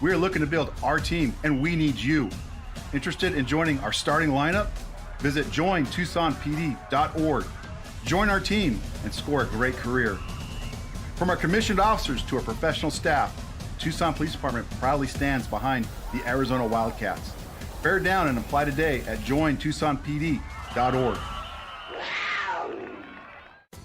We are looking to build our team, and we need you. Interested in joining our starting lineup? Visit jointucsonpd.org. Join our team and score a great career. From our commissioned officers to our professional staff, Tucson Police Department proudly stands behind the Arizona Wildcats. Bear down and apply today at jointucsonpd.org.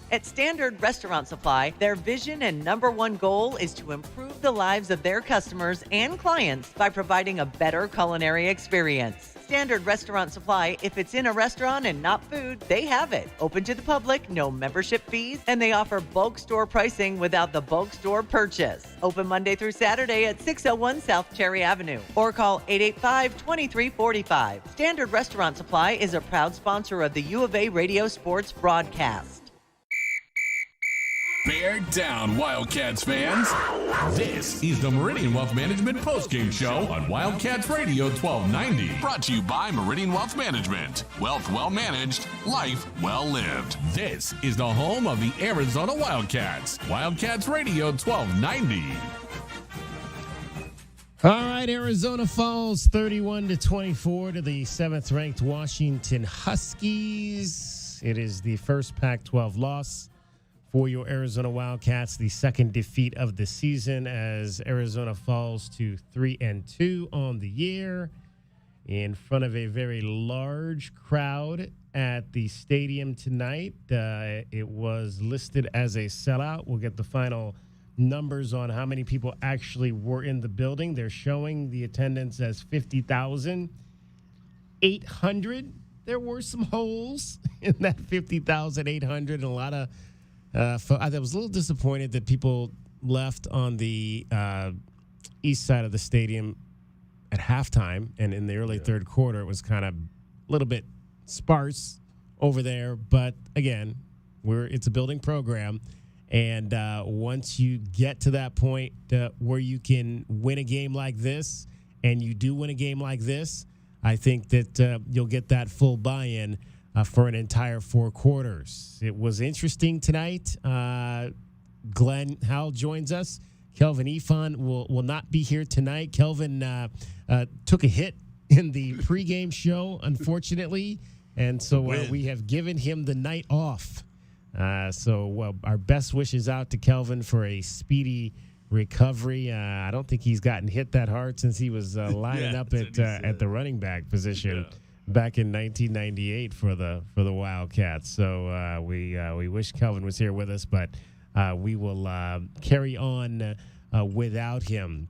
At Standard Restaurant Supply, their vision and number one goal is to improve the lives of their customers and clients by providing a better culinary experience. Standard Restaurant Supply, if it's in a restaurant and not food, they have it. Open to the public, no membership fees, and they offer bulk store pricing without the bulk store purchase. Open Monday through Saturday at 601 South Cherry Avenue or call 885-2345. Standard Restaurant Supply is a proud sponsor of the U of A Radio Sports broadcast. Bear down, Wildcats fans. This is the Meridian Wealth Management postgame show on Wildcats Radio 1290. Brought to you by Meridian Wealth Management. Wealth well managed, life well lived. This is the home of the Arizona Wildcats. Wildcats Radio 1290. All right, Arizona falls 31-24 to the 7th-ranked Washington Huskies. It is the first Pac-12 loss for your Arizona Wildcats, the second defeat of the season as Arizona falls to 3-2 on the year in front of a very large crowd at the stadium tonight. It was listed as a sellout. We'll get the final numbers on how many people actually were in the building. They're showing the attendance as 50,800. There were some holes in that 50,800 and a lot of I was a little disappointed that people left on the east side of the stadium at halftime, and in the early third quarter, it was kind of a little bit sparse over there. But again, it's a building program, and once you get to that point where you can win a game like this, and you do win a game like this, I think that you'll get that full buy-in for an entire 4 quarters. It was interesting tonight. Glenn Howell joins us. Kelvin Ifan will not be here tonight. Kelvin took a hit in the pregame show, unfortunately, and so we have given him the night off. So our best wishes out to Kelvin for a speedy recovery. I don't think he's gotten hit that hard since he was lining up at the running back position. Yeah. Back in 1998 for the Wildcats. So we wish Kelvin was here with us, but we will carry on without him.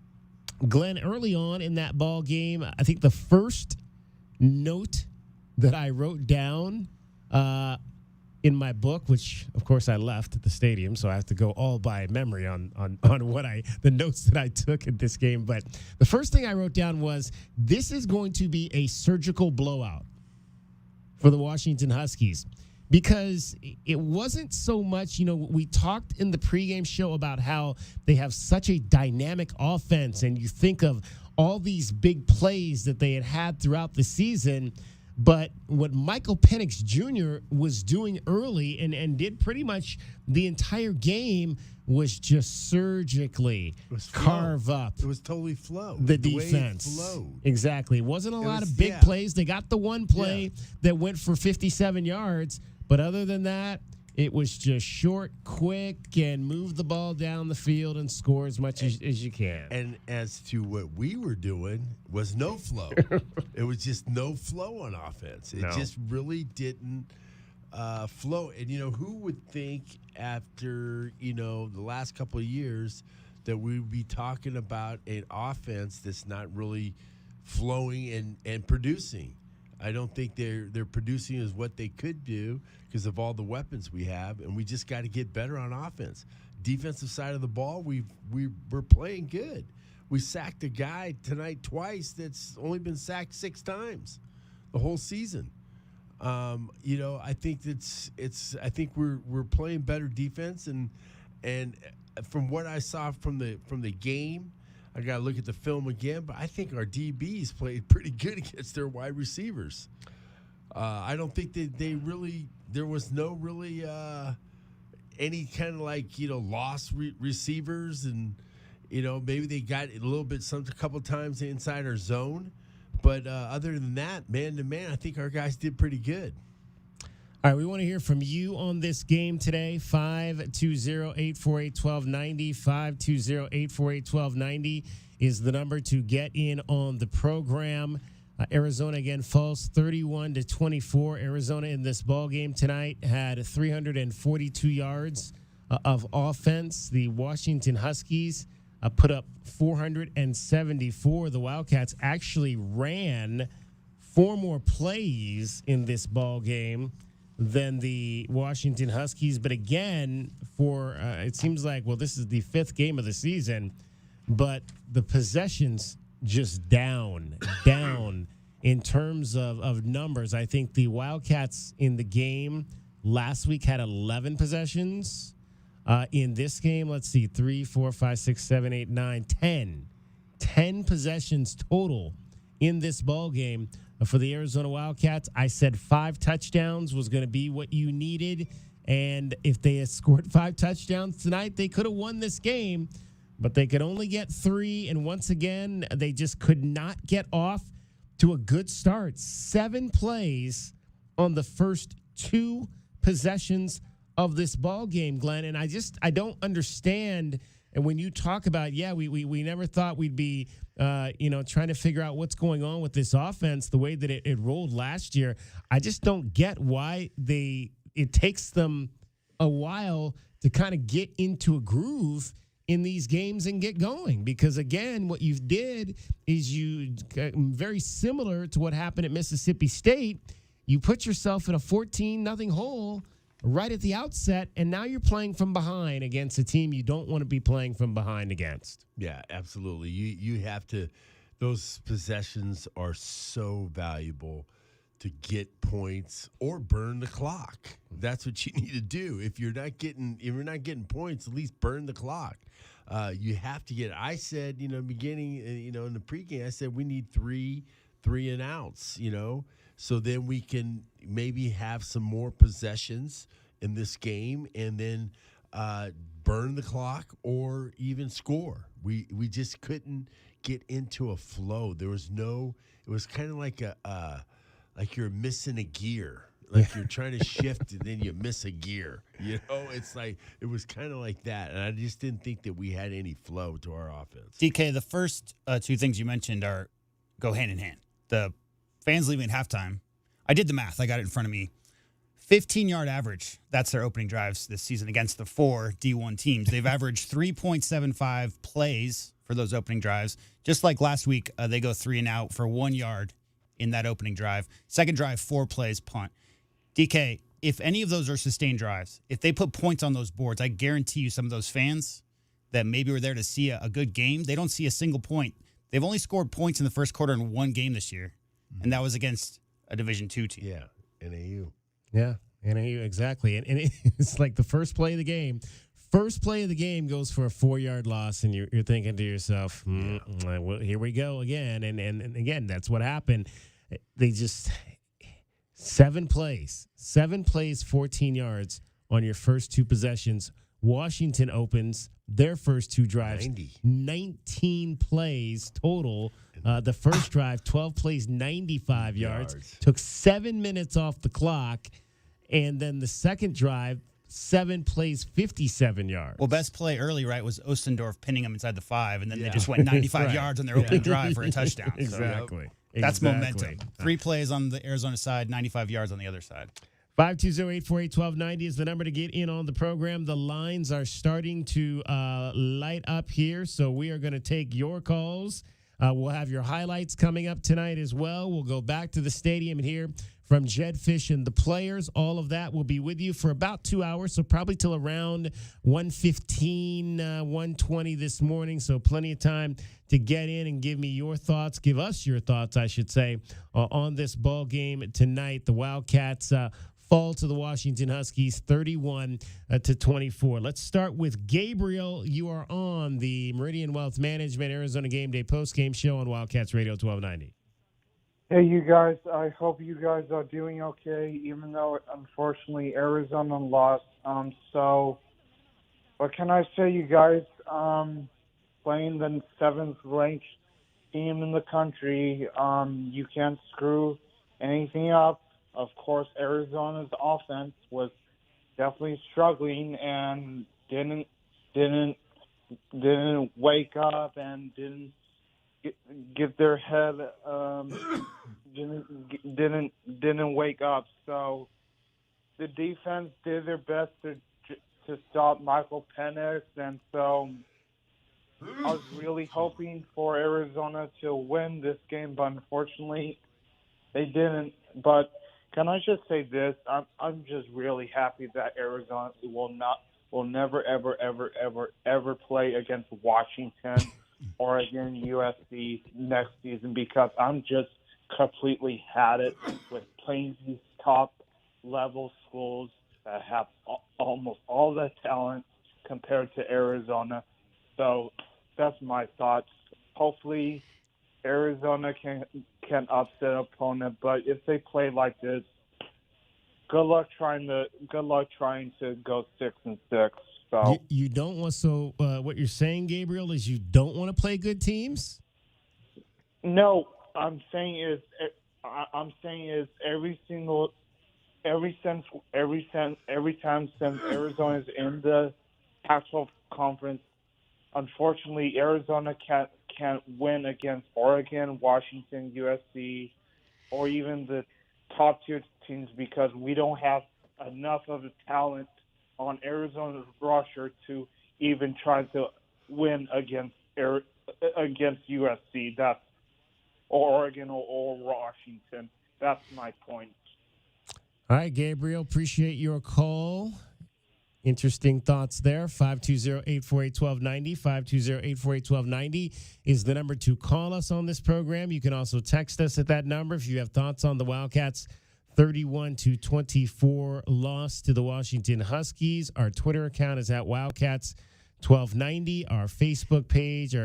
Glenn, early on in that ball game, I think the first note that I wrote down in my book, which of course I left at the stadium, so I have to go all by memory on the notes that I took at this game. But the first thing I wrote down was, this is going to be a surgical blowout for the Washington Huskies, because it wasn't so much, we talked in the pregame show about how they have such a dynamic offense, and you think of all these big plays that they had throughout the season. But what Michael Penix Jr. was doing early and did pretty much the entire game was just surgically carve up. It was totally flow. The defense. Exactly. It wasn't a lot of big plays. They got the one play that went for 57 yards. But other than that, it was just short, quick, and move the ball down the field and score as much as you can. And as to what we were doing was no flow. It was just no flow on offense. It just really didn't flow. And, who would think after, the last couple of years that we would be talking about an offense that's not really flowing and producing. I don't think they're producing as what they could do because of all the weapons we have, and we just got to get better on offense. Defensive side of the ball, we're playing good. We sacked a guy tonight twice that's only been sacked 6 times the whole season. I think I think we're playing better defense, and from what I saw from the game, I got to look at the film again, but I think our DBs played pretty good against their wide receivers. I don't think there was no really any kind of lost receivers, and maybe they got a little bit, a couple times inside our zone. But other than that, man-to-man, I think our guys did pretty good. All right, we want to hear from you on this game today. 520-848-1290. 520-848-1290 is the number to get in on the program. Arizona, again, falls 31-24. Arizona in this ball game tonight had 342 yards of offense. The Washington Huskies put up 474. The Wildcats actually ran 4 more plays in this ball game than the Washington Huskies. But again, it seems like, this is the 5th game of the season, but the possessions just down in terms of numbers. I think the Wildcats in the game last week had 11 possessions. In this game, let's see, 3, 4, 5, 6, 7, 8, 9, 10. 10 possessions total in this ball game for the Arizona Wildcats. I said 5 touchdowns was going to be what you needed. And if they had scored 5 touchdowns tonight, they could have won this game. But they could only get 3. And once again, they just could not get off to a good start. 7 plays on the first 2 possessions of this ball game, Glenn. And I don't understand. And when you talk about, we never thought we'd be, trying to figure out what's going on with this offense, the way that it rolled last year. I just don't get why it takes them a while to kind of get into a groove in these games and get going. Because, again, what you did is very similar to what happened at Mississippi State. You put yourself in a 14-0 hole right at the outset, and now you're playing from behind against a team you don't want to be playing from behind against. Yeah, absolutely. You have to – those possessions are so valuable to get points or burn the clock. That's what you need to do. If you're not getting points, at least burn the clock. You have to get. I said, beginning, in the pregame, I said we need three and outs. So then we can maybe have some more possessions in this game, and then burn the clock or even score. We just couldn't get into a flow. There was no. It was kind of like like you're missing a gear. Like you're trying to shift and then you miss a gear. It's like it was kind of like that. And I just didn't think that we had any flow to our offense. DK, the first 2 things you mentioned go hand in hand. The fans leaving at halftime. I did the math. I got it in front of me. 15-yard average. That's their opening drives this season against the 4 D1 teams. They've averaged 3.75 plays for those opening drives. Just like last week, they go 3 and out for 1 yard in that opening drive. Second drive, 4 plays, punt. DK, if any of those are sustained drives, if they put points on those boards, I guarantee you some of those fans that maybe were there to see a good game, they don't see a single point. They've only scored points in the first quarter in 1 game this year, and that was against a Division II team. Yeah, NAU. Yeah, NAU, exactly. And it's like the first play of the game. First play of the game goes for a 4-yard loss, and you're thinking to yourself, well, here we go again. And again, that's what happened. They just 7 plays, 14 yards on your first 2 possessions. Washington opens their first 2 drives, 19 plays total. The first drive, 12 plays, 95 yards. Took 7 minutes off the clock. And then the second drive, 7 plays, 57 yards. Well, best play early, right, was Ostendorf pinning him inside the 5, and then they just went 95 yards on their opening drive for a touchdown. Exactly. So, that's momentum. 3 plays on the Arizona side, 95 yards on the other side. 520-848-1290 is the number to get in on the program. The lines are starting to light up here, so we are going to take your calls. We'll have your highlights coming up tonight as well. We'll go back to the stadium and hear from Jed Fish and the players. All of that will be with you for about 2 hours, so probably till around 1:15, 1:20 this morning. So plenty of time to get in and give us your thoughts, I should say, on this ball game tonight. The Wildcats fall to the Washington Huskies 31-24. Let's start with Gabriel. You are on the Meridian Wealth Management Arizona Game Day postgame show on Wildcats Radio 1290. Hey, you guys. I hope you guys are doing okay, even though, unfortunately, Arizona lost. So what can I say, you guys? playing the seventh-ranked team in the country. You can't screw anything up. Of course, Arizona's offense was definitely struggling and didn't wake up and didn't get their head didn't wake up. So the defense did their best to stop Michael Penix, and so I was really hoping for Arizona to win this game, but unfortunately they didn't. But can I just say this? I'm just really happy that Arizona will never ever play against Washington or again USC next season, because I'm just completely had it with playing these top level schools that have almost all the talent compared to Arizona. So that's my thoughts. Hopefully Arizona can upset an opponent, but if they play like this, good luck trying to go 6-6. So You don't want what you're saying, Gabriel, is you don't want to play good teams? no, I'm saying is every time since Arizona's in the Pac-12 conference, unfortunately Arizona can't win against Oregon, Washington, USC, or even the top tier teams, because we don't have enough of the talent on Arizona's roster to even try to win against USC. That's or Oregon or Washington. That's my point. All right, Gabriel, appreciate your call. Interesting thoughts there. 520-848-1290. 520-848-1290 is the number to call us on this program. You can also text us at that number if you have thoughts on the Wildcats' 31-24 loss to the Washington Huskies. Our Twitter account is at Wildcats1290. Our Facebook page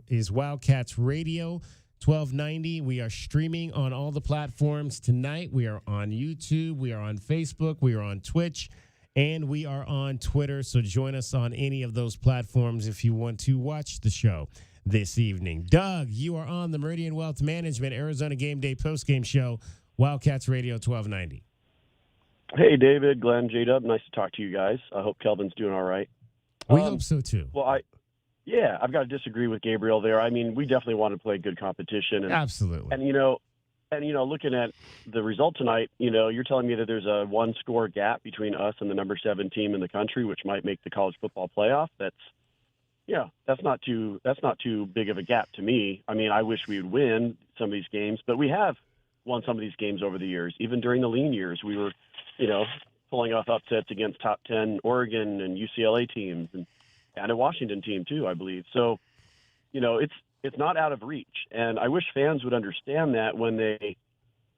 is Wildcats Radio 1290. We are streaming on all the platforms tonight. We are on YouTube. We are on Facebook. We are on Twitch. And we are on Twitter. So join us on any of those platforms if you want to watch the show this evening. Doug, you are on the Meridian Wealth Management Arizona Game Day postgame show, Wildcats Radio 1290. Hey, David, Glenn, J-Dub. Nice to talk to you guys. I hope Kelvin's doing all right. We hope so, too. Well, I've got to disagree with Gabriel there. I mean, we definitely want to play good competition. Absolutely. And, looking at the result tonight, you're telling me that there's a one-score gap between us and the number 7 team in the country, which might make the college football playoff. That's not too big of a gap to me. I mean, I wish we would win some of these games, but we have won some of these games over the years. Even during the lean years, we were, pulling off upsets against top 10 Oregon and UCLA teams and a Washington team too, I believe. So, it's not out of reach. And I wish fans would understand that when they,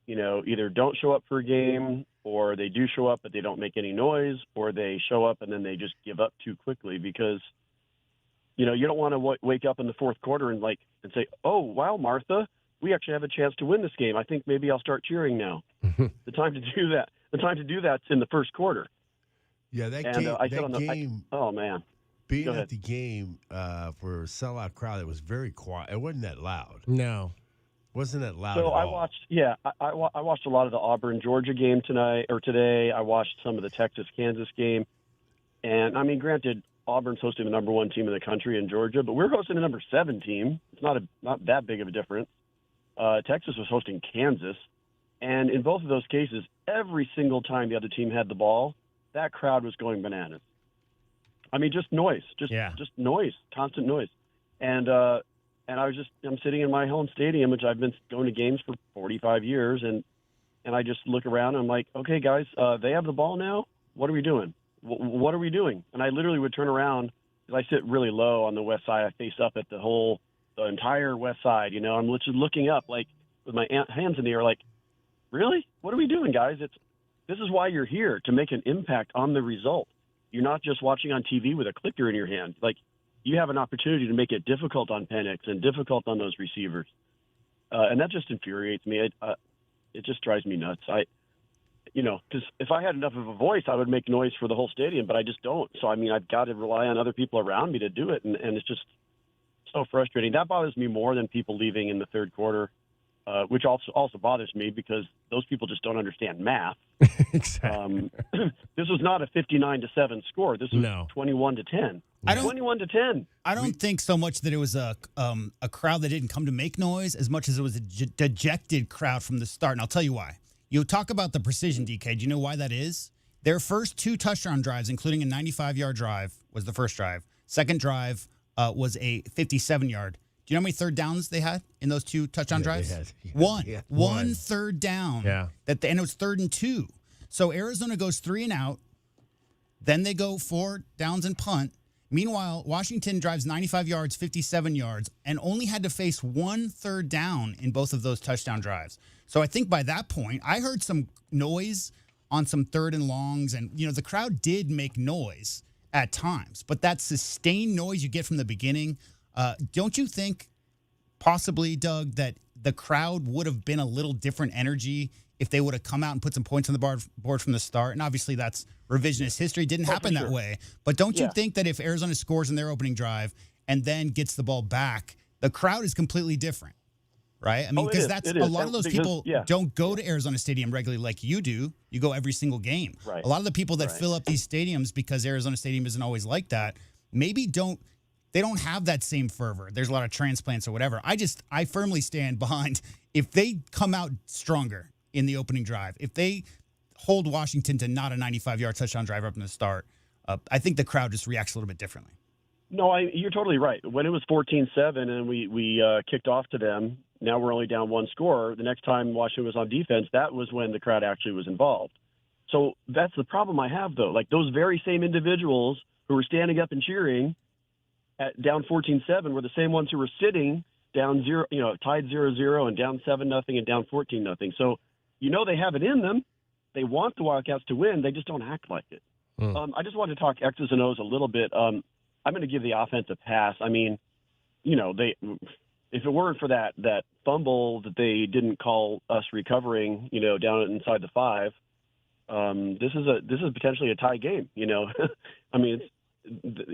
either don't show up for a game, or they do show up but they don't make any noise, or they show up and then they just give up too quickly, because, you don't want to wake up in the fourth quarter and say, oh, wow, Martha, we actually have a chance to win this game. I think maybe I'll start cheering now. The time to do that's in the first quarter. Yeah, oh, man. Being at the game for a sellout crowd, it was very quiet. It wasn't that loud. No. Wasn't that loud So at all. I watched a lot of the Auburn-Georgia game today. I watched some of the Texas-Kansas game. And, I mean, granted, Auburn's hosting the number 1 team in the country in Georgia, but we're hosting the number 7 team. It's not that big of a difference. Texas was hosting Kansas. And in both of those cases, every single time the other team had the ball, that crowd was going bananas. I mean, just noise, just noise, constant noise. And I'm sitting in my home stadium, which I've been going to games for 45 years. And I just look around and I'm like, okay, guys, they have the ball now. What are we doing? What are we doing? And I literally would turn around, because I sit really low on the west side. I face up at the entire west side. I'm just looking up, like, with my hands in the air, like, really? What are we doing, guys? This is why you're here, to make an impact on the result. You're not just watching on TV with a clicker in your hand. Like, you have an opportunity to make it difficult on Penix and difficult on those receivers. And that just infuriates me. It just drives me nuts. Because if I had enough of a voice, I would make noise for the whole stadium, but I just don't. So, I mean, I've got to rely on other people around me to do it. And it's so frustrating. That bothers me more than people leaving in the third quarter, which also bothers me because those people just don't understand math. Exactly. This was not a 59-7 score. This was 21-10. 21-10. I don't think so much that it was a crowd that didn't come to make noise as much as it was a dejected crowd from the start. And I'll tell you why. You talk about the precision, DK. Do you know why that is? Their first 2 touchdown drives, including a 95-yard drive, was the first drive. Second drive was a 57-yard. Do you know how many third downs they had in those 2 touchdown drives? One third down. Yeah. And it was 3rd and 2. So Arizona goes 3 and out. Then they go 4 downs and punt. Meanwhile, Washington drives 95 yards, 57 yards, and only had to face 1 third down in both of those touchdown drives. So I think by that point, I heard some noise on some 3rd and longs, and the crowd did make noise at times, but that sustained noise you get from the beginning, don't you think possibly, Doug, that the crowd would have been a little different energy if they would have come out and put some points on the board from the start? And obviously that's revisionist history. Didn't happen that way. But don't you think that if Arizona scores in their opening drive and then gets the ball back, the crowd is completely different, right? I mean, because a lot of those people don't go to Arizona Stadium regularly like you do. You go every single game. Right. A lot of the people that fill up these stadiums, because Arizona Stadium isn't always like that, maybe they don't have that same fervor. There's a lot of transplants or whatever. I firmly stand behind if they come out stronger in the opening drive, if they hold Washington to not a 95-yard touchdown drive up in the start, I think the crowd just reacts a little bit differently. No, you're totally right. When it was 14-7 and we kicked off to them, now we're only down 1 score. The next time Washington was on defense, that was when the crowd actually was involved. So that's the problem I have, though. Like those very same individuals who were standing up and cheering at down 14-7 were the same ones who were sitting down 0, tied 0-0 and down 7-0 and down 14-0. So they have it in them. They want the Wildcats to win. They just don't act like it. I just wanted to talk X's and O's a little bit. I'm going to give the offense a pass. I mean, if it weren't for that fumble that they didn't call us recovering, down inside the 5, this is potentially a tie game. I mean,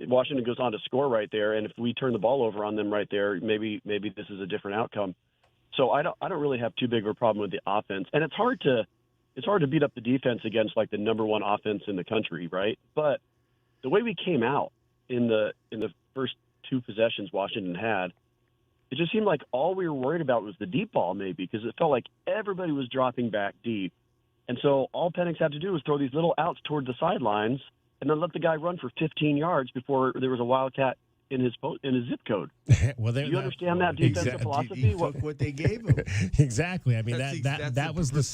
Washington goes on to score right there, and if we turn the ball over on them right there, maybe this is a different outcome. So I don't really have too big of a problem with the offense, and it's hard to beat up the defense against like the number 1 offense in the country, right? But the way we came out in the first 2 possessions Washington had, it just seemed like all we were worried about was the deep ball, maybe, because it felt like everybody was dropping back deep, and so all Penix had to do was throw these little outs toward the sidelines, and then let the guy run for 15 yards before there was a Wildcat in his zip code. Well, do you understand that defensive philosophy? He took what they gave him. Exactly. I mean, that was the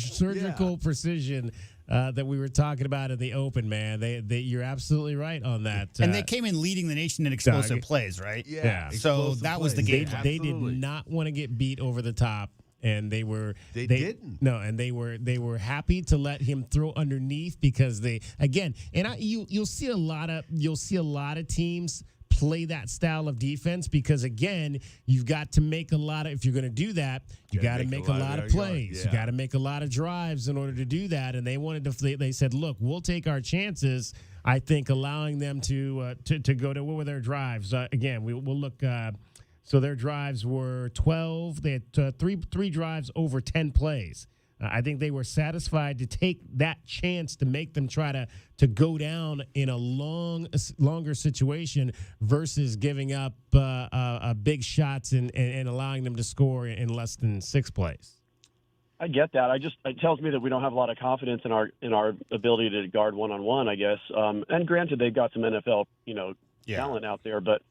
surgical precision that we were talking about in the open, man. You're absolutely right on that. And they came in leading the nation in explosive plays, right? Yeah. So that was the game. They did not want to get beat over the top. And they didn't. No, and they were happy to let him throw underneath because you'll see a lot of teams play that style of defense because again, you've got to make if you're going to do that, you got to make a lot of plays. Yeah. You got to make a lot of drives in order to do that. And they said, look, we'll take our chances. I think allowing them to go to what were their drives? Again, we'll look. So their drives were 12. They had three drives over 10 plays. I think they were satisfied to take that chance to make them try to go down in a longer situation versus giving up big shots and allowing them to score in less than 6 plays. I get that. It tells me that we don't have a lot of confidence in our ability to guard one-on-one, I guess. And granted, they've got some NFL talent out there, but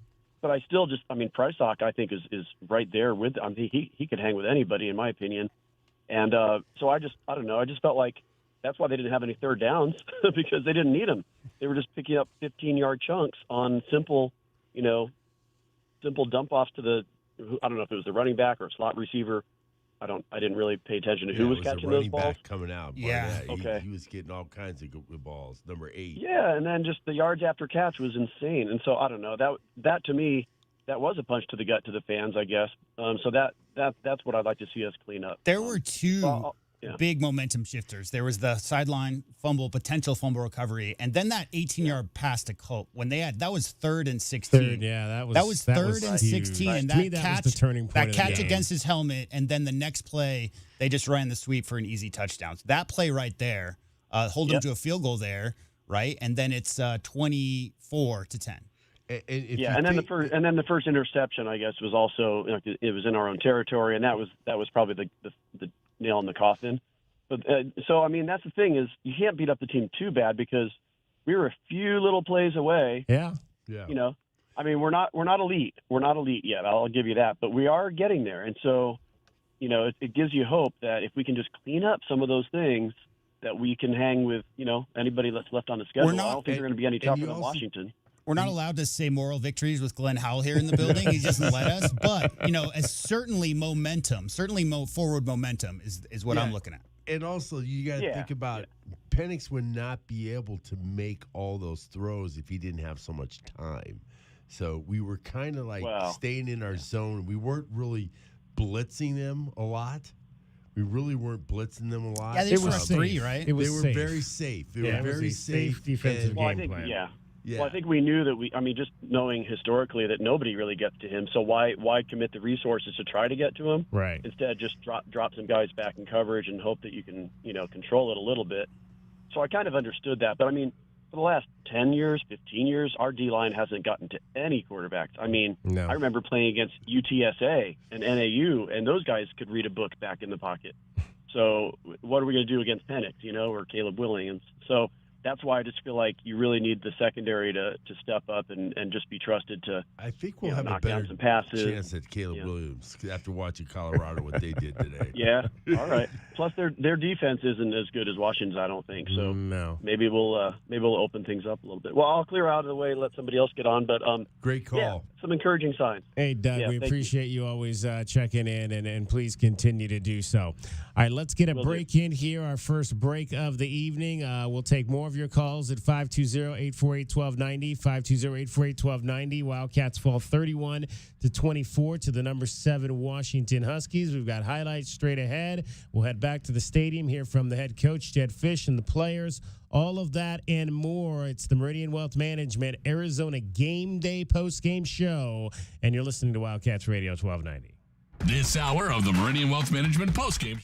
I still Prysock, I think, is right there with. He could hang with anybody, in my opinion. And so I don't know. I just felt like that's why they didn't have any third downs because they didn't need them. They were just picking up 15-yard chunks on simple dump offs to I don't know if it was the running back or a slot receiver. I didn't really pay attention to who was catching those balls. Back coming out. Yeah. Okay. He was getting all kinds of good balls. Number 8. Yeah, and then just the yards after catch was insane. And so I don't know. That to me, that was a punch to the gut to the fans, I guess. So that's what I'd like to see us clean up. There were two. big momentum shifters. There was the sideline fumble, potential fumble recovery, and then that 18-yard pass to Colt when they had that was 3rd and 16. That was third and 16, and to me, that that catch, was the turning point. that of catch the game. against his helmet, and then the next play they just ran the sweep for an easy touchdown. So that play right there, hold them to a field goal there, right, and then it's 24-10. And then the first interception, I guess, was also it was in our own territory, and that was probably the nail in the coffin. But so I mean, that's the thing is you can't beat up the team too bad because we were a few little plays away. Yeah. You know, I mean, we're not elite. We're not elite yet. I'll give you that, but we are getting there. And so, you know, it gives you hope that if we can just clean up some of those things, that we can hang with anybody that's left on the schedule. I don't think they're going to be any tougher than Washington. We're not allowed to say moral victories with Glenn Howell here in the building. He doesn't let us. But, as certainly forward momentum is what I'm looking at. And also, you got to think about Penix would not be able to make all those throws if he didn't have so much time. So we were kind of like staying in our zone. We weren't really blitzing them a lot. We really weren't blitzing them a lot. Yeah, they were 3, right? They were very safe. They were very safe defensive game plan. Yeah. Well, I think we knew that just knowing historically that nobody really gets to him. So why commit the resources to try to get to him? Right. Instead, just drop some guys back in coverage and hope that you can, control it a little bit. So I kind of understood that. But I mean, for the last 10 years, 15 years, our D-line hasn't gotten to any quarterbacks. I mean, I remember playing against UTSA and NAU, and those guys could read a book back in the pocket. So what are we going to do against Penix, or Caleb Williams? So that's why I just feel like you really need the secondary to step up and just be trusted to. I think we'll have a knock better down some passes. chance at Caleb Williams after watching Colorado what they did today. Yeah, all right. Plus their defense isn't as good as Washington's, I don't think. So maybe we'll open things up a little bit. Well, I'll clear out of the way, let somebody else get on. But great call. Yeah, some encouraging signs. Hey, Doug, we appreciate you always checking in, and please continue to do so. All right, let's get a break in here. Our first break of the evening. We'll take more of your calls at 520-848-1290, 520-848-1290. Wildcats fall 31-24 to the number 7 Washington Huskies. We've got highlights straight ahead. We'll head back to the stadium, hear from the head coach, Jed Fish, and the players. All of that and more. It's the Meridian Wealth Management Arizona Game Day post-game show, and you're listening to Wildcats Radio 1290. This hour of the Meridian Wealth Management postgame.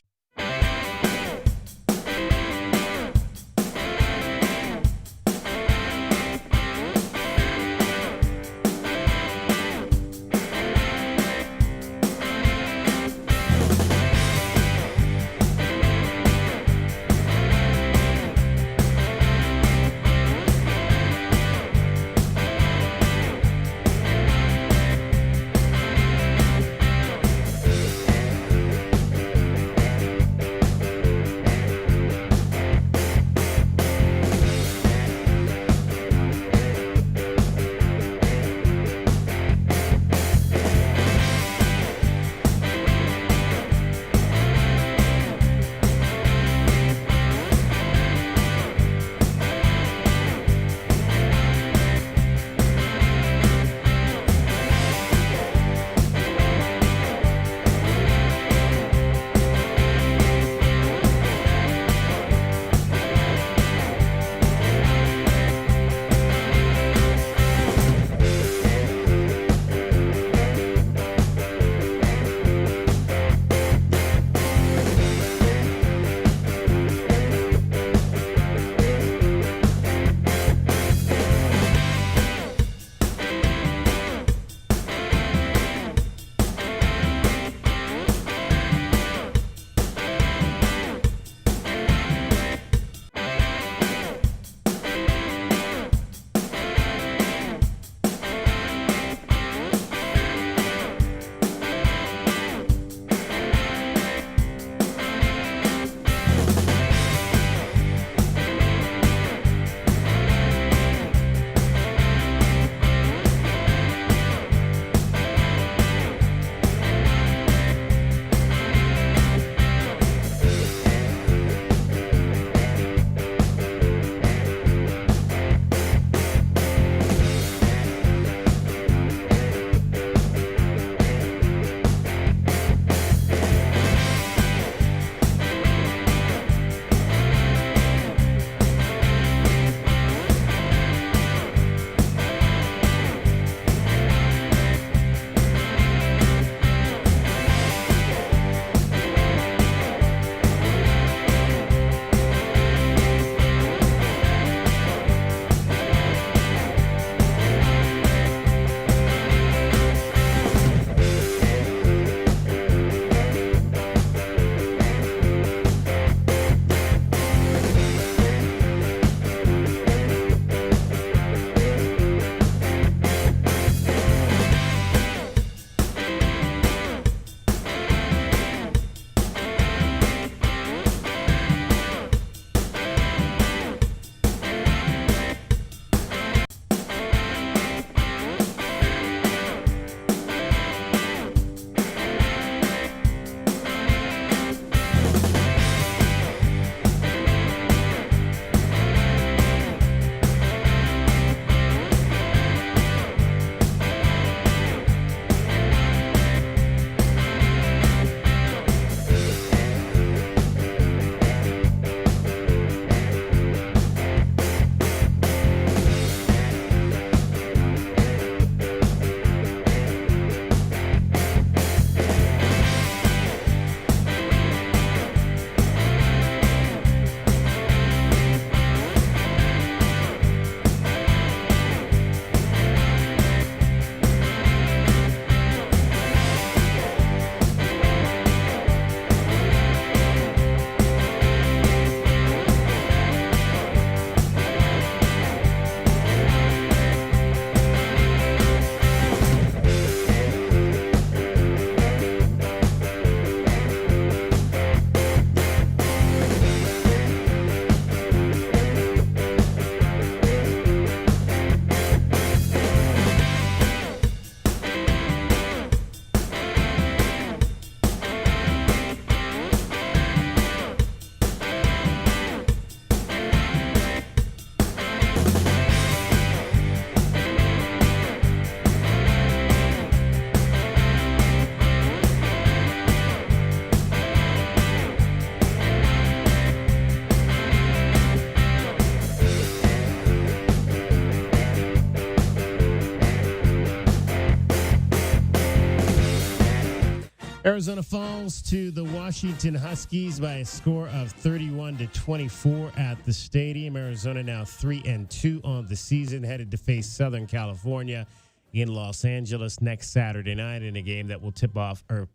Arizona falls to the Washington Huskies by a score of 31-24 at the stadium. Arizona now 3-2 on the season, headed to face Southern California in Los Angeles next Saturday night in a game that will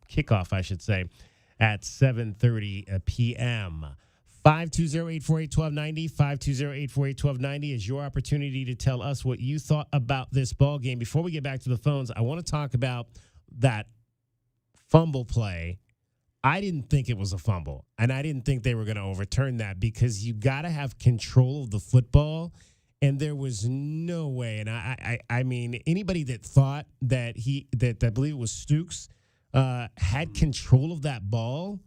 kick off, I should say, at 7:30 p.m. 520-848-1290, 520-848-1290 is your opportunity to tell us what you thought about this ball game. Before we get back to the phones, I want to talk about that fumble play. I didn't think it was a fumble, and I didn't think they were going to overturn that because you got to have control of the football, and there was no way. And I mean, anybody that thought that I believe it was Stukes had control of that ball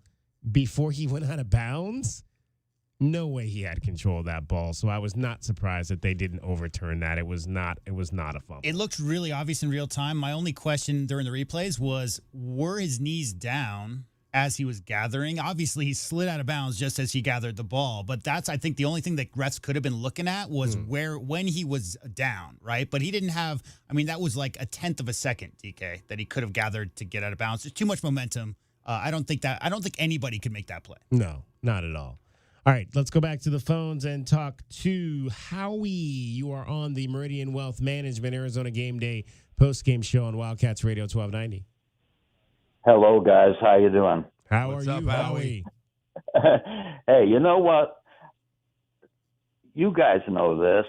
before he went out of bounds, no way he had control of that ball. So I was not surprised that they didn't overturn that. It was not a fumble. It looked really obvious in real time. My only question during the replays was, were his knees down as he was gathering? Obviously, he slid out of bounds just as he gathered the ball. But that's, I think, the only thing that refs could have been looking at was when he was down, right? But he didn't have, I mean, that was like a tenth of a second, DK, that he could have gathered to get out of bounds. There's too much momentum. I don't think anybody could make that play. No, not at all. All right, let's go back to the phones and talk to Howie. You are on the Meridian Wealth Management Arizona Game Day postgame show on Wildcats Radio 1290. Hello, guys. How you doing? How What's are up, you, Howie? Hey, you know what? You guys know this.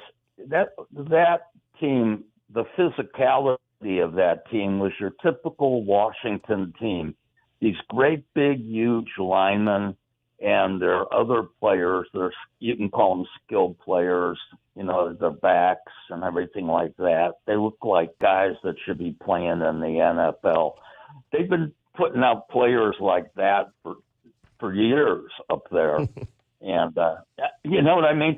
That team, the physicality of that team was your typical Washington team. These great, big, huge linemen. And there are other players. You can call them skilled players, their backs and everything like that. They look like guys that should be playing in the NFL. They've been putting out players like that for years up there. And you know what I mean?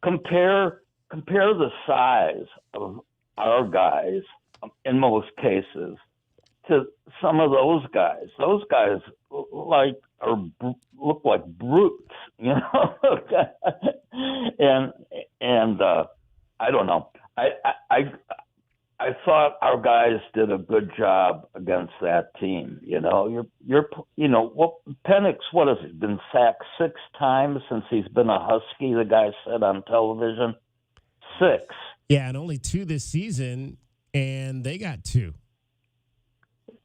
Compare the size of our guys in most cases to some of those guys. Those guys look like brutes, and I don't know. I thought our guys did a good job against that team. Penix, what has he been sacked 6 times since he's been a Husky? The guy said on television, 6. Yeah, and only 2 this season, and they got 2.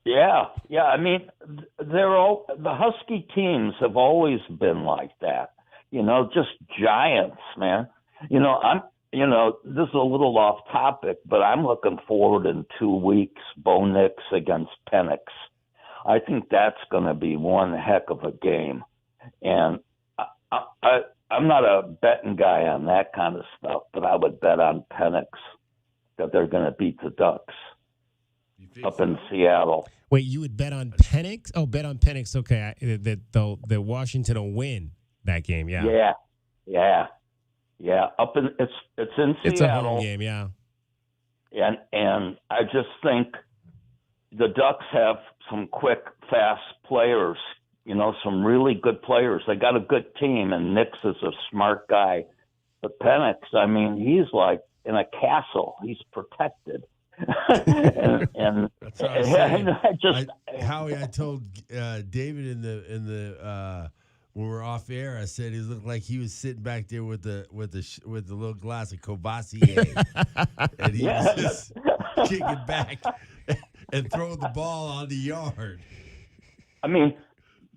Yeah. I mean, the Husky teams have always been like that. Just giants, man. This is a little off topic, but I'm looking forward in 2 weeks, Bo Nix against Penix. I think that's going to be one heck of a game. And I'm not a betting guy on that kind of stuff, but I would bet on Penix that they're going to beat the Ducks up in Seattle. Wait, you would bet on Penix? Oh, bet on Penix. Okay, that Washington will win that game. Yeah. Up in it's in Seattle. It's a home game. Yeah. And I just think the Ducks have some quick, fast players. Some really good players. They got a good team, and Nix is a smart guy. But Penix, I mean, he's like in a castle. He's protected. and that's what I'm saying. Howie, I told David in the when we're off air, I said he looked like he was sitting back there with the little glass of Courvoisier, and he was just kicking back and throwing the ball on the yard. I mean,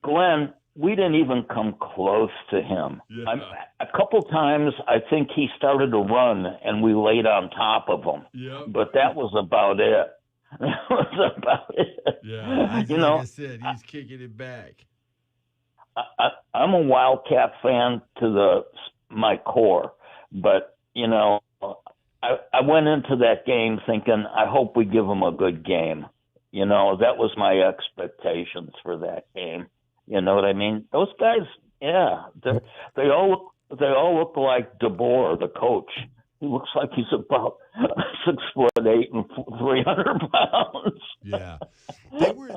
Glenn, we didn't even come close to him. Yeah. A couple times, I think he started to run, and we laid on top of him. Yep. But that was about it. Yeah, like I said, he's kicking it back. I'm a Wildcat fan to my core, but I went into that game thinking I hope we give them a good game. That was my expectations for that game. You know what I mean? Those guys, they all look like DeBoer, the coach. He looks like he's about 6'8" and 300 pounds. Yeah, they were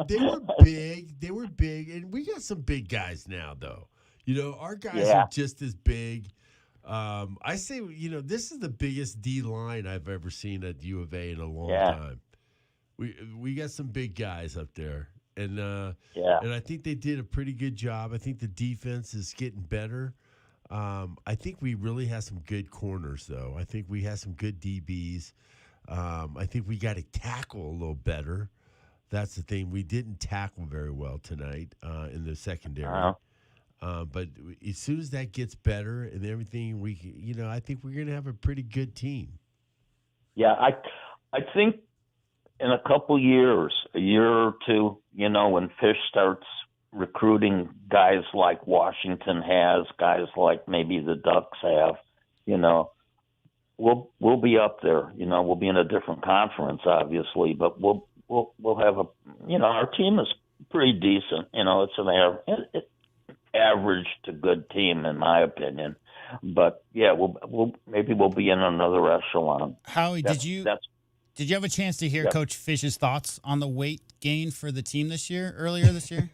big. They were big, and we got some big guys now, though. Our guys are just as big. I say, this is the biggest D line I've ever seen at U of A in a long time. We got some big guys up there. and I think they did a pretty good job. I think the defense is getting better. I think we really have some good corners, though. I think we have some good DBs. I think we got to tackle a little better. That's the thing. We didn't tackle very well tonight in the secondary. But as soon as that gets better and everything, I think we're going to have a pretty good team. Yeah, I think in a couple years, a year or two, when Fish starts recruiting guys like Washington has, guys like maybe the Ducks have, we'll be up there. We'll be in a different conference, obviously, but we'll have our team is pretty decent. It's an average to good team in my opinion. But yeah, we'll be in another echelon. Howie, did you have a chance to hear Coach Fish's thoughts on the weight gain for the team earlier this year?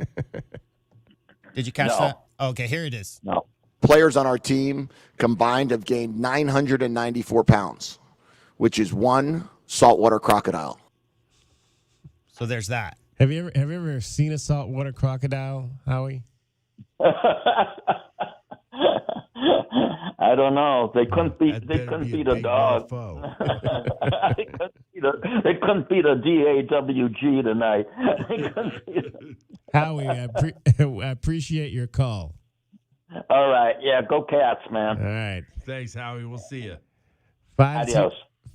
Did you catch that? Okay, here it is. No. Players on our team combined have gained 994 pounds, which is one saltwater crocodile. So there's that. Have you ever seen a saltwater crocodile, Howie? I don't know. They couldn't beat a dog. They couldn't beat a DAWG tonight. Howie, I appreciate your call. All right. Yeah, go Cats, man. All right. Thanks, Howie. We'll see you. Adios.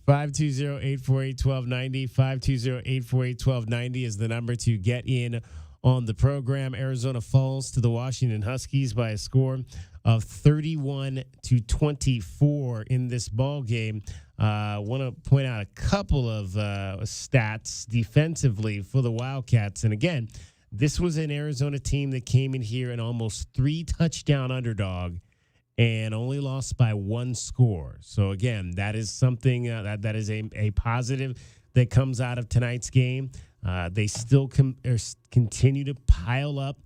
520-848-1290. 520-848-1290 is the number to get in on the program. Arizona falls to the Washington Huskies by a score of 31-24 in this ball game. I want to point out a couple of stats defensively for the Wildcats. And again, this was an Arizona team that came in here an almost 3-touchdown underdog and only lost by 1 score. So again, that is something that is a positive that comes out of tonight's game. They still continue to pile up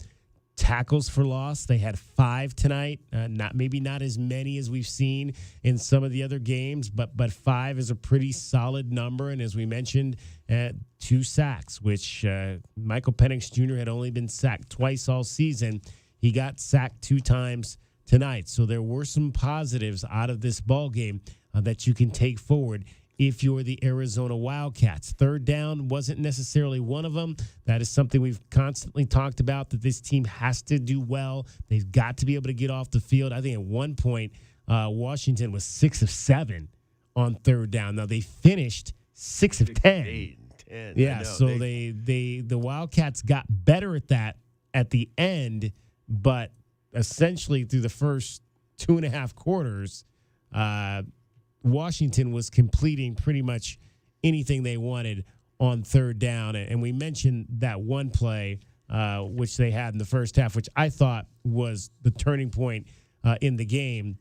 tackles for loss. They had 5 tonight. Not as many as we've seen in some of the other games, but 5 is a pretty solid number. And as we mentioned, 2 sacks, which Michael Penix Jr. had only been sacked twice all season. He got sacked 2 times tonight. So there were some positives out of this ball game that you can take forward if you're the Arizona Wildcats. Third down wasn't necessarily one of them. That is something we've constantly talked about, that this team has to do well. They've got to be able to get off the field. I think at one point, Washington was 6 of 7 on third down. Now, they finished 6 of 10. 8 and 10. Yeah, so the Wildcats got better at that at the end, but essentially through the first 2.5 quarters, Washington was completing pretty much anything they wanted on third down. And we mentioned that one play, which they had in the first half, which I thought was the turning point in the game.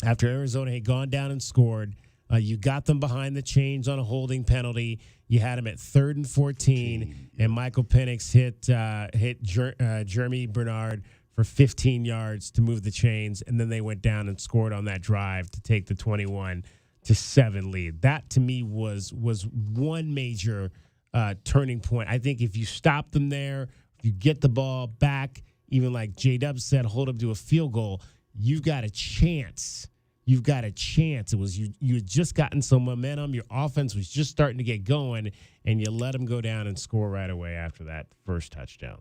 After Arizona had gone down and scored, you got them behind the chains on a holding penalty. You had them at 3rd and 14, and Michael Penix hit Jeremy Bernard for 15 yards to move the chains, and then they went down and scored on that drive to take the 21-7 lead. That, to me, was one major turning point. I think if you stop them there, if you get the ball back, even like J-Dub said, hold them to a field goal, you've got a chance. You've got a chance. It was you had just gotten some momentum. Your offense was just starting to get going, and you let them go down and score right away after that first touchdown.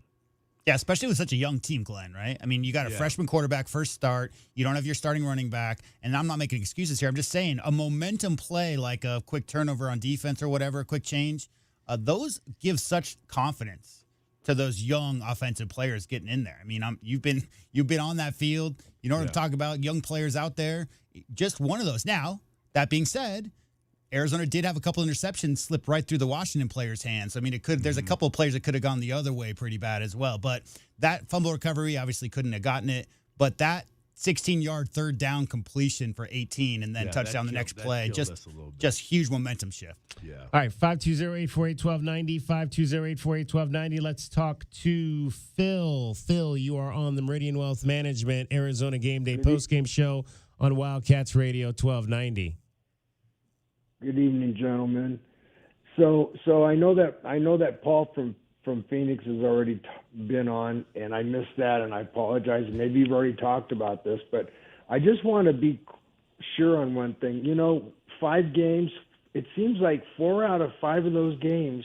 Yeah, especially with such a young team, Glenn, right? I mean, you got a freshman quarterback, first start. You don't have your starting running back. And I'm not making excuses here. I'm just saying a momentum play like a quick turnover on defense or whatever, a quick change, those give such confidence to those young offensive players getting in there. I mean, you've been on that field. You know what I'm talking about, young players out there. Just one of those. Now, that being said, Arizona did have a couple interceptions slip right through the Washington players' hands. I mean, there's a couple of players that could have gone the other way pretty bad as well. But that fumble recovery obviously couldn't have gotten it. But that 16-yard third down completion for 18 and then touchdown the next play, just huge momentum shift. Yeah. All right, 520-848-1290, 520-848-1290. Let's talk to Phil. Phil, you are on the Meridian Wealth Management Arizona Game Day postgame show on Wildcats Radio 1290. Good evening, gentlemen. So I know that Paul from from Phoenix has already been on, and I missed that, and I apologize. Maybe you've already talked about this, but I just want to be sure on one thing. 5 games, it seems like 4 out of 5 of those games,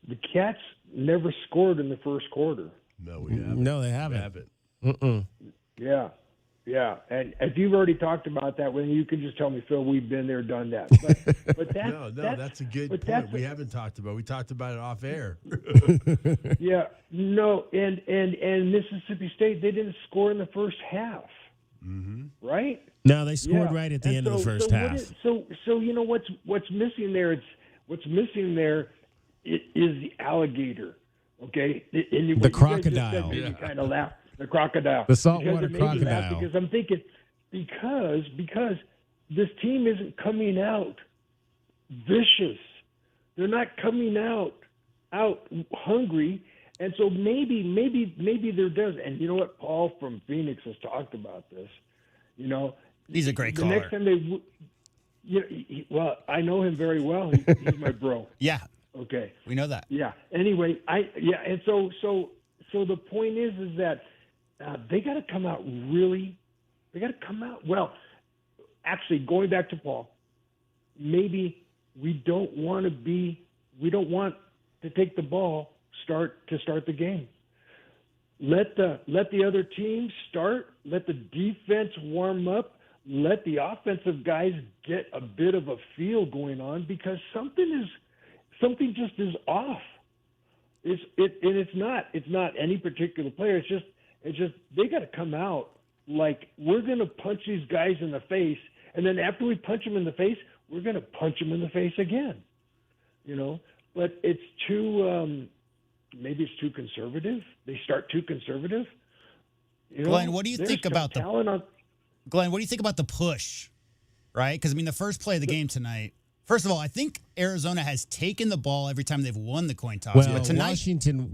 the Cats never scored in the first quarter. No, we haven't. No, they haven't. Yeah. And if you've already talked about that, well, you can just tell me, Phil, we've been there, done that. But that's a good point. We haven't talked about it. We talked about it off air. Yeah, no, and Mississippi State, they didn't score in the first half, right? No, they scored right at the end of the first half. So what's missing there? What's missing there is the alligator, okay? And the crocodile. You kind of laugh. The crocodile. The saltwater crocodile. Because I'm thinking, because this team isn't coming out vicious. They're not coming out hungry. And so maybe there does. And you know what? Paul from Phoenix has talked about this. He's a great the caller. Next time well, I know him very well. He's my bro. Yeah. Okay. We know that. Yeah. Anyway, and so the point is that they got to come out really. They got to come out well. Actually, going back to Paul, maybe we don't want to take the ball to start the game. Let the other team start. Let the defense warm up. Let the offensive guys get a bit of a feel going on, because something just is off. It's not any particular player. It's just they got to come out like, we're going to punch these guys in the face, and then after we punch them in the face, we're going to punch them in the face again. But it's too maybe it's too conservative. They start too conservative. Glenn, what do you think about Glenn, what do you think about the push? Right? Because the first play of the game tonight. First of all, I think Arizona has taken the ball every time they've won the coin toss. Well, but tonight, Washington.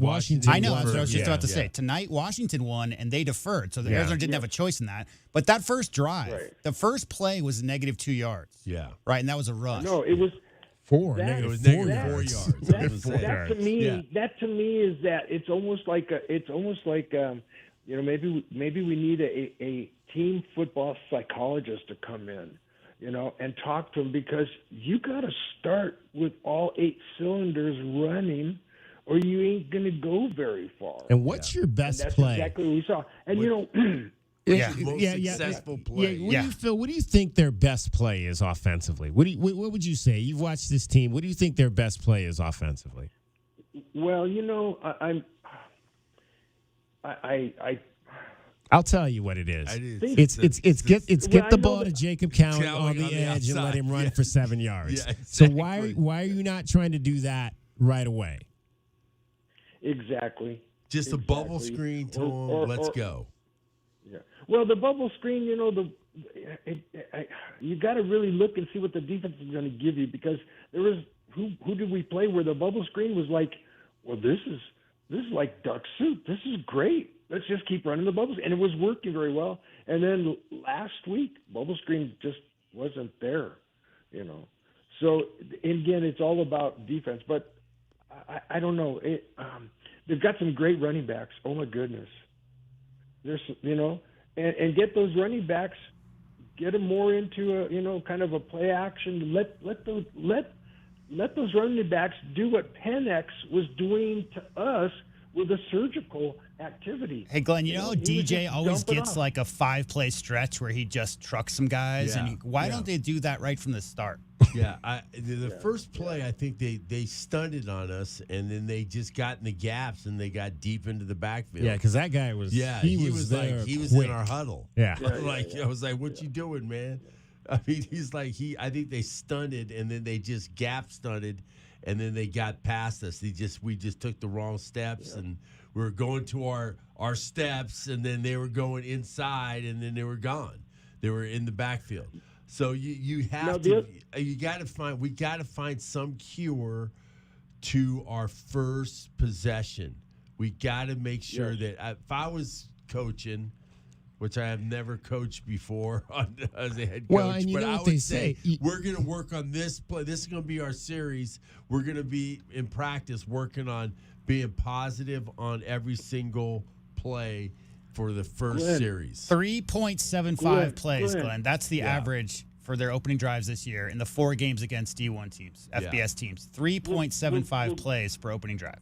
I know. That's what I was just about to say. Tonight, Washington won, and they deferred. So Arizona didn't have a choice in that. But that first drive, the first play was negative 2 yards. Yeah. Right, and that was a rush. No, it was 4. It was -4 negative yards. 4 yards. That to me is that it's almost like maybe we need a team football psychologist to come in. And talk to them, because you got to start with all 8 cylinders running, or you ain't going to go very far. And what's your best that's play? Exactly what we saw. And successful play. What do you think their best play is offensively? What would you say? You've watched this team. What do you think their best play is offensively? Well, I'll tell you what it is. It's get the ball to Jacob Cowan on the edge and let him run for 7 yards. Yeah, exactly. So why are you not trying to do that right away? Exactly. Just a bubble screen to him. Let's go. Yeah. Well, the bubble screen, you got to really look and see what the defense is going to give you, because there was who did we play where the bubble screen was like, well, this is like duck soup. This is great. Let's just keep running the bubbles. And it was working very well. And then last week, bubble screen just wasn't there, So, again, it's all about defense. But I don't know. They've got some great running backs. Oh, my goodness. There's, and get those running backs, get them more into a, kind of a play action. Let those running backs do what Penix was doing to us with a surgical activity. Hey, Glenn, you know how DJ always gets like a 5-play stretch where he just trucks some guys? Yeah. And why don't they do that right from the start? Yeah, the first play, I think they stunted on us, and then they just got in the gaps and they got deep into the backfield. Yeah, because that guy was. Yeah, he was in our huddle. Yeah, I was like, "What you doing, man?" I mean, he's like I think they stunted, and then they just gap stunted, and then they got past us. We just took the wrong steps, and we were going to our steps, and then they were going inside, and then they were gone. They were in the backfield. So we got to find some cure to our first possession. We got to make sure that if I was coaching, which I have never coached before as a head coach. Well, and you but know I what would they say say. we're going to work on this play. This is going to be our series. We're going to be in practice working on being positive on every single play for the first series. 3.75 plays, Glenn. Glenn. That's the average for their opening drives this year in the 4 games against D1 teams, FBS teams. 3.75 plays per opening drive.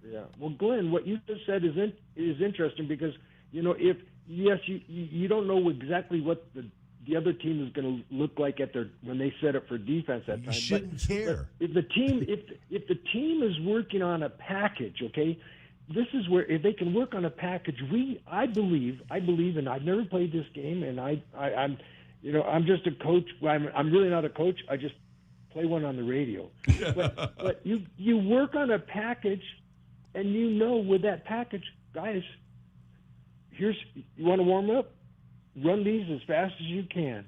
Yeah. Well, Glenn, what you just said is interesting because, if you don't know exactly what the other team is going to look like when they set up for defense that time. You shouldn't care. But if the team is working on a package, okay, this is where if they can work on a package, I believe, and I've never played this game, and I'm just a coach. I'm really not a coach. I just play one on the radio. But you work on a package, and with that package, guys, you want to warm up? Run these as fast as you can.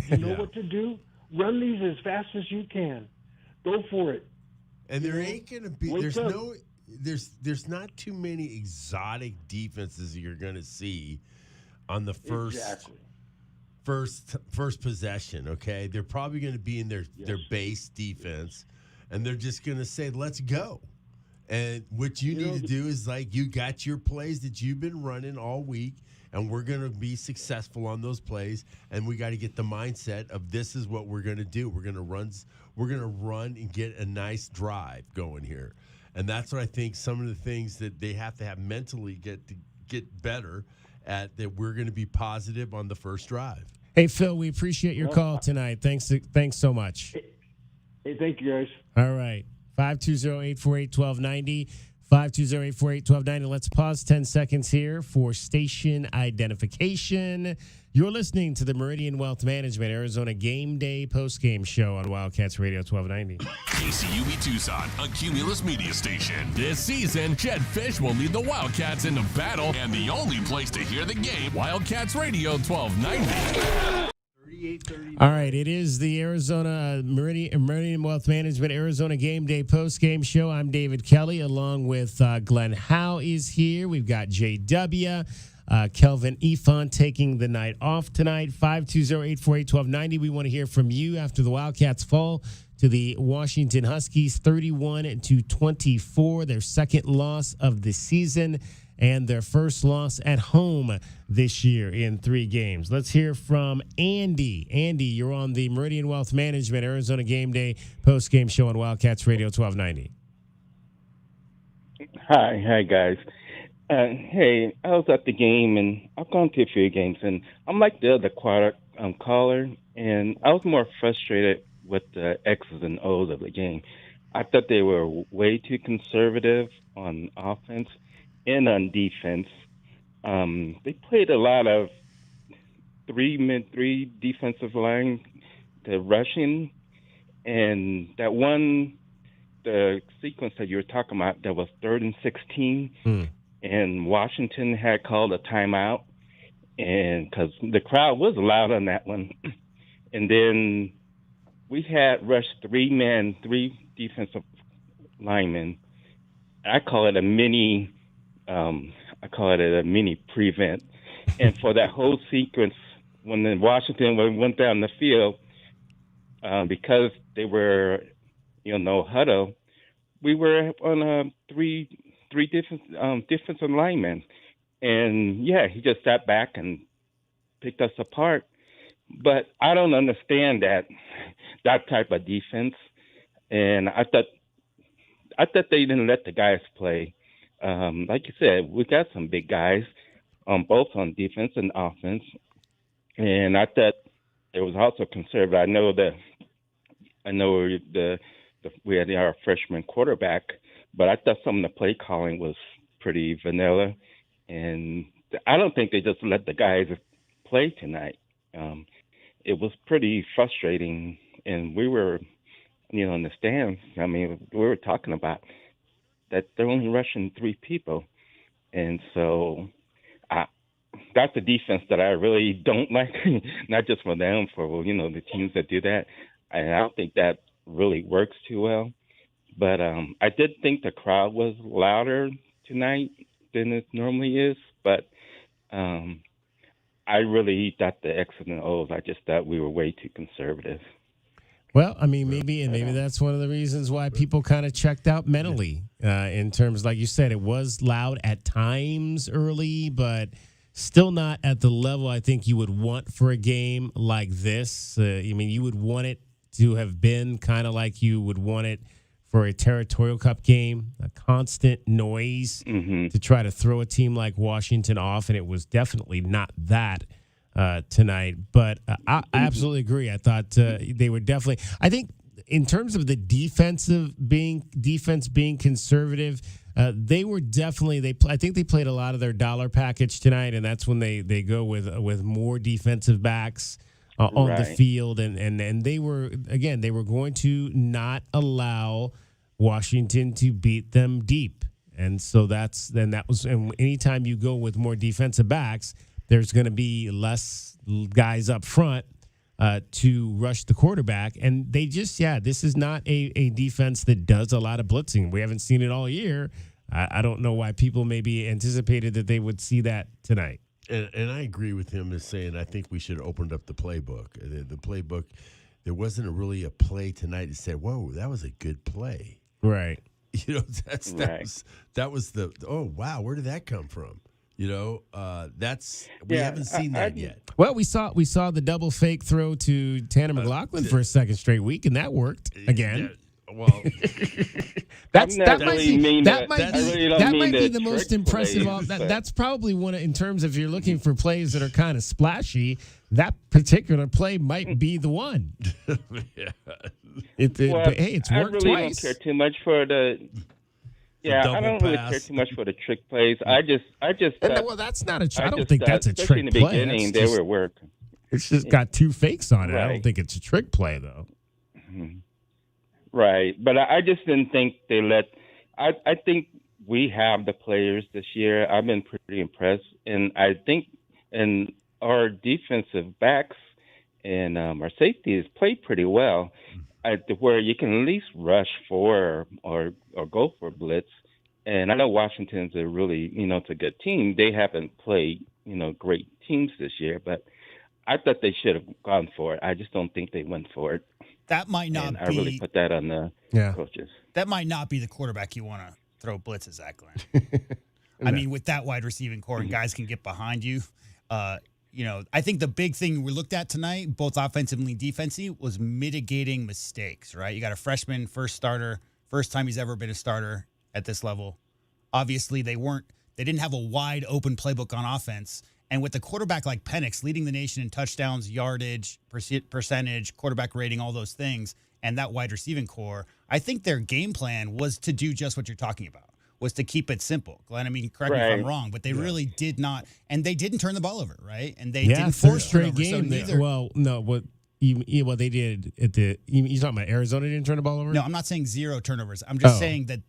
You know what to do? Run these as fast as you can. Go for it. And there ain't going to be there's not too many exotic defenses you're going to see on the first possession, okay? They're probably going to be in their base defense, and they're just going to say, let's go. And what you need to do is, you got your plays that you've been running all week, and we're going to be successful on those plays, and we got to get the mindset of this is what we're going to do. We're going to run and get a nice drive going here. And that's what I think some of the things that they have to have mentally get better at, that we're going to be positive on the first drive. Hey, Phil, we appreciate your call tonight. Thanks so much. Hey, thank you, guys. All right. 520-848-1290. 520-848-1290. Let's pause 10 seconds here for station identification. You're listening to the Meridian Wealth Management Arizona Game Day Postgame Show on Wildcats Radio 1290. KCUB Tucson, a Cumulus media station. This season, Jed Fish will lead the Wildcats into battle, and the only place to hear the game, Wildcats Radio 1290. All right, it is the Arizona Meridian Wealth Management Arizona Game Day Postgame Show. I'm David Kelly, along with Glenn Howe is here. We've got JW. Kelvin Ifan taking the night off tonight. 520-848-1290. We want to hear from you after the Wildcats fall to the Washington Huskies 31-24, their second loss of the season and their first loss at home this year in 3 games. Let's hear from Andy. Andy, you're on the Meridian Wealth Management Arizona Game Day post-game show on Wildcats Radio 1290. Hi, guys. Hey, I was at the game, and I've gone to a few games, and I'm like the other caller, and I was more frustrated with the X's and O's of the game. I thought they were way too conservative on offense and on defense. They played a lot of three defensive line, the rushing, and the sequence that you were talking about that was 3rd and 16. And Washington had called a timeout, and because the crowd was loud on that one. And then we had rushed 3 defensive linemen. I call it a mini prevent. And for that whole sequence, when Washington went down the field, because they were, huddle, we were on three defensive linemen. And, he just sat back and picked us apart. But I don't understand that type of defense. And I thought they didn't let the guys play. Like you said, we got some big guys, both on defense and offense. And I thought it was also conservative. I know we had our freshman quarterback, but I thought some of the play calling was pretty vanilla. And I don't think they just let the guys play tonight. It was pretty frustrating. And we were, in the stands, we were talking about that they're only rushing 3 people. And so that's a defense that I really don't like, not just for them, for, the teams that do that. And I don't think that really works too well. But I did think the crowd was louder tonight than it normally is. But I really thought the X's and O's. I just thought we were way too conservative. Well, I mean, maybe that's one of the reasons why people kind of checked out mentally. In terms, like you said, it was loud at times early, but still not at the level I think you would want for a game like this. I mean, you would want it to have been kind of like you would want it for a Territorial Cup game, a constant noise to try to throw a team like Washington off, and it was definitely not that tonight. But I absolutely agree. I thought they were definitely. I think in terms of the defense being conservative, they were definitely. I think they played a lot of their dollar package tonight, and that's when they go with more defensive backs on the field, and they were going to not allow Washington to beat them deep, and so and anytime you go with more defensive backs, there's going to be less guys up front to rush the quarterback, and they just this is not a defense that does a lot of blitzing. We haven't seen it all year. I don't know why people maybe anticipated that they would see that tonight. And I agree with him as saying I think we should have opened up the playbook. The playbook, there wasn't really a play tonight that said, "Whoa, that was a good play." Right. You know, that was the wow, where did that come from? You know, we haven't seen that yet. Well, we saw the double fake throw to Tanner McLaughlin for a second straight week, and that worked again. Well, that might be the most impressive. That's probably one in terms of you're looking for plays that are kind of splashy. That particular play might be the one. It's worked I really twice. don't care too much for the. Yeah, I don't really care too much for the trick plays. I just. Well, that's not a. I don't think that's a trick in the play. beginning, they were working. It's just got two fakes on it. Right. I don't think it's a trick play though. Mm-hmm. Right, but I just didn't think they let. I think we have the players this year. I've been pretty impressed, and I think our defensive backs and our safeties play pretty well, where you can at least rush for or go for blitz. And I know Washington's a really it's a good team. They haven't played great teams this year, but I thought they should have gone for it. I just don't think they went for it. That might not be. I really put that on the coaches. That might not be the quarterback you want to throw blitzes at, Glenn. I mean, with that wide receiving core and guys can get behind you, I think the big thing we looked at tonight, both offensively and defensively, was mitigating mistakes, right? You got a freshman, first starter, first time he's ever been a starter at this level. Obviously, they didn't have a wide open playbook on offense. And with a quarterback like Penix leading the nation in touchdowns, yardage, percentage, quarterback rating, all those things, and that wide receiving core, I think their game plan was to do just what you're talking about, was to keep it simple. Glenn, I mean, correct me if I'm wrong, but they really did not, and they didn't turn the ball over, right? And they didn't force straight turnovers. game. So what they did at the. You talking about Arizona didn't turn the ball over? No, I'm not saying zero turnovers. I'm just saying that.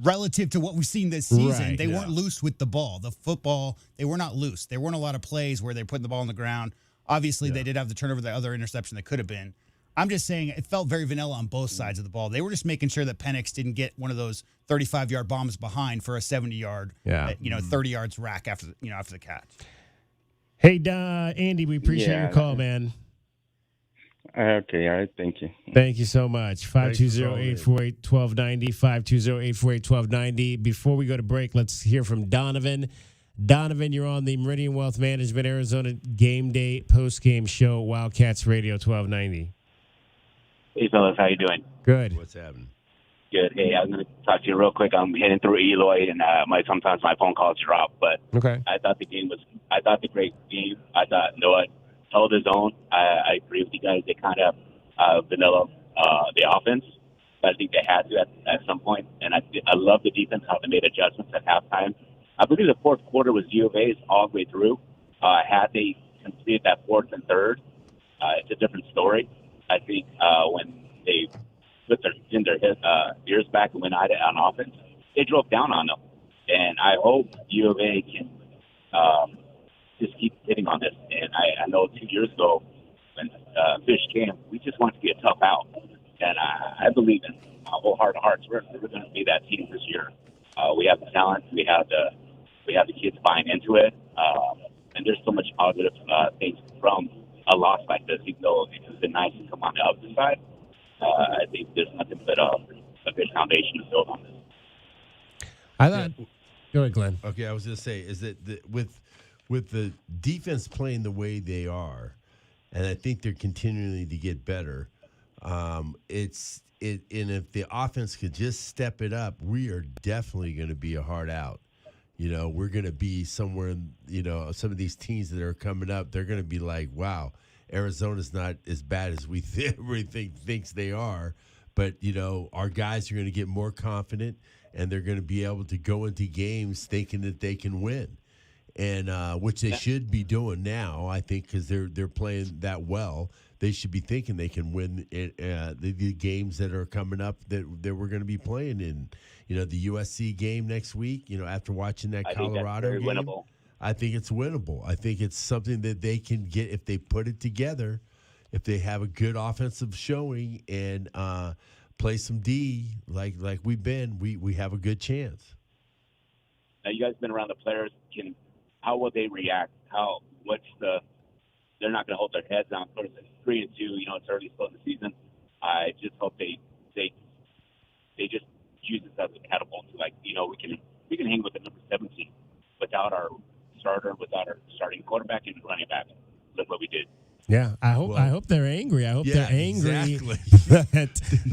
Relative to what we've seen this season, they weren't loose with the ball. The football, they were not loose. There weren't a lot of plays where they're putting the ball on the ground. Obviously, they did have the turnover, the other interception that could have been. I'm just saying it felt very vanilla on both sides of the ball. They were just making sure that Penix didn't get one of those 35-yard bombs behind for a 70-yard, 30 yards rack after the catch. Hey, Andy, we appreciate your call, man. Okay, all right, thank you. Thank you so much. 520-848-1290, 520-848-1290. Before we go to break, let's hear from Donovan. Donovan, you're on the Meridian Wealth Management Arizona Game Day Postgame Show, Wildcats Radio 1290. Hey, fellas, how you doing? Good. What's happening? Good. Hey, I'm going to talk to you real quick. I'm heading through Eloy, and sometimes my phone calls drop, but I thought the great game. I thought Noah held his own. I agree with you guys. They kind of vanilla the offense, but I think they had to at some point. And I love the defense, how they made adjustments at halftime. I believe the fourth quarter was U of A's all the way through. Had they completed that fourth and third, it's a different story. I think when they put their ears back and went at it on offense, they drove down on them. And I hope U of A can just keep hitting on this. And I know 2 years ago when Fish came, we just wanted to be a tough out. And I believe in whole heart of hearts, we're going to be that team this year. We have the talent. We have the kids buying into it. and there's so much positive things from a loss like this, even though it's been nice to come on the other side. I think there's nothing but a good foundation to build on this. I thought. Go ahead, Glenn. Okay, I was going to say is that with the defense playing the way they are, and I think they're continuing to get better. And if the offense could just step it up, we are definitely going to be a hard out. We're going to be somewhere. Some of these teams that are coming up, they're going to be like, wow. Arizona's not as bad as everything thinks they are, but our guys are going to get more confident, and they're going to be able to go into games thinking that they can win, and which they should be doing now. I think because they're playing that well, they should be thinking they can win the games that are coming up that we're going to be playing in. The USC game next week. After watching that Colorado game. Winnable. I think it's winnable. I think it's something that they can get if they put it together, if they have a good offensive showing and play some D like we've been, we have a good chance. Now, you guys been around the players. How will they react? They're not going to hold their heads down. Sort of 3-2. It's early still in the season. I just hope they just use this as a catapult to we can hang with the number 17 without our starter, without our starting quarterback and running back. Look what we did. Yeah, I hope they're angry. I hope they're angry exactly.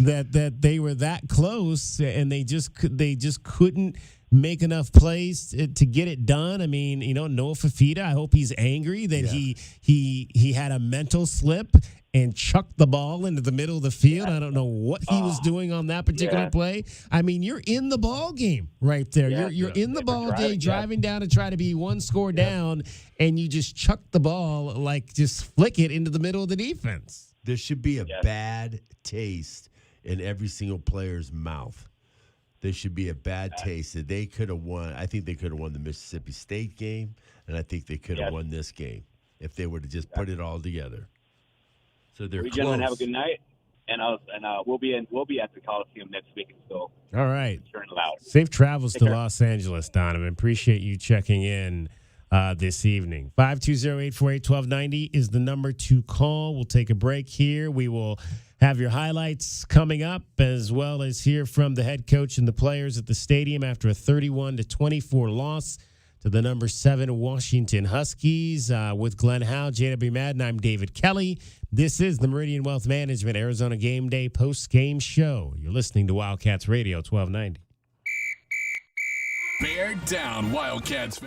that they were that close and they just couldn't make enough plays to get it done. I mean, Noah Fafita, I hope he's angry that he had a mental slip and chucked the ball into the middle of the field. I don't know what he was doing on that particular play. I mean, you're in the ball game right there. You're in the ball game, driving down to try to be one score down, and you just chuck the ball, just flick it into the middle of the defense. There should be a bad taste in every single player's mouth. There should be a bad taste that they could have won. I think they could have won the Mississippi State game, and I think they could have won this game if they would have just put it all together. So they're close. Gentlemen, have a good night, and we'll be at the Coliseum next week. So all right, turn loud. Safe travels to Los Angeles, Donovan. Appreciate you checking in this evening. 520-848-1290 is the number to call. We'll take a break here. We will have your highlights coming up, as well as hear from the head coach and the players at the stadium after a 31-24 loss to the number 7 Washington Huskies. With Glenn Howe, JW Madden, I'm David Kelly. This is the Meridian Wealth Management Arizona Game Day post-game show. You're listening to Wildcats Radio 1290. Bear down, Wildcats.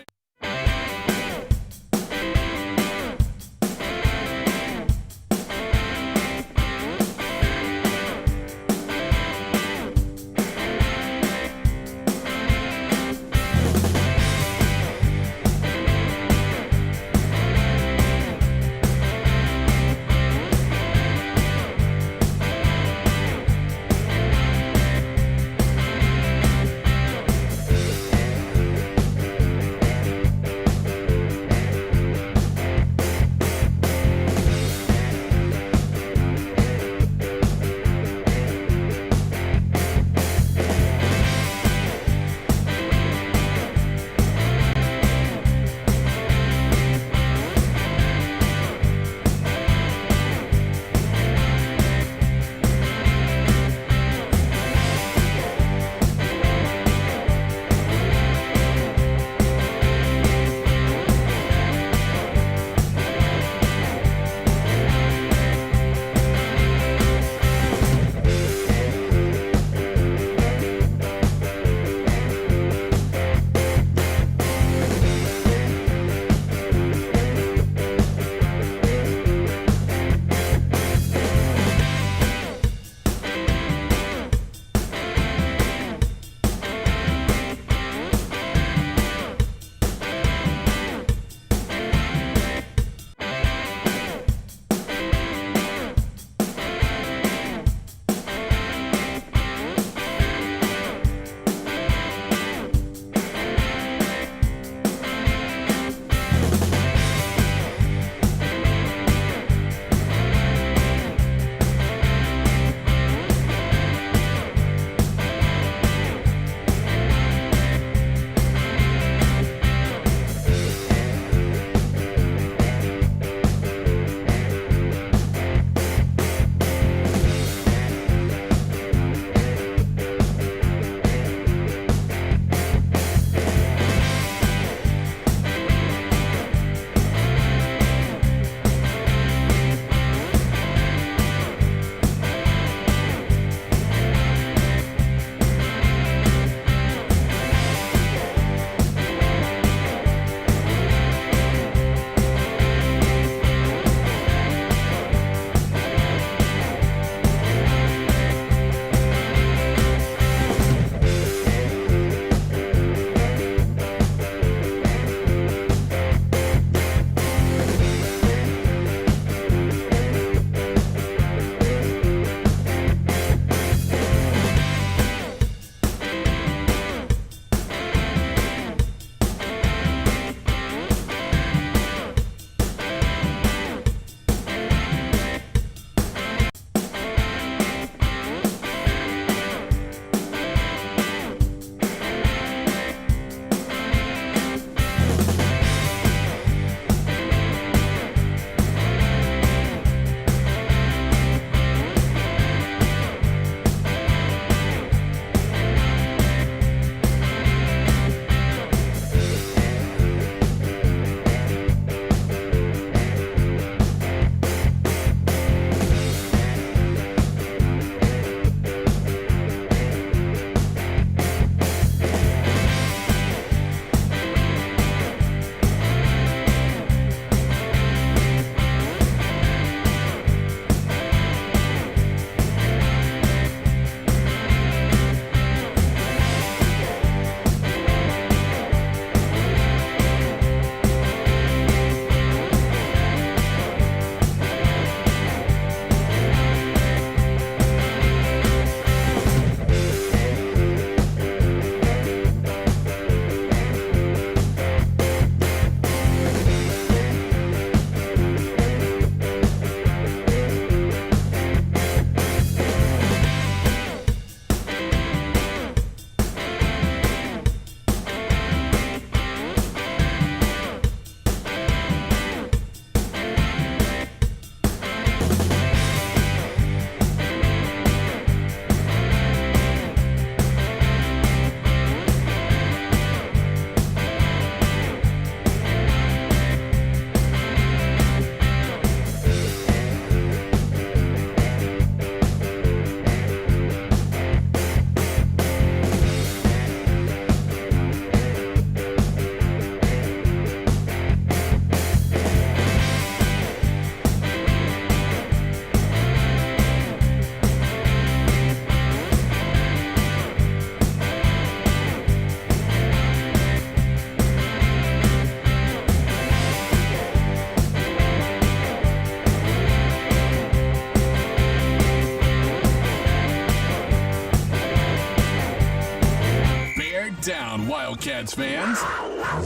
Wildcats fans.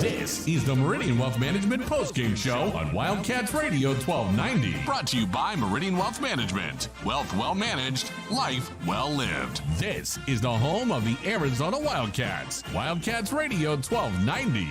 This is the Meridian Wealth Management Postgame Show on Wildcats Radio 1290. Brought to you by Meridian Wealth Management. Wealth well managed, life well lived. This is the home of the Arizona Wildcats. Wildcats Radio 1290.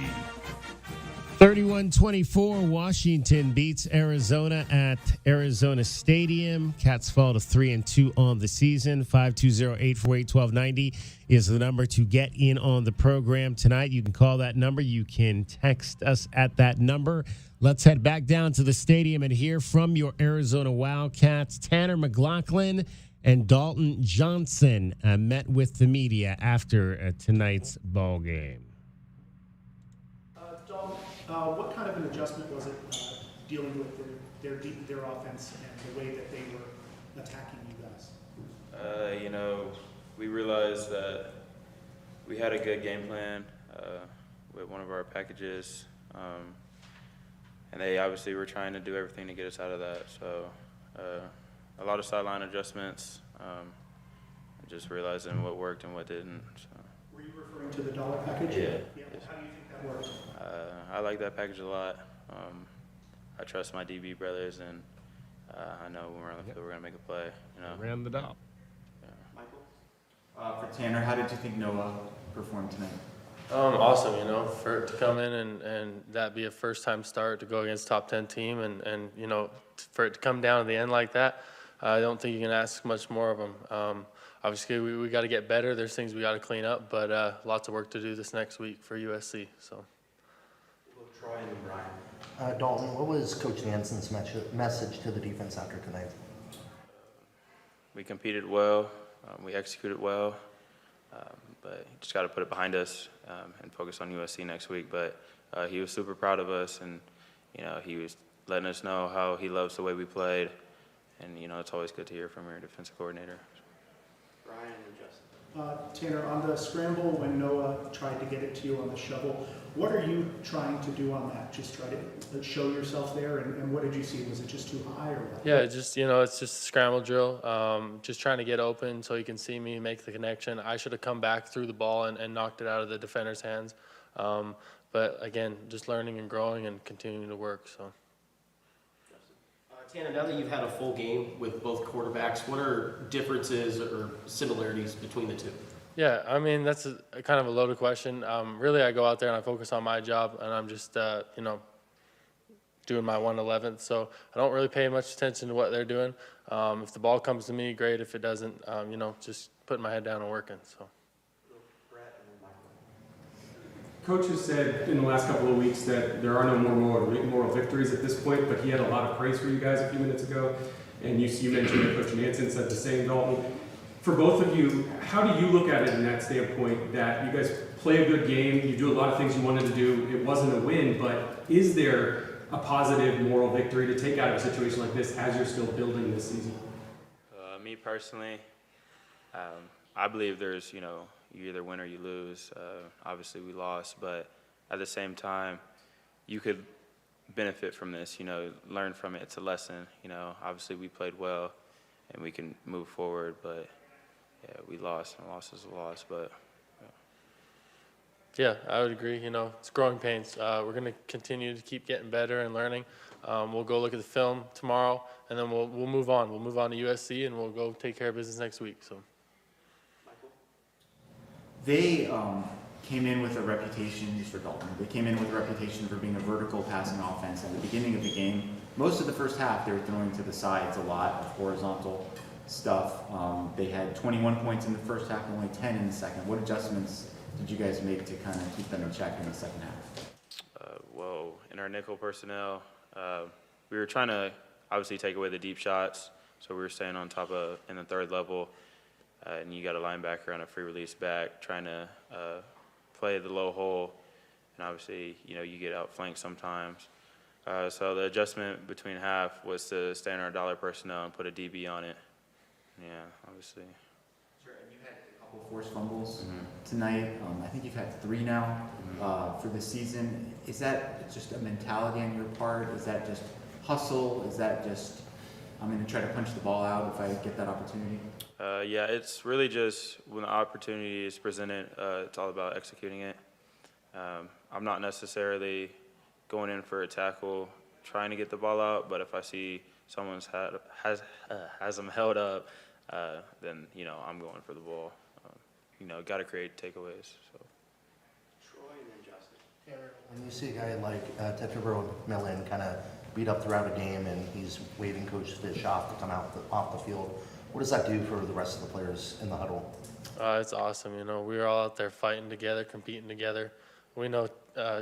31-24, Washington beats Arizona at Arizona Stadium. Cats fall to 3-2 on the season. 520-848-1290 is the number to get in on the program tonight. You can call that number. You can text us at that number. Let's head back down to the stadium and hear from your Arizona Wildcats. Tanner McLaughlin and Dalton Johnson met with the media after tonight's ball game. What kind of an adjustment was it dealing with their offense and the way that they were attacking you guys? We realized that we had a good game plan with one of our packages, and they obviously were trying to do everything to get us out of that. So a lot of sideline adjustments, just realizing what worked and what didn't. So. Were you referring to the dollar package? Yeah. How do you think that worked? I like that package a lot. I trust my DB brothers, and I know when we're on the field, we're going to make a play. Ran the dot. Yeah. Michael? For Tanner, how did you think Noah performed tonight? Awesome, for it to come in and that be a first-time start to go against top 10 team and for it to come down to the end like that, I don't think you can ask much more of them. Obviously, we got to get better. There's things we got to clean up, but lots of work to do this next week for USC. So. Troy and Brian. Dalton, what was Coach Nansen's message to the defense after tonight? We competed well. We executed well. But just got to put it behind us and focus on USC next week. But he was super proud of us, and he was letting us know how he loves the way we played. And it's always good to hear from your defensive coordinator. Brian and Justin. Tanner, on the scramble when Noah tried to get it to you on the shovel, what are you trying to do on that? Just try to show yourself there, and what did you see? Was it just too high or what? Yeah, it's just a scramble drill. Just trying to get open so he can see me, make the connection. I should have come back through the ball and knocked it out of the defender's hands. But again, just learning and growing and continuing to work. So. Tanner, now that you've had a full game with both quarterbacks, what are differences or similarities between the two? Yeah, I mean, that's a kind of a loaded question. Really, I go out there and I focus on my job, and I'm just, doing my 1/11th. So I don't really pay much attention to what they're doing. If the ball comes to me, great. If it doesn't, just putting my head down and working. So. Coach has said in the last couple of weeks that there are no more moral victories at this point, but he had a lot of praise for you guys a few minutes ago. And you mentioned that Coach Nansen said the same, Dalton. For both of you, how do you look at it in that standpoint that you guys play a good game, you do a lot of things you wanted to do, it wasn't a win, but is there a positive moral victory to take out of a situation like this as you're still building this season? Me personally, I believe there's, you either win or you lose. Obviously, we lost, but at the same time, you could benefit from this, learn from it. It's a lesson. Obviously, we played well, and we can move forward, but yeah, we lost, and a loss is a loss, but yeah, I would agree. It's growing pains. We're going to continue to keep getting better and learning. We'll go look at the film tomorrow, and then we'll move on. We'll move on to USC, and we'll go take care of business next week. So. They came in with a reputation, just for Dalton, they came in with a reputation for being a vertical passing offense at the beginning of the game. Most of the first half, they were throwing to the sides a lot of horizontal stuff. They had 21 points in the first half and only 10 in the second. What adjustments did you guys make to kind of keep them in check in the second half? Well, in our nickel personnel, we were trying to obviously take away the deep shots, so we were staying on top of in the third level. And you got a linebacker on a free release back trying to play the low hole, and obviously, you get outflanked sometimes. So the adjustment between half was to stay in our dollar personnel and put a DB on it. Yeah, obviously. Sure, and you had a couple forced fumbles tonight. I think you've had 3 now for the season. Is that just a mentality on your part? Is that just hustle? Is that just, I'm going to try to punch the ball out if I get that opportunity? Yeah, it's really just when the opportunity is presented, it's all about executing it. I'm not necessarily going in for a tackle, trying to get the ball out, but if I see someone's has them held up, then, I'm going for the ball. Got to create takeaways. So. Troy and then Justin. When you see a guy like Tetra McMillan kind of beat up throughout a game and he's waving Coach Fish off to come out off the field, what does that do for the rest of the players in the huddle? It's awesome. We were all out there fighting together, competing together. We know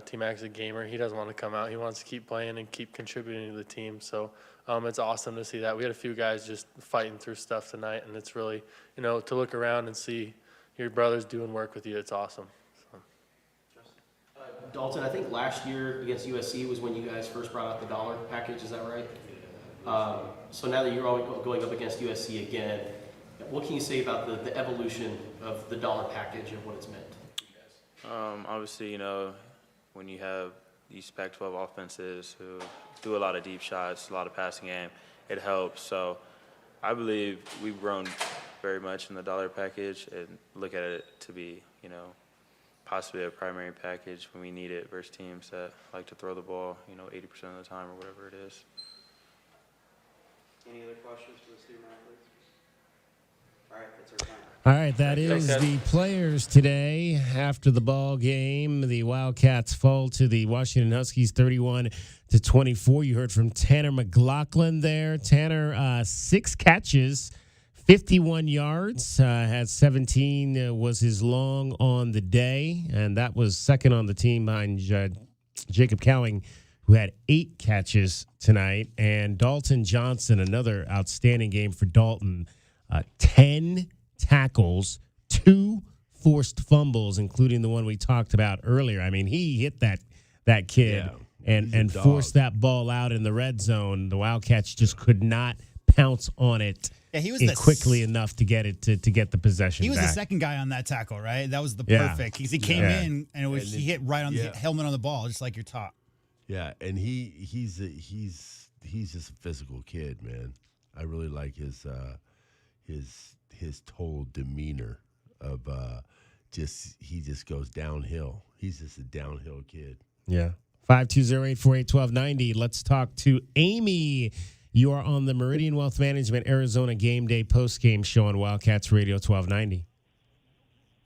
T-Mac's a gamer. He doesn't want to come out. He wants to keep playing and keep contributing to the team. So it's awesome to see that. We had a few guys just fighting through stuff tonight, and it's really, to look around and see your brothers doing work with you. It's awesome. So. Dalton, I think last year against USC was when you guys first brought out the dollar package. Is that right? So now that you're all going up against USC again, what can you say about the evolution of the dollar package and what it's meant? Obviously, when you have these Pac-12 offenses who do a lot of deep shots, a lot of passing game, it helps. So I believe we've grown very much in the dollar package and look at it to be, possibly a primary package when we need it versus teams that like to throw the ball, 80% of the time or whatever it is. Any other questions for the student athletes? All right, that's our time. All right, that is the players today. After the ball game, the Wildcats fall to the Washington Huskies 31-24. You heard from Tanner McLaughlin there. Tanner, 6 catches, 51 yards, had 17 was his long on the day, and that was second on the team behind Jacob Cowing, who had 8 catches tonight. And Dalton Johnson, another outstanding game for Dalton, 10 tackles, 2 forced fumbles, including the one we talked about earlier. I mean, he hit that kid and forced that ball out in the red zone. The Wildcats just could not pounce on it quickly enough to get it to get the possession. He was back. the second guy on that tackle, right? That was the perfect because he came in and he hit right on the helmet on the ball, just like you're taught. Yeah, and he's just a physical kid, man. I really like his total demeanor of he just goes downhill. He's just a downhill kid. Yeah. 520-848-1290. Let's talk to Amy. You are on the Meridian Wealth Management Arizona Game Day postgame show on Wildcats Radio 1290.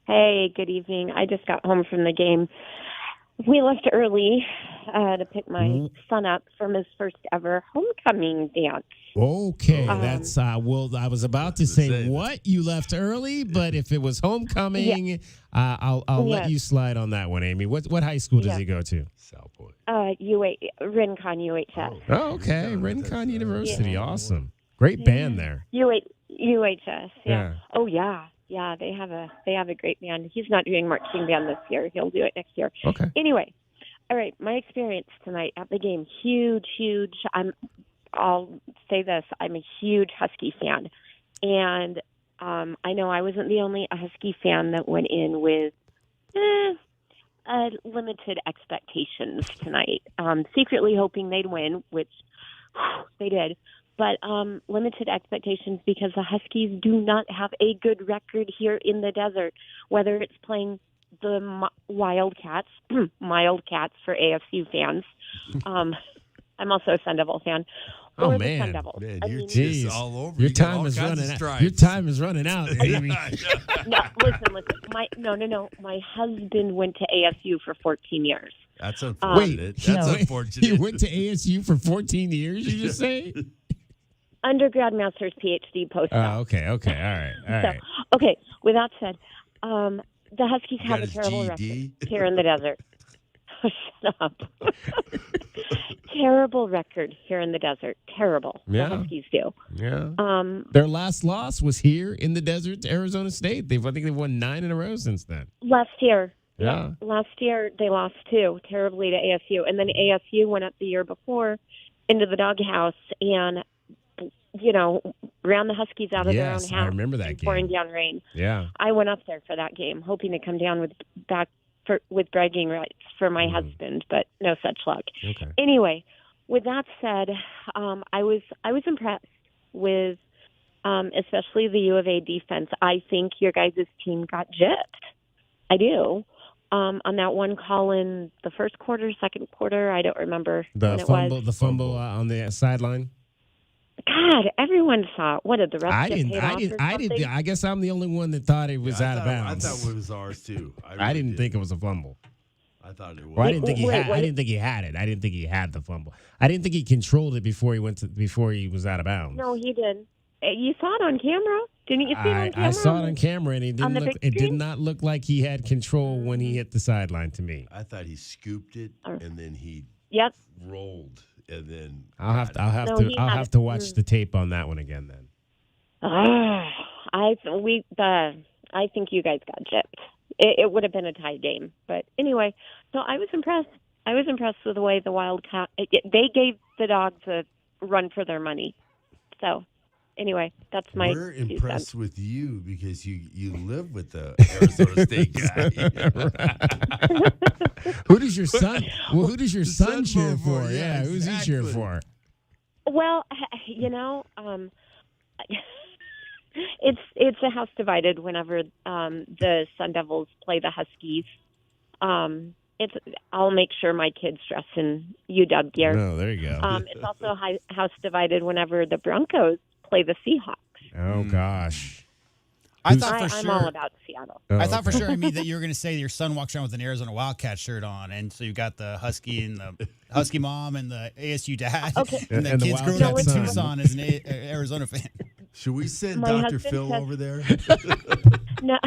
Hey, good evening. I just got home from the game. We left early to pick my son up from his first ever homecoming dance. Okay, that's I was about to say what you left early, but if it was homecoming, I'll let you slide on that one, Amy. What high school does he go to? South Point. Rincon UHS. Oh, okay, Rincon University, awesome, great band there. UHS, yeah. Oh yeah. Yeah, they have a great band. He's not doing marching band this year. He'll do it next year. Okay. Anyway, all right, my experience tonight at the game, huge. I'll say this, I'm a huge Husky fan. And I know I wasn't the only Husky fan that went in with limited expectations tonight. Secretly hoping they'd win, which they did. But limited expectations because the Huskies do not have a good record here in the desert, whether it's playing the Wildcats, Wildcats for AFC fans. I'm also a Sun Devil fan. Oh, or man. The Sun Devils. Man, I you're mean, just all over. Your You got time all is kinds running of out. stripes. Your time is running out, Amy. No, listen. No. My husband went to ASU for 14 years. That's unfortunate. Unfortunate. He went to ASU for 14 years, you just say? Undergrad, master's, PhD, postdoc. Oh, okay. All right. Okay, with that said, the Huskies have a terrible record here in the desert. Shut up. Terrible record here in the desert. Terrible. Yeah. The Huskies do. Yeah. Their last loss was here in the desert to Arizona State. I think they've won 9 in a row since then. Last year. Yeah. Last year they lost 2 terribly to ASU. And then ASU went up the year before into the doghouse and, ran the Huskies out of their own house. I remember that game. Pouring down rain. Yeah. I went up there for that game, hoping to come down with bragging rights for my husband, but no such luck. Okay. Anyway, with that said, I was impressed with especially the U of A defense. I think your guys' team got gypped. I do. on that one call in the first quarter, second quarter. I don't remember when it was. The fumble on the sideline. God, everyone saw it. What did the rest I get didn't. paid I off didn't. or I something? didn't. I guess I'm the only one that thought it was out of bounds. I thought it was ours too. I didn't think it was a fumble. I thought it was. Well, I didn't think he had. I didn't think he had it. I didn't think he had the fumble. I didn't think he controlled it before he was out of bounds. No, he did. You saw it on camera, didn't you? See it on camera? I saw it on camera, and it On didn't the look. big It did screen? not look like he had control when he hit the sideline. To me, I thought he scooped it and then he Yep. rolled and then. I'll have to. No, he had have it. to watch the tape on that one again. Then. I think you guys got gypped. It would have been a tie game, but anyway. So I was impressed. I was impressed with the way the Wildcat. They gave the Dogs a run for their money. So anyway, that's my. We're 2 impressed cents. with you because you live with the Arizona State guy. Who does your son? Well, who does your son cheer for? Yeah, who's he cheer exactly. for? Well, it's a house divided whenever the Sun Devils play the Huskies. I'll make sure my kids dress in UW gear. Oh, there you go. It's also house divided whenever the Broncos play the Seahawks. Oh gosh. I thought for I'm sure. all about Seattle. Oh, I thought for okay. sure, Amy, that you were going to say your son walks around with an Arizona Wildcat shirt on, and so you got the Husky and the Husky mom and the ASU dad, Okay. and the And the kids growing Wildcat up in son. Tucson as an Arizona fan. Should we send My Dr. husband Phil says- over there? No,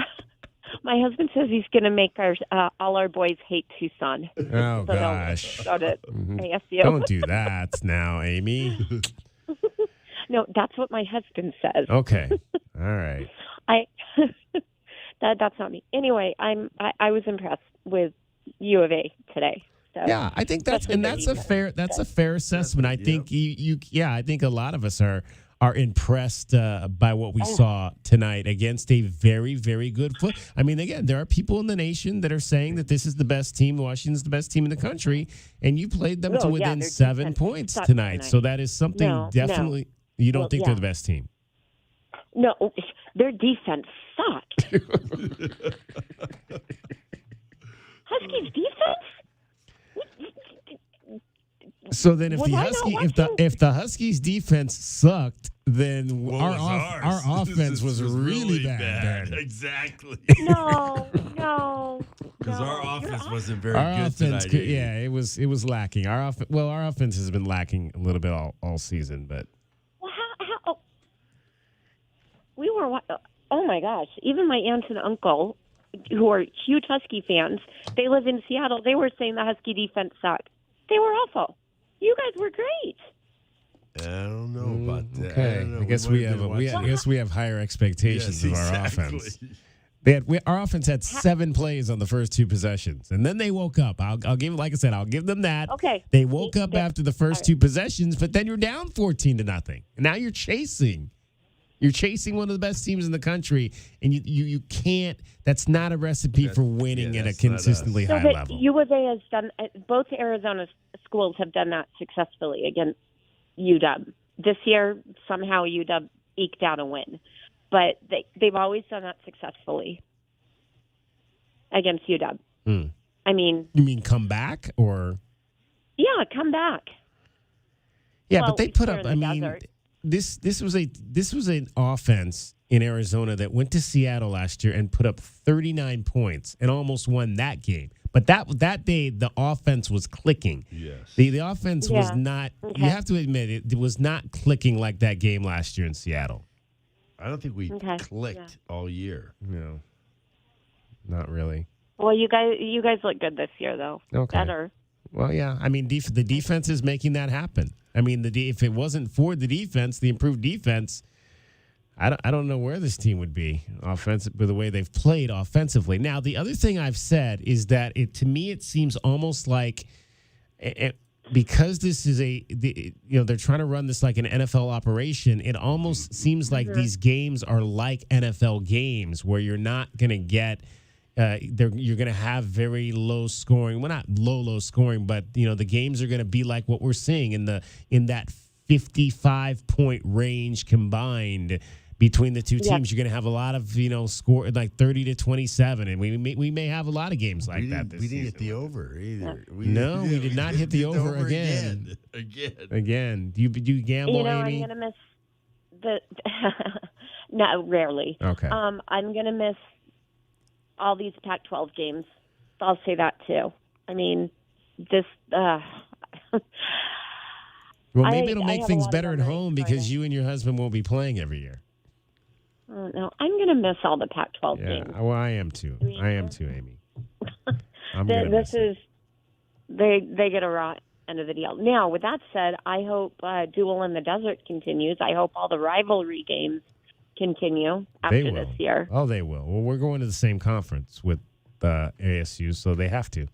my husband says he's going to make all our boys hate Tucson. Oh So they'll gosh. go to ASU. Don't do that now, Amy. No, that's what my husband says. Okay. All right. That's not me. Anyway, I was impressed with U of A today. So Yeah, I think that's especially and the that's a defense. fair assessment. I think I think a lot of us are impressed by what we saw tonight against a very, very good foot. I mean, again, there are people in the nation that are saying that this is the best team. Washington's the best team in the country, and you played them to Oh, yeah, within their 7 defense points sucked tonight. tonight. So that is something No. definitely you don't Well, think yeah. they're the best team. No, their defense sucked. Huskies defense? So then, if Was the I not Husky, if the Huskies defense sucked, then our offense was really bad. Exactly. No. Because our offense wasn't very Our good offense, tonight. yeah, it was lacking. Our offense has been lacking a little bit all season, but Well, how? We were. Oh my gosh! Even my aunt and uncle, who are huge Husky fans, they live in Seattle. They were saying the Husky defense sucked. They were awful. You guys were great. I don't know about that. okay. don't know. I guess might we have have been I watching- guess we have higher expectations Yes, of our exactly. offense. Our offense had 7 plays on the first 2 possessions, and then they woke up. I'll give, like I said, I'll give them that. Okay. They woke up after the first 2 possessions, but then you're down 14-0, and now you're chasing. You're chasing one of the best teams in the country, and you can't. That's not a recipe for winning at a that's not us. consistently So high that level. U of A has done. Both Arizona schools have done that successfully against UW. This year, somehow UW eked out a win, but they've always done that successfully against UW. I mean, You mean come back or? yeah, come back. Yeah, Well, but they put here up. in the I mean, desert. this was an offense in Arizona that went to Seattle last year and put up 39 points and almost won that game. But that day, the offense was clicking. Yes. The offense was Yeah. not. Okay. You have to admit it was not clicking like that game last year in Seattle. I don't think we Okay, clicked yeah. all year. No, not really. Well, you guys look good this year, though. Okay. Better. Well, yeah. I mean, the defense is making that happen. I mean, if it wasn't for the defense, the improved defense, I don't know where this team would be offensive with the way they've played offensively. Now, the other thing I've said is that to me it seems almost like because this is they're trying to run this like an NFL operation. It almost seems like these games are like NFL games where you're not going to get. You're going to have very low scoring. Well, not low scoring, but the games are going to be like what we're seeing in that 55-point range combined between the two teams. You're going to have a lot of score like 30-27, and we may have a lot of games like that this season. We didn't hit the over either. We did not hit the over again. Again. Do you gamble, Amy? I'm going to miss the. No, rarely. Okay. I'm going to miss all these Pac-12 games. I'll say that too. I mean, this. Well, maybe it'll make things better at home because you and your husband won't be playing every year. Oh, no, I'm going to miss all the Pac-12 games. Yeah, well, I am too. I am too, Amy. They get a raw end of the deal. Now, with that said, I hope Duel in the Desert continues. I hope all the rivalry games continue after this year. Oh, they will. Well, we're going to the same conference with ASU, so they have to.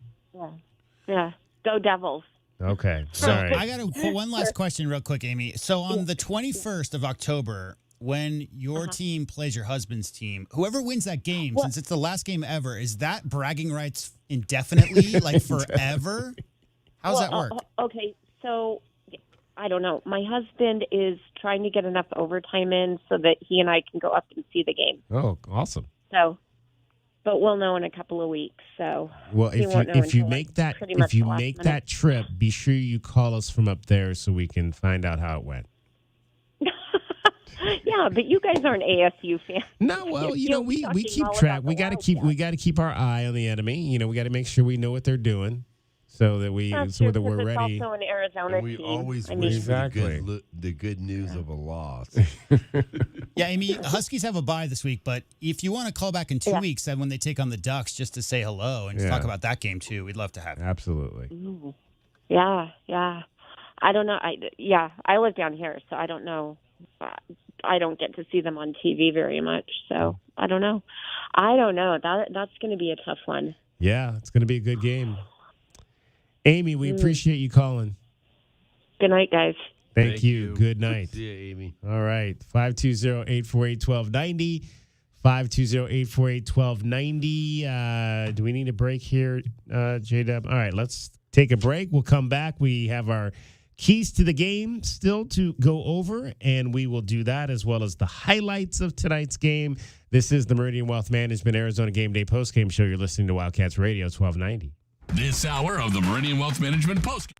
Yeah. Go Devils. Okay. So all right. I got one last question real quick, Amy. So on the 21st of October, when your team plays your husband's team, whoever wins that game, since it's the last game ever, is that bragging rights indefinitely, like forever? How does that work? Okay, so I don't know. My husband is trying to get enough overtime in so that he and I can go up and see the game. Oh, awesome. So, but we'll know in a couple of weeks. So, well, if you make that trip, be sure you call us from up there so we can find out how it went. Yeah, but you guys aren't ASU fans. No, well, we keep track. We got to keep our eye on the enemy. We got to make sure we know what they're doing, so that we're ready. It's also an Arizona and we team. always wish for the good news of a loss. Yeah, Amy, the Huskies have a bye this week, but if you want to call back in 2 weeks, then when they take on the Ducks, just to say hello and talk about that game too, we'd love to have you. Absolutely. Ooh. Yeah. I don't know. I live down here, so I don't know. I don't get to see them on TV very much, so I don't know. That's going to be a tough one. Yeah, it's going to be a good game. Amy, we appreciate you calling. Good night, guys. Thank you. Good night. See you, Amy. All right. 520-848-1290. 520-848-1290. Do we need a break here, J-Dub? All right, let's take a break. We'll come back. We have our keys to the game still to go over, and we will do that as well as the highlights of tonight's game. This is the Meridian Wealth Management Arizona Game Day Postgame Show. You're listening to Wildcats Radio 1290. This hour of the Meridian Wealth Management Postgame.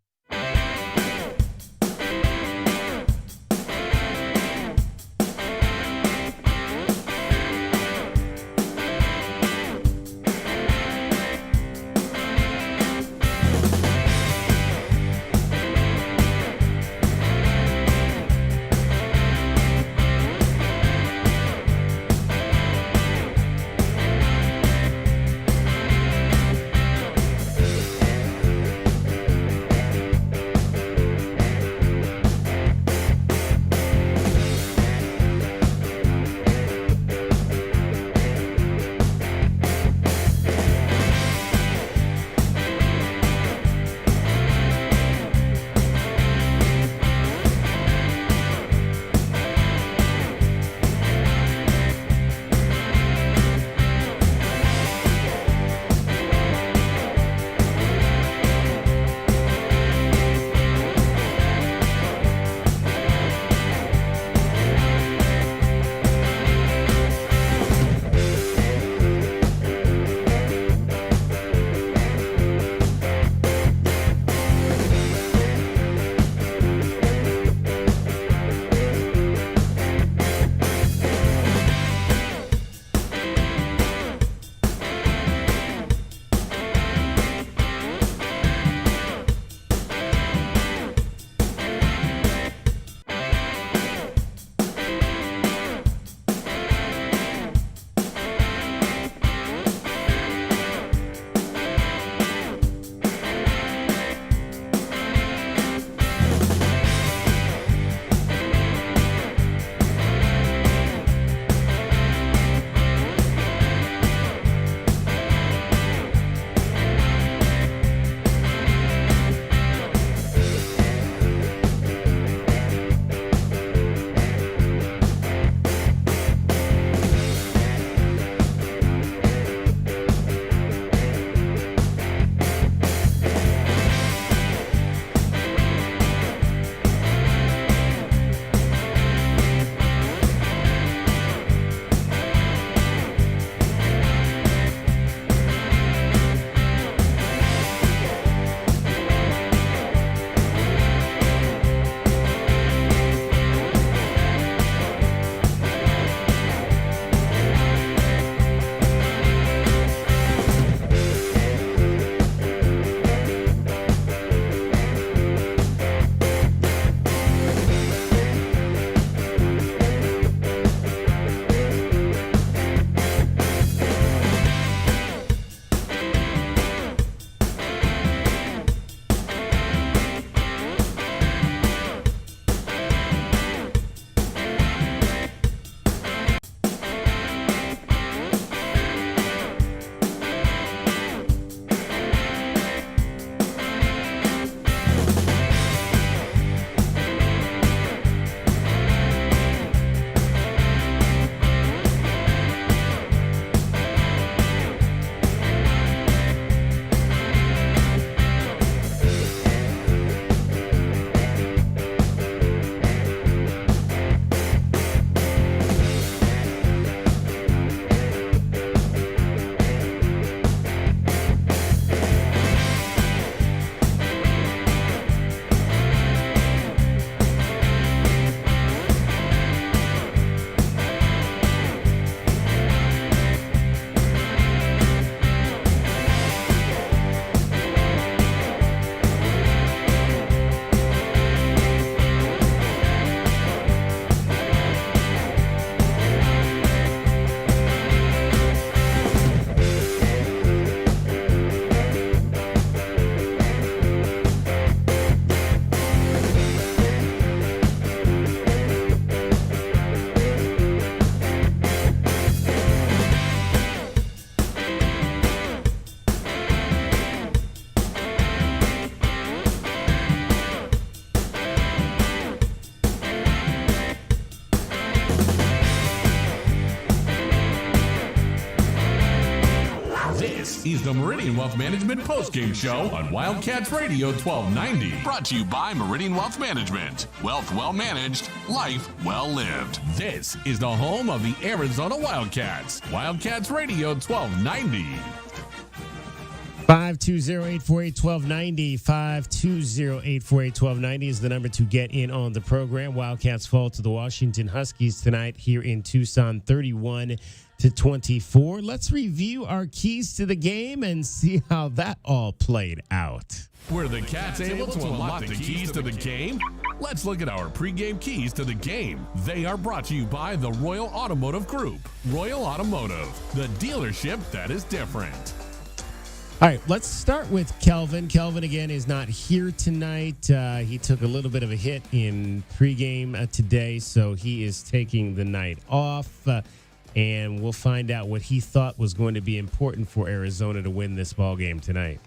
is the Meridian Wealth Management Postgame Show on Wildcats Radio 1290. Brought to you by Meridian Wealth Management. Wealth well managed, life well lived. This is the home of the Arizona Wildcats. Wildcats Radio 1290. 520-848-1290. 520-848-1290 is the number to get in on the program. Wildcats fall to the Washington Huskies tonight here in Tucson, 31-24. Let's review our keys to the game and see how that all played out. Were the Cats able to unlock the keys to the game? Let's look at our pregame keys to the game. They are brought to you by the Royal Automotive Group. Royal Automotive, the dealership that is different. All right, let's start with Kelvin. Kelvin, again, is not here tonight. He took a little bit of a hit in pregame today, so he is taking the night off. And we'll find out what he thought was going to be important for Arizona to win this ball game tonight.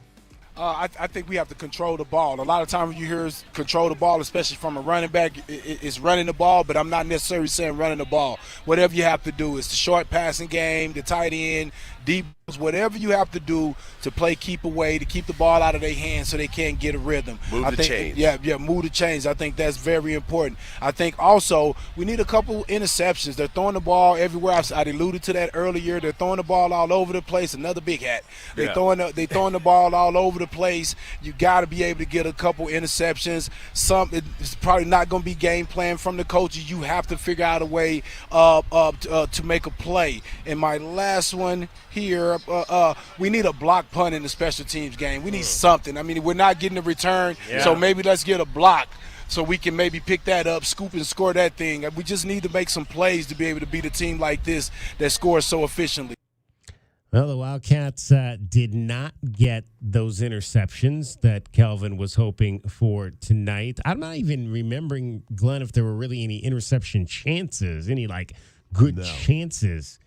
I think we have to control the ball. A lot of times you hear us control the ball, especially from a running back, it's running the ball, but I'm not necessarily saying running the ball. Whatever you have to do, it's the short passing game, the tight end, deep, whatever you have to do to play keep away, to keep the ball out of their hands so they can't get a rhythm. Move the chains. Yeah, move the chains. I think that's very important. I think also we need a couple interceptions. They're throwing the ball everywhere. I alluded to that earlier. They're throwing the ball all over the place. Another big hat. They're throwing the ball all over the place. You got to be able to get a couple interceptions. It's probably not going to be game plan from the coaches. You have to figure out a way to make a play. And my last one here, we need a block punt in the special teams game. We need something. I mean, we're not getting a return, so maybe let's get a block so we can maybe pick that up, scoop and score that thing. We just need to make some plays to be able to beat a team like this that scores so efficiently. Well, the Wildcats did not get those interceptions that Kelvin was hoping for tonight. I'm not even remembering, Glenn, if there were really any interception chances, any good chances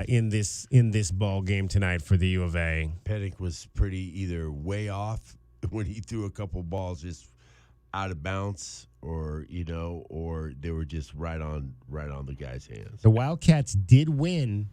in this ball game tonight for the U of A. Pennick was pretty either way off when he threw a couple balls just out of bounds, or they were just right on the guy's hands. The Wildcats did win,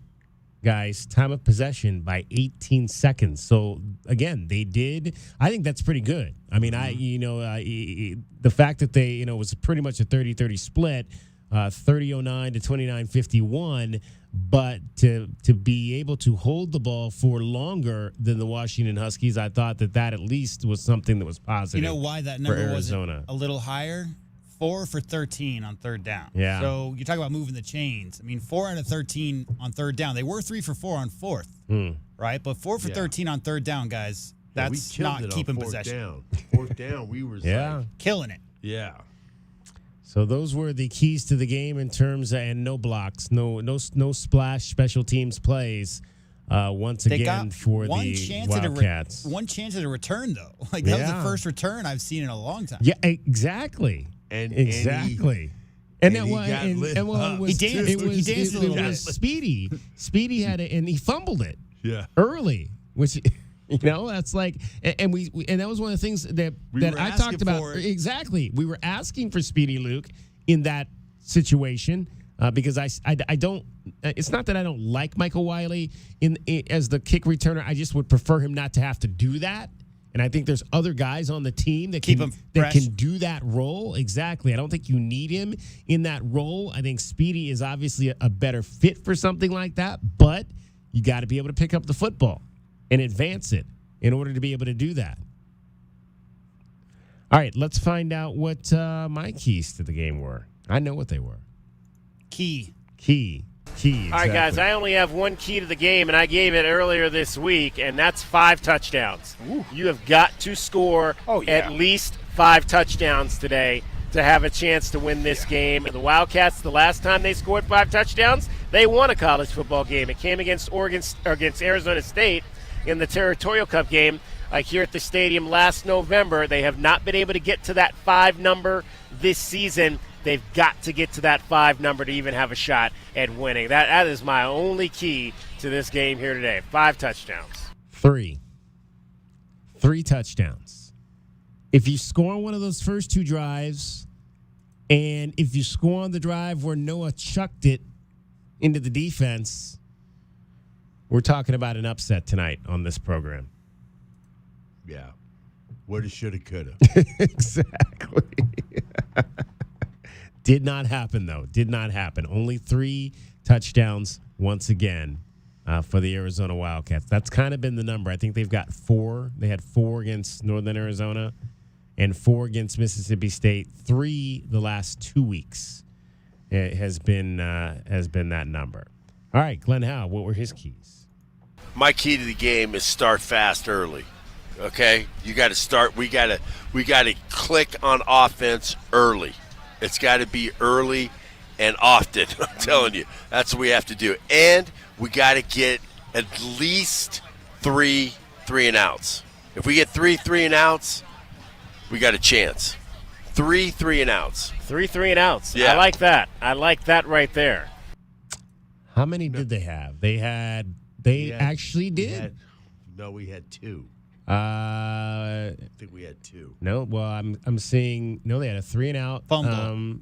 guys, time of possession by 18 seconds. So again, they did. I think that's pretty good. I mean, the fact that they, it was pretty much a 30-30 split, 30-09 to 29-51. But to be able to hold the ball for longer than the Washington Huskies, I thought that at least was something that was positive. You know why that number was a little higher? 4 for 13 on third down. Yeah. So you talk about moving the chains. I mean, 4 out of 13 on third down. They were 3 for 4 on fourth, right? But 4 for 13 on third down, guys. That's not keeping possession. Fourth down, we were killing it. Yeah. So those were the keys to the game in terms of, and no blocks, no splash special teams plays. Once again for the Wildcats. One chance at a return, though. That was the first return I've seen in a long time. Yeah, exactly. Exactly. And it was Speedy. Speedy had it, and he fumbled it. Yeah. Early, which that's and that was one of the things that I talked about. Exactly. We were asking for Speedy Luke in that situation because I don't. It's not that I don't like Michael Wiley as the kick returner. I just would prefer him not to have to do that. And I think there's other guys on the team that can do that role. Exactly. I don't think you need him in that role. I think Speedy is obviously a better fit for something like that, but you got to be able to pick up the football and advance it in order to be able to do that. All right, let's find out what my keys to the game were. I know what they were. Key. Exactly. All right, guys, I only have one key to the game, and I gave it earlier this week, and that's 5 touchdowns. Ooh. You have got to score at least 5 touchdowns today to have a chance to win this game. The Wildcats, the last time they scored 5 touchdowns, they won a college football game. It came against Arizona State in the Territorial Cup game here at the stadium last November. They have not been able to get to that 5 number this season. They've got to get to that 5 number to even have a shot at winning. That is my only key to this game here today. 5 touchdowns. 3 touchdowns. If you score on one of those first 2 drives, and if you score on the drive where Noah chucked it into the defense, We're talking about an upset tonight on this program. Yeah. Woulda, shoulda, coulda. Exactly. Did not happen, though. Did not happen. Only 3 touchdowns once again for the Arizona Wildcats. That's kind of been the number. I think they've got 4. They had 4 against Northern Arizona and 4 against Mississippi State. 3 the last 2 weeks. It has been that number. All right, Glenn Howe, what were his keys? My key to the game is start fast early. Okay? You got to start. We got to click on offense early. It's got to be early and often. I'm telling you, that's what we have to do. And we got to get at least 3 and outs. If we get 3 and outs, we got a chance. 3 and outs. 3 and outs. Yeah. I like that. I like that right there. How many did they have? They actually did. We had 2. I think we had 2. No, well, I'm seeing they had a 3 and out fumble.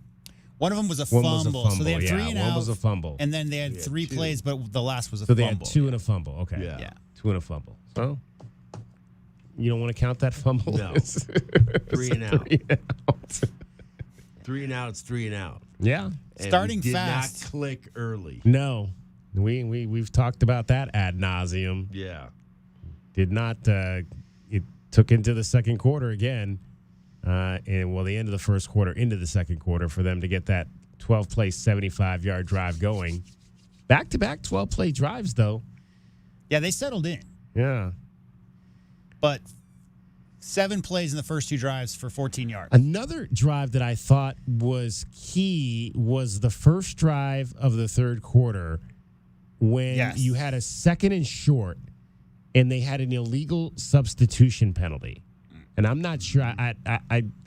One of them was a fumble. So they had 3 and out. One was a fumble. And then they had 3 plays, but the last was a so fumble. So they had 2 and a fumble. Okay. Yeah. 2 and a fumble. So you don't want to count that fumble? No. 3 and out. 3 and out. It's 3 and out. Yeah. And Starting we did fast. not click early. No. We've talked about that ad nauseum. Yeah. Did not. It took into the second quarter again, and the end of the first quarter into the second quarter for them to get that 12-play, 75-yard drive going. Back-to-back 12-play drives, though. Yeah, they settled in. Yeah. But 7 plays in the first 2 drives for 14 yards. Another drive that I thought was key was the first drive of the third quarter when you had a 2nd and short, and they had an illegal substitution penalty. And I'm not sure. I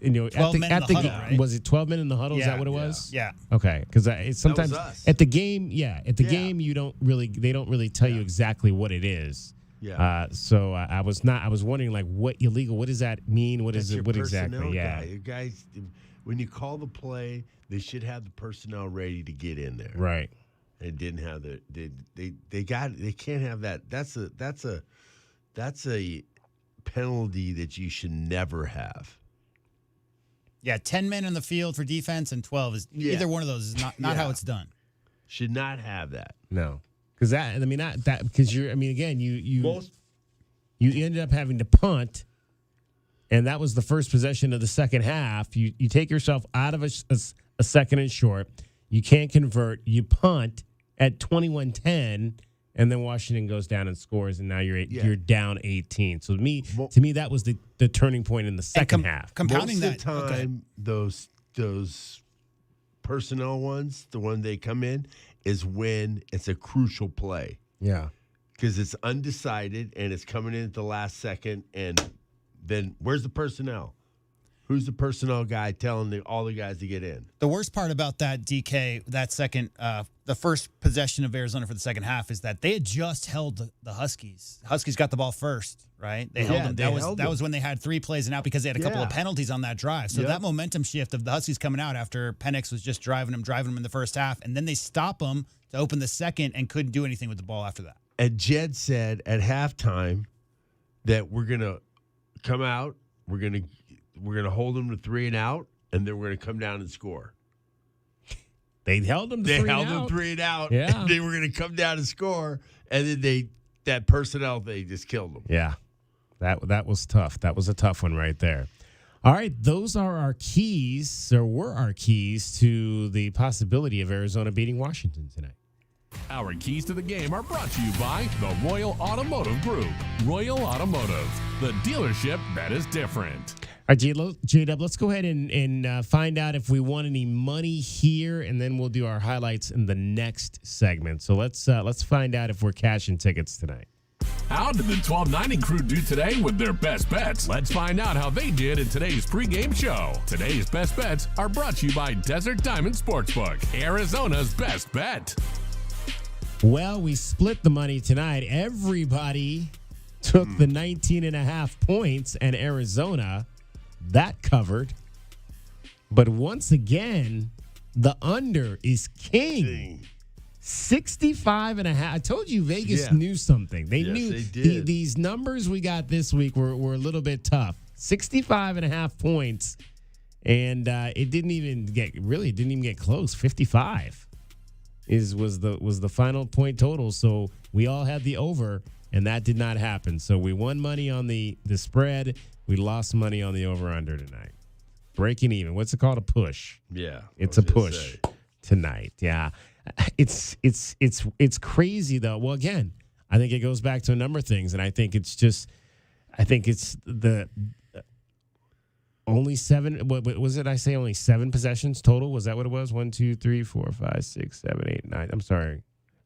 12 men in the huddle, right? Was it 12 men in the huddle? Is that what it was? Yeah. Okay, because sometimes that was us. at the game, game they don't really tell you exactly what it is. Yeah. So I was wondering, like, what illegal? What does that mean? What is it? What exactly? Yeah. You guys, when you call the play, they should have the personnel ready to get in there. Right. And didn't have they can't have that. That's a penalty that you should never have. Yeah, 10 men on the field for defense and 12 is either one of those is not how it's done. Should not have that. No. Because you ended up having to punt, and that was the first possession of the second half. You take yourself out of a 2nd and short. You can't convert. You punt at 21-10, and then Washington goes down and scores, and now you're down 18. So to me, that was the turning point in the second half. Compounding Most of the time, those personnel ones, the one they come in, is when it's a crucial play. Yeah. Because it's undecided, and it's coming in at the last second, and then where's the personnel? Who's the personnel guy telling all the guys to get in? The worst part about that, DK, the first possession of Arizona for the second half is that they had just held the Huskies. Huskies got the ball first, right? They held them. That was when they had 3 plays and out because they had a couple of penalties on that drive. So that momentum shift of the Huskies coming out after Penix was just driving them in the first half, and then they stop them to open the second and couldn't do anything with the ball after that. And Jed said at halftime that we're going to come out, we're going to hold them to 3 and out, and then we're going to come down and score. They held them to 3 and out. They held them 3 and out. Yeah. And they were going to come down and score, and then that personnel, they just killed them. Yeah. That was tough. That was a tough one right there. All right, those are our keys, or were our keys to the possibility of Arizona beating Washington tonight. Our keys to the game are brought to you by the Royal Automotive Group. Royal Automotive, the dealership that is different. All right, J-Dub, let's go ahead and find out if we won any money here, and then we'll do our highlights in the next segment. So let's find out if we're cashing tickets tonight. How did the 1290 crew do today with their best bets? Let's find out how they did in today's pregame show. Today's best bets are brought to you by Desert Diamond Sportsbook, Arizona's best bet. Well, we split the money tonight. Everybody took the 19.5 points, and Arizona, that covered. But once again, the under is king. 65.5. I told you Vegas knew something. They knew they did. These numbers we got this week were a little bit tough. 65.5 points, and it didn't even get close. 55 was the final point total. So we all had the over, and that did not happen. So we won money on the spread. We lost money on the over/under tonight. Breaking even. What's it called? A push. Yeah, it's a push tonight. Yeah, it's crazy though. Well, again, I think it goes back to a number of things, and I think it's the only 7. What was it? I say only 7 possessions total. Was that what it was? 1, 2, 3, 4, 5, 6, 7, 8, 9. I'm sorry,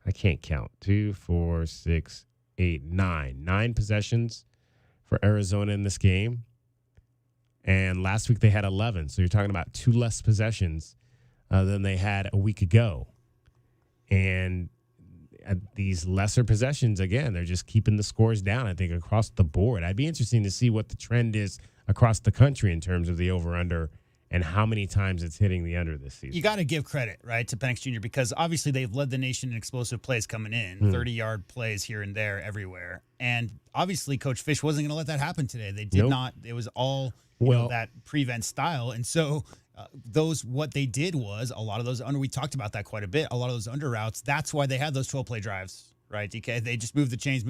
I can't count. 2, 4, 6, 8, 9. 9 possessions for Arizona in this game. And last week they had 11. So you're talking about 2 less possessions than they had a week ago. And at these lesser possessions, again, they're just keeping the scores down, I think, across the board. I'd be interesting to see what the trend is across the country in terms of the over-under and how many times it's hitting the under this season. You got to give credit, right, to Penix Jr. because obviously they've led the nation in explosive plays coming in, 30-yard plays here and there everywhere. And obviously Coach Fish wasn't going to let that happen today. They did not. It was all that prevent style. And so what they did was a lot of those we talked about that quite a bit, a lot of those under routes, that's why they had those 12-play drives, right, DK? They just moved the chains,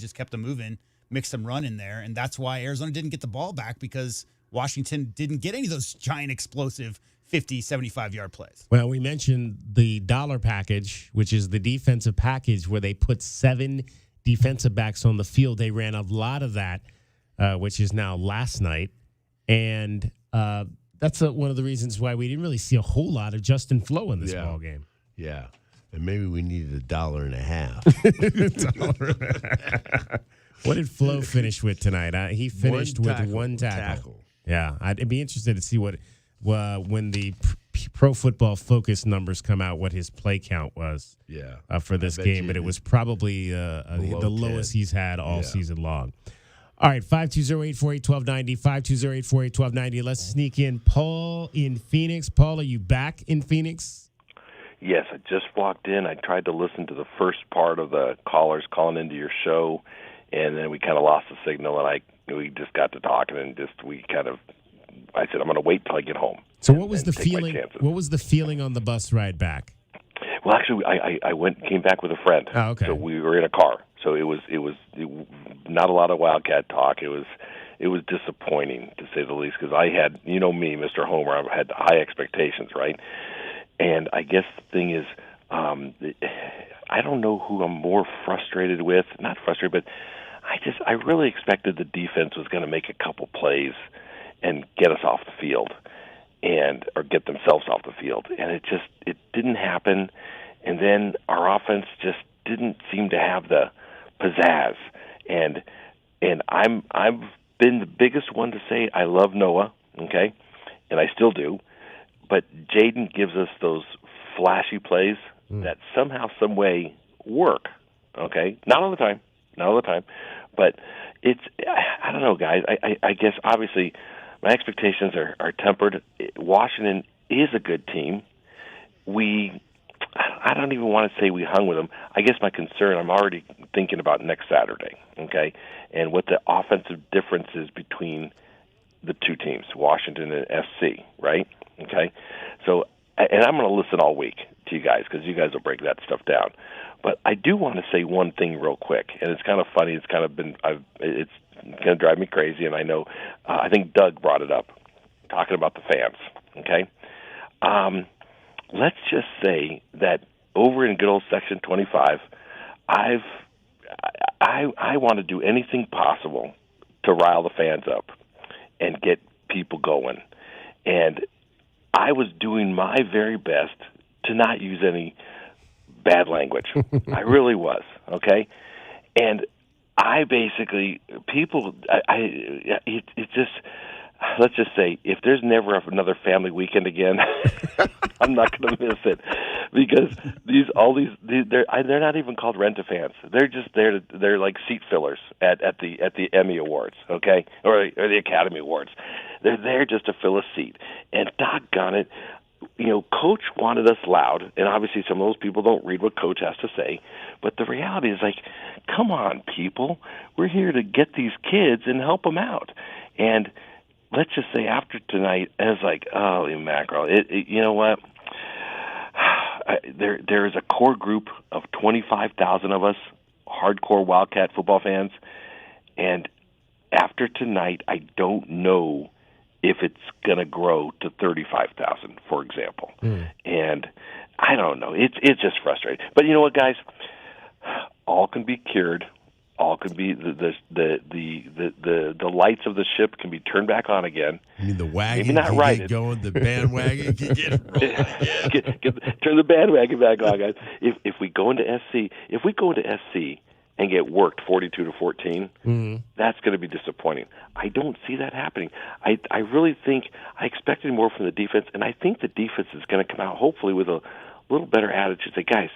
just kept them moving, mixed them run in there. And that's why Arizona didn't get the ball back because Washington didn't get any of those giant explosive 50, 75-yard plays. Well, we mentioned the dollar package, which is the defensive package where they put 7 defensive backs on the field. They ran a lot of that, which is now last night. And that's one of the reasons why we didn't really see a whole lot of Justin Flo in this ball game. Yeah. And maybe we needed $1.50. What did Flo finish with tonight? He finished with 1 tackle. Yeah, I'd be interested to see when the Pro Football Focus numbers come out, what his play count was for this game. But it was probably the lowest he's had all season long. All right, 520-848-1290, 520-848-1290. Let's sneak in Paul in Phoenix. Paul, are you back in Phoenix? Yes, I just walked in. I tried to listen to the first part of the callers calling into your show, and then we kind of lost the signal, and we just got to talking, and I said, I'm going to wait till I get home. So what was the feeling? What was the feeling on the bus ride back? Well, actually, I came back with a friend. Oh, okay. So we were in a car. So it was not a lot of Wildcat talk. It was disappointing, to say the least, because I had, me, Mr. Homer, I had high expectations, right? And I guess the thing is, I don't know who I'm more frustrated with. Not frustrated, but I really expected the defense was going to make a couple plays and get us off the field, or get themselves off the field, and it didn't happen. And then our offense just didn't seem to have the pizzazz. And I've been the biggest one to say I love Noah, okay, and I still do. But Jaden gives us those flashy plays that somehow, some way work. Okay, not all the time, but it's, I don't know, guys. I guess obviously my expectations are tempered. Washington is a good team. I don't even want to say we hung with them. I guess my concern, I'm already thinking about next Saturday, okay, and what the offensive difference is between the two teams, Washington and SC, right? Okay, so, and I'm going to listen all week to you guys because you guys will break that stuff down. But I do want to say one thing real quick, and it's kind of funny. It's kind of been, it's going to drive me crazy, and I know, I think Doug brought it up, talking about the fans, okay? Let's just say that over in good old Section 25, I want to do anything possible to rile the fans up and get people going. And I was doing my very best to not use any bad language. I really was, okay? And I basically, it's just, let's just say, if there's never another family weekend again, I'm not going to miss it, because they're not even called rent-a-fans. They're just there. They're like seat fillers at the Emmy Awards, okay, or the Academy Awards. They're there just to fill a seat. And doggone it, Coach wanted us loud, and obviously some of those people don't read what Coach has to say. But the reality is, come on, people. We're here to get these kids and help them out. And let's just say after tonight, I was like, holy mackerel. You know what? There is a core group of 25,000 of us, hardcore Wildcat football fans, and after tonight, I don't know if it's going to grow to 35,000, for example. And I don't know. It's just frustrating. But you know what, guys? All can be cured. All can be the lights of the ship can be turned back on again. I mean, the wagon Maybe not can right. get going, the bandwagon can get rolling again. Turn the bandwagon back on, guys. If we go into SC, and get worked 42-14, that's going to be disappointing. I don't see that happening. I really think I expected more from the defense, and I think the defense is going to come out hopefully with a little better attitude. Say, guys,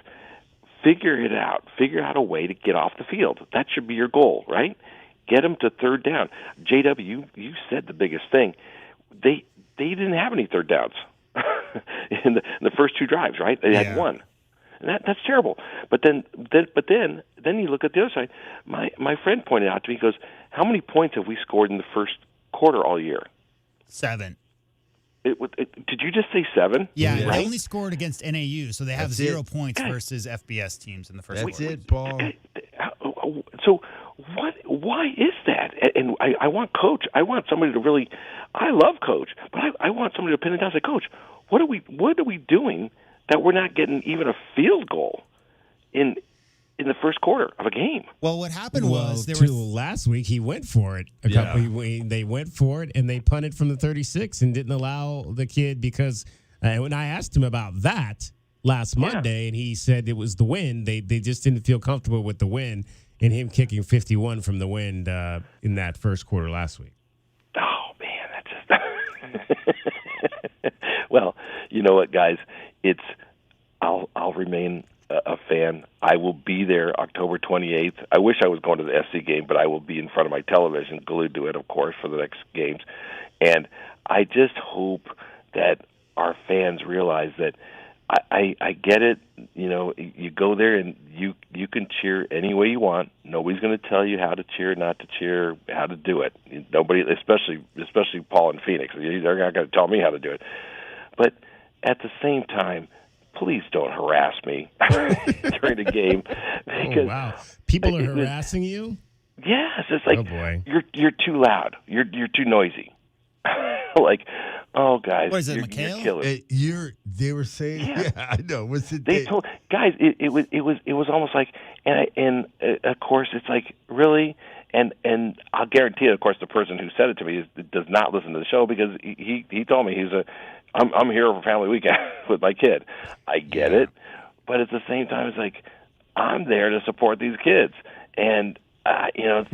figure it out. Figure out a way to get off the field. That should be your goal, right? Get them to third down. JW, you said the biggest thing. They didn't have any third downs in the first two drives, right? They had one. And that's terrible. But then you look at the other side. My friend pointed out to me, he goes, how many points have we scored in the first quarter all year? 7. Did you just say 7? Yeah, right? they only scored against NAU, so they have 0 points versus FBS teams in the first quarter. That's it, Paul. So why is that? And I want Coach. I want somebody to really. I love Coach, but I want somebody to pin it down and say, Coach, what are we doing that we're not getting even a field goal in the first quarter of a game? Well, what happened was last week he went for it. They went for it and they punted from the 36 and didn't allow the kid because when I asked him about that last Monday, and he said it was the wind. They just didn't feel comfortable with the wind and him kicking 51 from the wind in that first quarter last week. Oh man, that's just. Well, you know what, guys? I'll remain a fan. I will be there October 28th. I wish I was going to the SC game, but I will be in front of my television, glued to it, of course, for the next games. And I just hope that our fans realize that I get it. You go there and you can cheer any way you want. Nobody's going to tell you how to cheer, not to cheer, how to do it. Nobody, especially Paul and Phoenix. They're not going to tell me how to do it. But at the same time, please don't harass me during the game. Because people are harassing you? Yes, it's like, oh boy, you're too loud. You're too noisy. Like, oh guys, what is it, you're McHale? They were saying, yeah, I know. Was it? They told guys it was almost like, and of course it's like, really. And I'll guarantee it, of course, the person who said it to me does not listen to the show because he told me I'm here for family weekend with my kid. I get it, but at the same time, it's like I'm there to support these kids, and I don't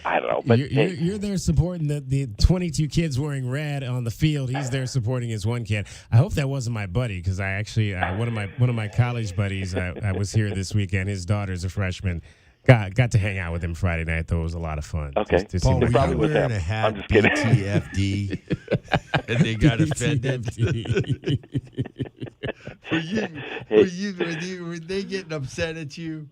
know. But you're there supporting the 22 kids wearing red on the field. He's there supporting his one kid. I hope that wasn't my buddy because I actually one of my college buddies. I was here this weekend. His daughter's a freshman. Got to hang out with him Friday night, though. It was a lot of fun. Okay. Paul, were probably you was wearing him. a hat, I'm just kidding. BTFD, and they got offended? Were they getting upset at you?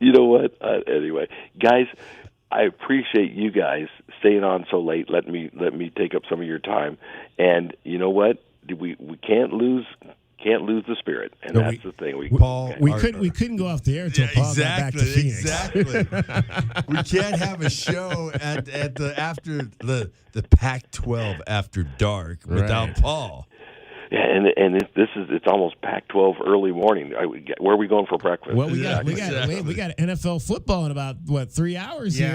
You know what? Anyway, guys, I appreciate you guys staying on so late. Let me take up some of your time. And you know what? We can't lose the spirit, and that's the thing. We couldn't go off the air until Paul got back to Phoenix. Exactly. We can't have a show at the after the Pac-12 after dark without Paul. Yeah, and it's almost Pac-12 early morning. Where are we going for breakfast? Well, we got NFL football in about 3 hours here.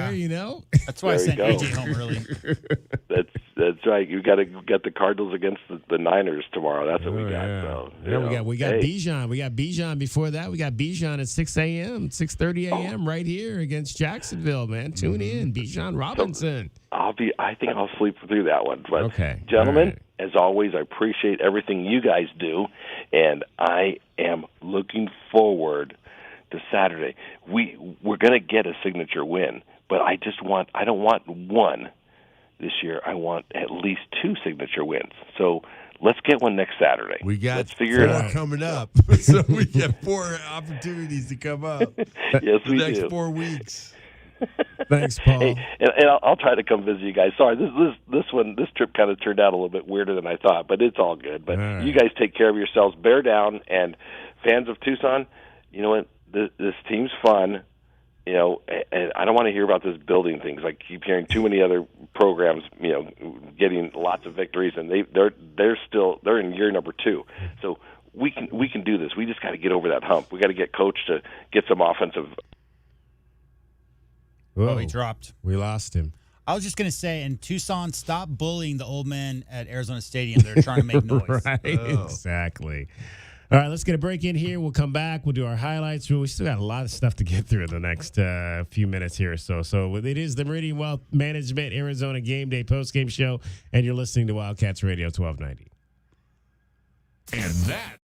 That's why I sent AJ home early. That's right. You got the Cardinals against the Niners tomorrow. That's what we got. Yeah. So, we got Bijan. We got Bijan before that. We got Bijan at 6 a.m., 6:30 a.m. right here against Jacksonville. Man, tune in, Bijan Robinson. I think I'll sleep through that one. But okay, gentlemen, as always, I appreciate everything you guys do, and I am looking forward to Saturday. We're going to get a signature win, but I don't want one. this year, I want at least 2 signature wins. So let's get one next Saturday. Let's figure it out. Coming up. So we get 4 opportunities to come up. Yes, the we next do. 4 weeks. Thanks, Paul. Hey, and I'll try to come visit you guys. Sorry, this trip kind of turned out a little bit weirder than I thought, but it's all good. But right. You guys take care of yourselves. Bear down, and fans of Tucson, you know what? This team's fun. You know, and I don't want to hear about this building things. I keep hearing too many other programs, you know, getting lots of victories, and they're in year number 2. So we can do this. We just got to get over that hump. We got to get coach to get some offensive. Whoa, Oh, he dropped. We lost him. I was just going to say, in Tucson, stop bullying the old men at Arizona Stadium. They're trying to make noise. Right, exactly. All right, let's get a break in here. We'll come back. We'll do our highlights. We still got a lot of stuff to get through in the next few minutes here or so. So it is the Meridian Wealth Management Arizona Game Day postgame show, and you're listening to Wildcats Radio 1290. And that.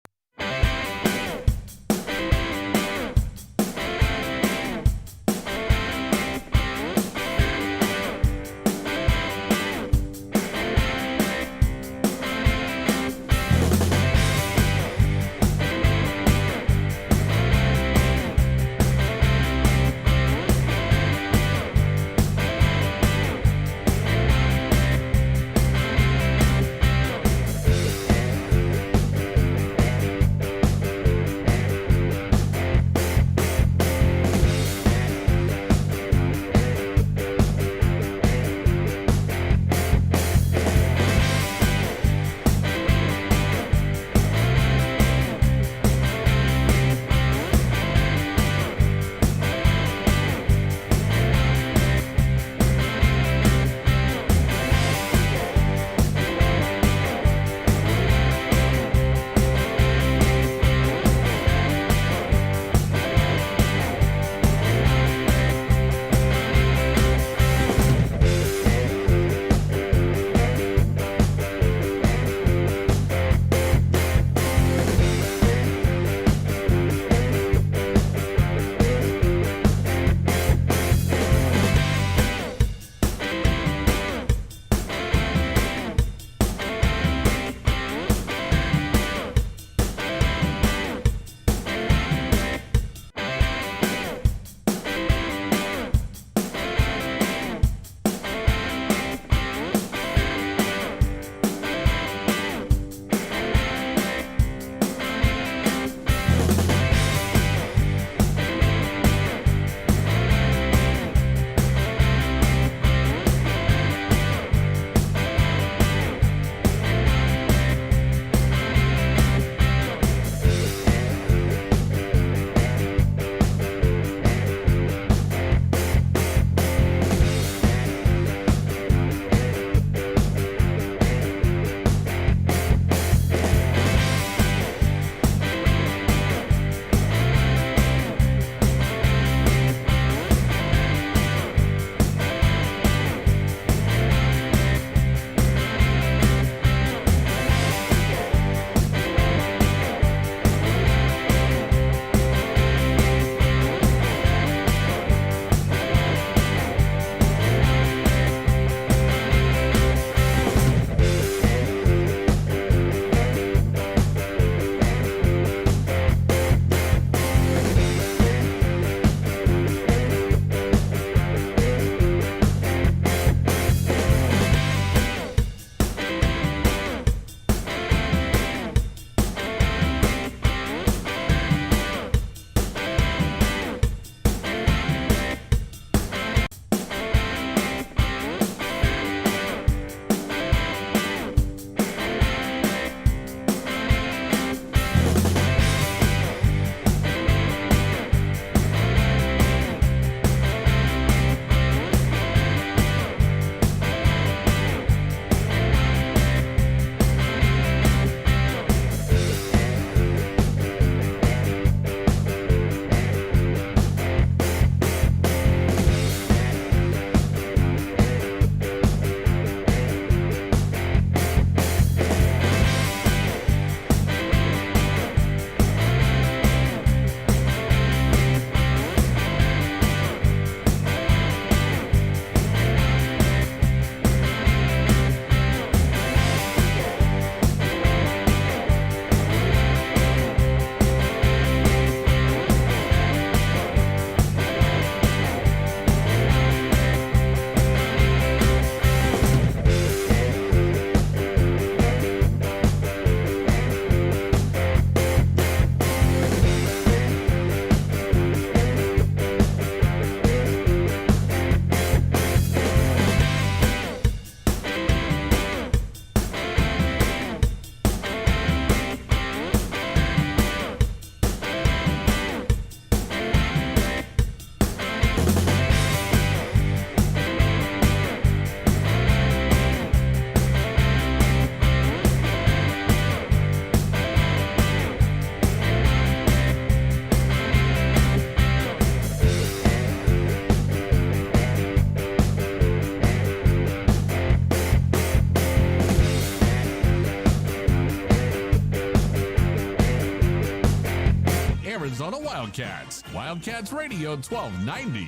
Arizona Wildcats. Wildcats Radio 1290.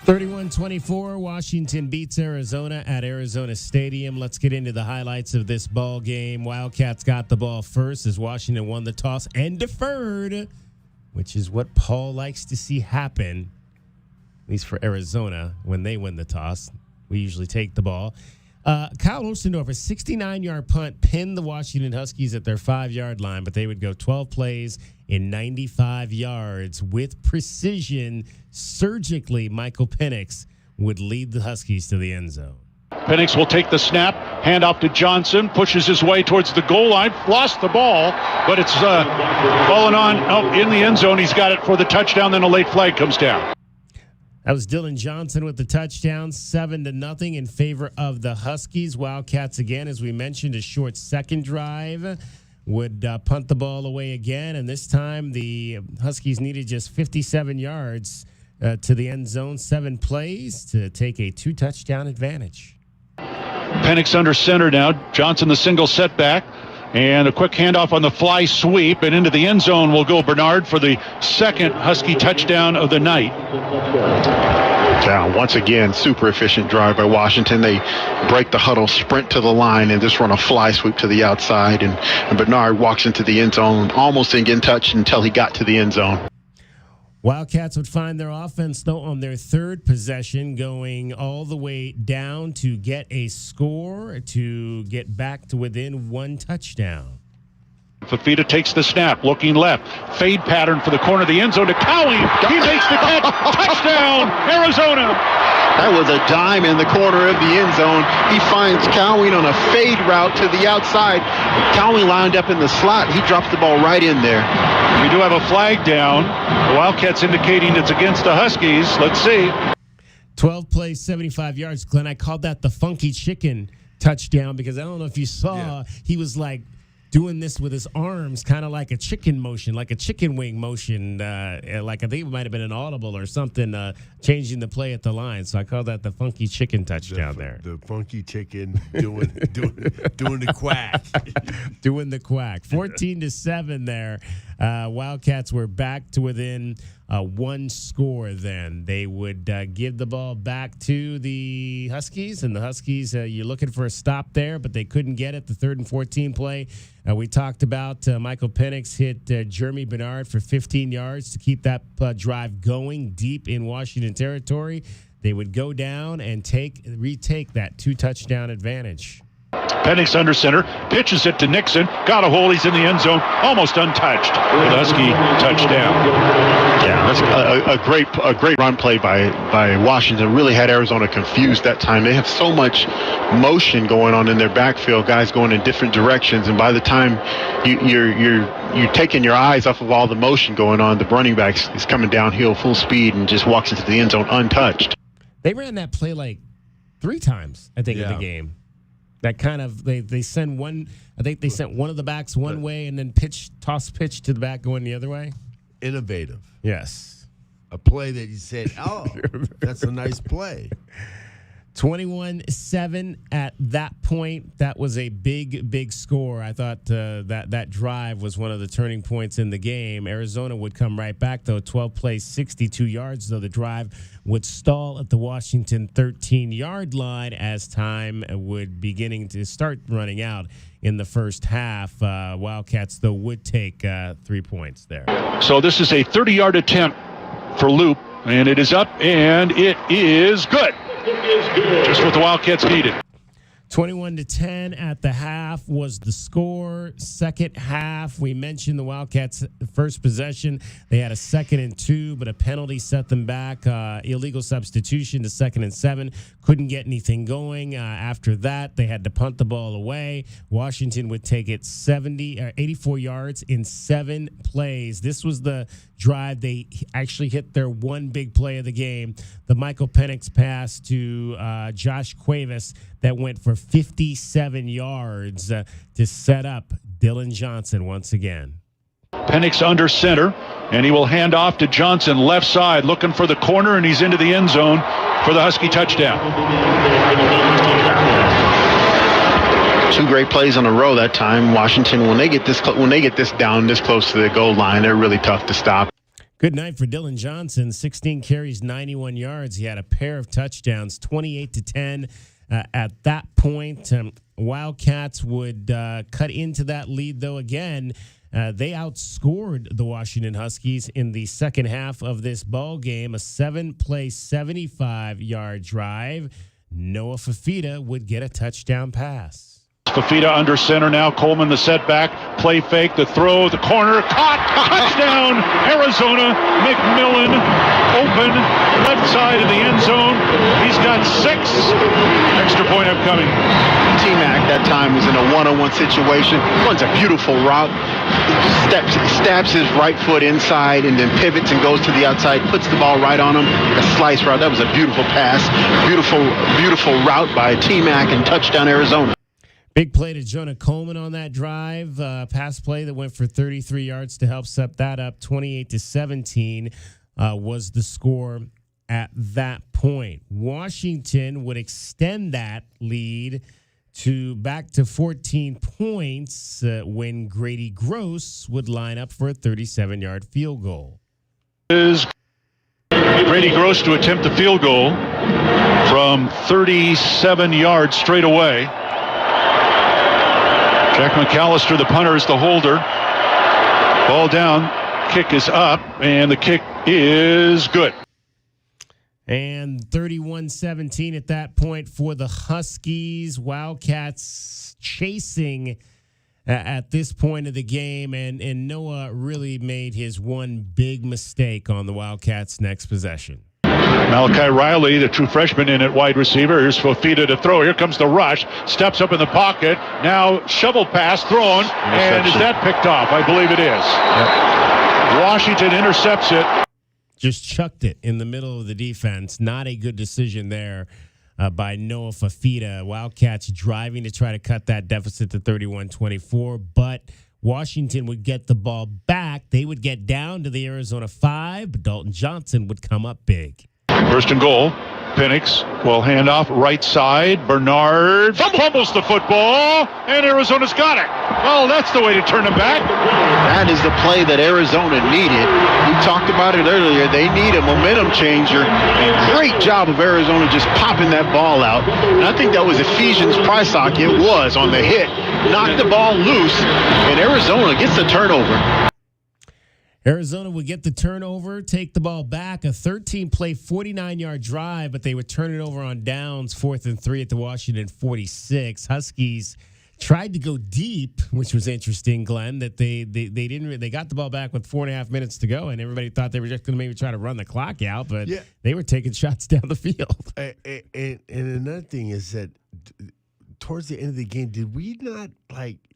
31-24, Washington beats Arizona at Arizona Stadium. Let's get into the highlights of this ball game. Wildcats got the ball first as Washington won the toss and deferred, which is what Paul likes to see happen, at least for Arizona, when they win the toss. We usually take the ball. Kyle Ostendorf, a 69-yard punt, pinned the Washington Huskies at their 5-yard line, but they would go 12 plays in 95 yards with precision. Surgically, Michael Penix would lead the Huskies to the end zone. Penix will take the snap, hand off to Johnson, pushes his way towards the goal line, lost the ball, but it's fallen on in the end zone. He's got it for the touchdown, then a late flag comes down. That was Dylan Johnson with the touchdown, 7-0 in favor of the Huskies. Wildcats, again, as we mentioned, a short second drive would punt the ball away again, and this time the Huskies needed just 57 yards to the end zone, 7 plays to take a 2-touchdown advantage. Penix under center now. Johnson the single setback. And a quick handoff on the fly sweep, and into the end zone will go Bernard for the second Husky touchdown of the night. Down once again, super efficient drive by Washington. They break the huddle, sprint to the line, and just run a fly sweep to the outside. And Bernard walks into the end zone, almost didn't get in touch until he got to the end zone. Wildcats would find their offense, though, on their third possession, going all the way down to get a score, to get back to within 1 touchdown. Fafita takes the snap, looking left. Fade pattern for the corner of the end zone to Cowie. He makes the catch. Touchdown, Arizona. That was a dime in the corner of the end zone. He finds Cowie on a fade route to the outside. Cowie lined up in the slot. He drops the ball right in there. We do have a flag down. The Wildcats indicating it's against the Huskies. Let's see. 12 plays, 75 yards. Glenn, I called that the funky chicken touchdown because I don't know if you saw, he was like doing this with his arms, kind of like a chicken motion, like a chicken wing motion. Like I think it might have been an audible or something, changing the play at the line. So I call that the funky chicken touchdown there. The funky chicken doing the quack. Doing the quack. 14-7 there. Wildcats were back to within 1 score then. They would give the ball back to the Huskies, and the Huskies, you're looking for a stop there, but they couldn't get it. The 3rd and 14 play. We talked about Michael Penix hit Jeremy Bernard for 15 yards to keep that drive going deep in Washington territory. They would go down and retake that 2-touchdown advantage. Penix under center, pitches it to Nixon, got a hole, he's in the end zone, almost untouched. The Husky touchdown. Yeah, that's a great run play by Washington. Really had Arizona confused that time. They have so much motion going on in their backfield, guys going in different directions, and by the time you're taking your eyes off of all the motion going on, the running back is coming downhill full speed and just walks into the end zone untouched. They ran that play like 3 times, I think, in the game. That kind of they send one. I think they sent one of the backs one way and then toss pitch to the back going the other way. Innovative. Yes. A play that you said, oh, that's a nice play. 21-7 at that point. That was a big score. I thought that drive was one of the turning points in the game. Arizona would come right back, though. 12 plays, 62 yards, though the drive would stall at the Washington 13-yard line as time would beginning to start running out in the first half. Wildcats, though, would take 3 points there. So this is a 30-yard attempt for Loop, and it is up, and it is good. Just what the Wildcats needed. 21-10 at the half was the score. Second half, we mentioned the Wildcats' first possession. They had a 2nd and 2, but a penalty set them back. Illegal substitution to 2nd and 7. Couldn't get anything going. After that, they had to punt the ball away. Washington would take it 84 yards in 7 plays. This was the drive. They actually hit their one big play of the game, the Michael Penix pass to Josh Cuevas that went for 57 yards to set up Dylan Johnson once again. Penix under center, and he will hand off to Johnson left side, looking for the corner, and he's into the end zone for the Husky touchdown. 2 great plays on a row that time. Washington, when they get this down this close to the goal line, they're really tough to stop. Good night for Dylan Johnson. 16 carries, 91 yards. He had a pair of touchdowns, 28-10. At that point, Wildcats would cut into that lead, though, again. They outscored the Washington Huskies in the second half of this ball game. A 7-play, 75-yard drive. Noah Fafita would get a touchdown pass. Fafita under center now. Coleman the setback. Play fake. The throw. The corner. Caught. Touchdown. Arizona. McMillan open. Left side of the end zone. He's got 6. Extra point upcoming. T-Mac that time was in a one-on-one situation. Runs a beautiful route. Stabs his right foot inside and then pivots and goes to the outside. Puts the ball right on him. A slice route. That was a beautiful pass. Beautiful route by T-Mac and touchdown Arizona. Big play to Jonah Coleman on that drive. Pass play that went for 33 yards to help set that up. 28-17 was the score at that point. Washington would extend that lead back to 14 points when Grady Gross would line up for a 37-yard field goal. Is Grady Gross to attempt the field goal from 37 yards straight away. Jack McAllister, the punter, is the holder. Ball down. Kick is up, and the kick is good. And 31-17 at that point for the Huskies. Wildcats chasing at this point of the game, and Noah really made his one big mistake on the Wildcats' next possession. Malachi Riley, the true freshman, in at wide receiver. Here's Fafita to throw. Here comes the rush. Steps up in the pocket. Now shovel pass thrown. And is that picked off? I believe it is. Yep. Washington intercepts it. Just chucked it in the middle of the defense. Not a good decision there by Noah Fafita. Wildcats driving to try to cut that deficit to 31-24, but Washington would get the ball back. They would get down to the Arizona 5, but Dalton Johnson would come up big. First and goal. Penix will hand off right side. Bernard fumbles the football, and Arizona's got it. Well, that's the way to turn them back. That is the play that Arizona needed. We talked about it earlier. They need a momentum changer. And great job of Arizona just popping that ball out. And I think that was Ephesians Prysock. It was on the hit. Knocked the ball loose, and Arizona gets the turnover. Arizona would get the turnover, take the ball back, a 13-play, 49-yard drive, but they would turn it over on downs, 4th and 3 at the Washington 46. Huskies tried to go deep, which was interesting, Glenn, that they didn't. They got the ball back with 4.5 minutes to go, and everybody thought they were just going to maybe try to run the clock out, but they were taking shots down the field. And another thing is that towards the end of the game, did we not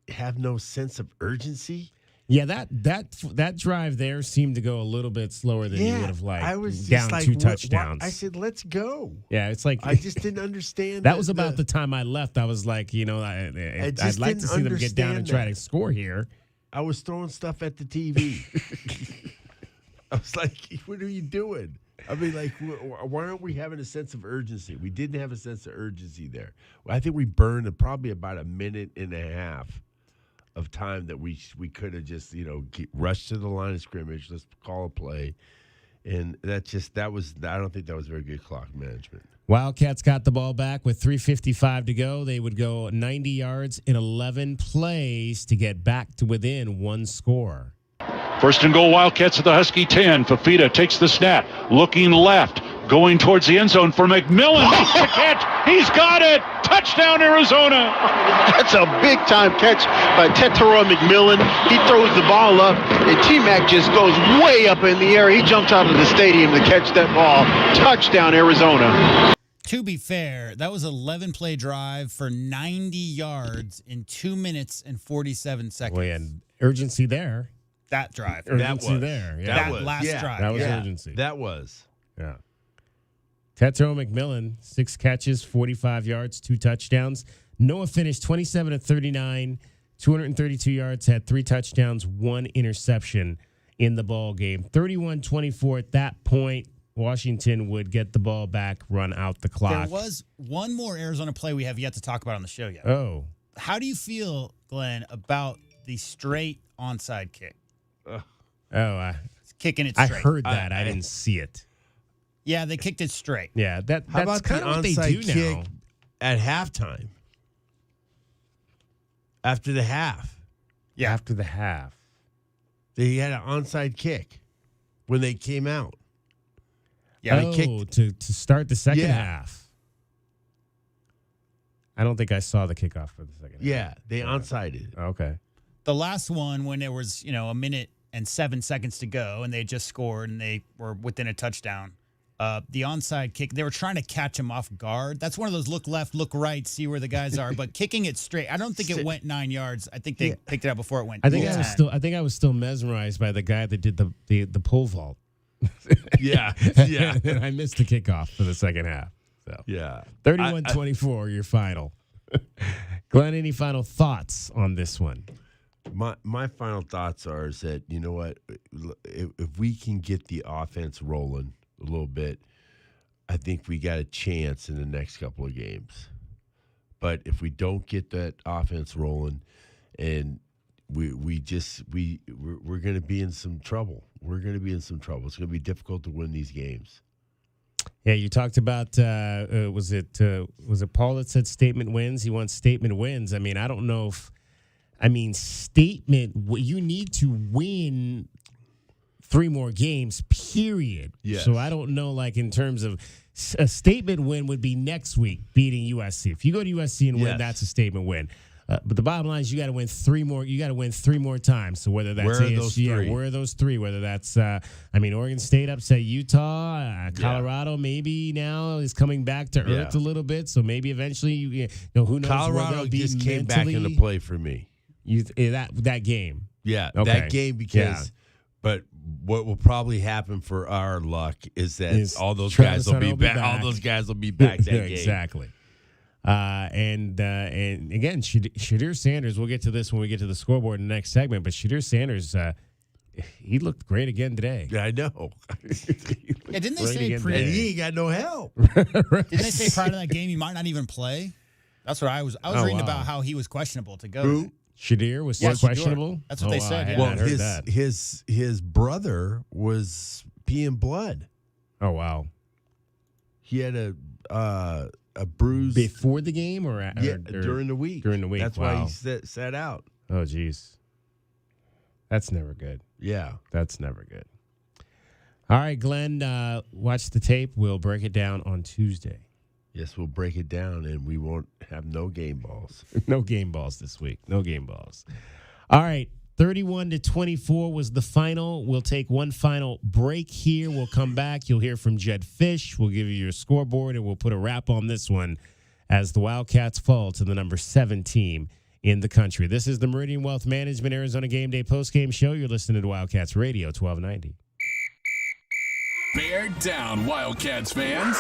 have no sense of urgency? Yeah, that drive there seemed to go a little bit slower than you would have liked. I was down just 2 touchdowns. I said, "Let's go." Yeah, it's like I just didn't understand. That was about the time I left. I was like, I'd like to see them get down and try to score here. I was throwing stuff at the TV. I was like, "What are you doing?" I mean, why aren't we having a sense of urgency? We didn't have a sense of urgency there. I think we burned probably about a minute and a half of time that we could have just rushed to the line of scrimmage. Let's call a play, and I don't think that was very good clock management. Wildcats got the ball back with 3:55 to go. They would go 90 yards in 11 plays to get back to within 1 score. First and goal, Wildcats at the Husky 10. Fafita takes the snap, looking left, going towards the end zone for McMillan. Makes the catch. He's got it. Touchdown, Arizona. That's a big-time catch by Tetero McMillan. He throws the ball up, and T-Mac just goes way up in the air. He jumps out of the stadium to catch that ball. Touchdown, Arizona. To be fair, that was an 11-play drive for 90 yards in 2 minutes and 47 seconds. Well, yeah, urgency there. That drive. Urgency there. Yeah. That last drive. That was urgency. That was. Yeah. Tetero McMillan, 6 catches, 45 yards, 2 touchdowns. Noah finished 27 of 39, 232 yards, had 3 touchdowns, 1 interception in the ball game. 31-24 at that point. Washington would get the ball back, run out the clock. There was one more Arizona play we have yet to talk about on the show yet. Oh. How do you feel, Glenn, about the straight onside kick? Kicking it straight. I heard that. I didn't see it. Yeah, they kicked it straight. Yeah, that's How about kind the of what they onside do kick now. at halftime? After the half. Yeah, after the half. They had an onside kick when they came out. Yeah, they kicked to start the second Yeah. half. I don't think I saw the kickoff for the second half. Yeah, they onside-ed. Okay. The last one, when there was, a minute and 7 seconds to go, and they just scored, and they were within a touchdown. The onside kick, they were trying to catch him off guard. That's one of those look left, look right, see where the guys are. But kicking it straight, I don't think it went 9 yards. I think they picked it up before it went. I think I was still mesmerized by the guy that did the pole vault. Yeah. And I missed the kickoff for the second half. So yeah, 31-24, your final. Glenn, any final thoughts on this one? My final thoughts are is that, you know what, if we can get the offense rolling a little bit, I think we got a chance in the next couple of games. But if we don't get that offense rolling, and we're going to be in some trouble. We're going to be in some trouble. It's going to be difficult to win these games. Yeah, you talked about was it Paul that said statement wins? He wants statement wins. I mean, I don't know if statement. You need to win 3 more games. Period. Yes. So I don't know, like in terms of a statement win would be next week beating USC. If you go to USC and win, that's a statement win. But the bottom line is you got to win 3 more. You got to win 3 more times. So whether that's where are those 3? Where are those 3? Whether that's Oregon State upset Utah, Colorado maybe now is coming back to earth a little bit. So maybe eventually who knows? Colorado just came back into play for me. That game. Yeah, okay. that game because. But what will probably happen for our luck is that all those guys will be back. All those guys will be back that game. Exactly. And again, Shadir Sanders, we'll get to this when we get to the scoreboard in the next segment, but Shadir Sanders, he looked great again today. Yeah, I know. Didn't they say and he ain't got no help. Didn't they say prior to that game he might not even play? That's what I was reading about how he was questionable to go. Who? Shadir was questionable? Shador. That's what they said. Well, heard that. his brother was peeing blood. Oh, wow. He had a bruise before the game or during the week. During the week. That's why he sat out. Oh, geez. That's never good. Yeah. That's never good. All right, Glenn, watch the tape. We'll break it down on Tuesday. Yes, we'll break it down, and we won't have no game balls. No game balls this week. No game balls. All right, 31-24 was the final. We'll take one final break here. We'll come back. You'll hear from Jed Fish. We'll give you your scoreboard, and we'll put a wrap on this one as the Wildcats fall to the number 7 team in the country. This is the Meridian Wealth Management Arizona Game Day postgame show. You're listening to Wildcats Radio 1290. Bear down, Wildcats fans.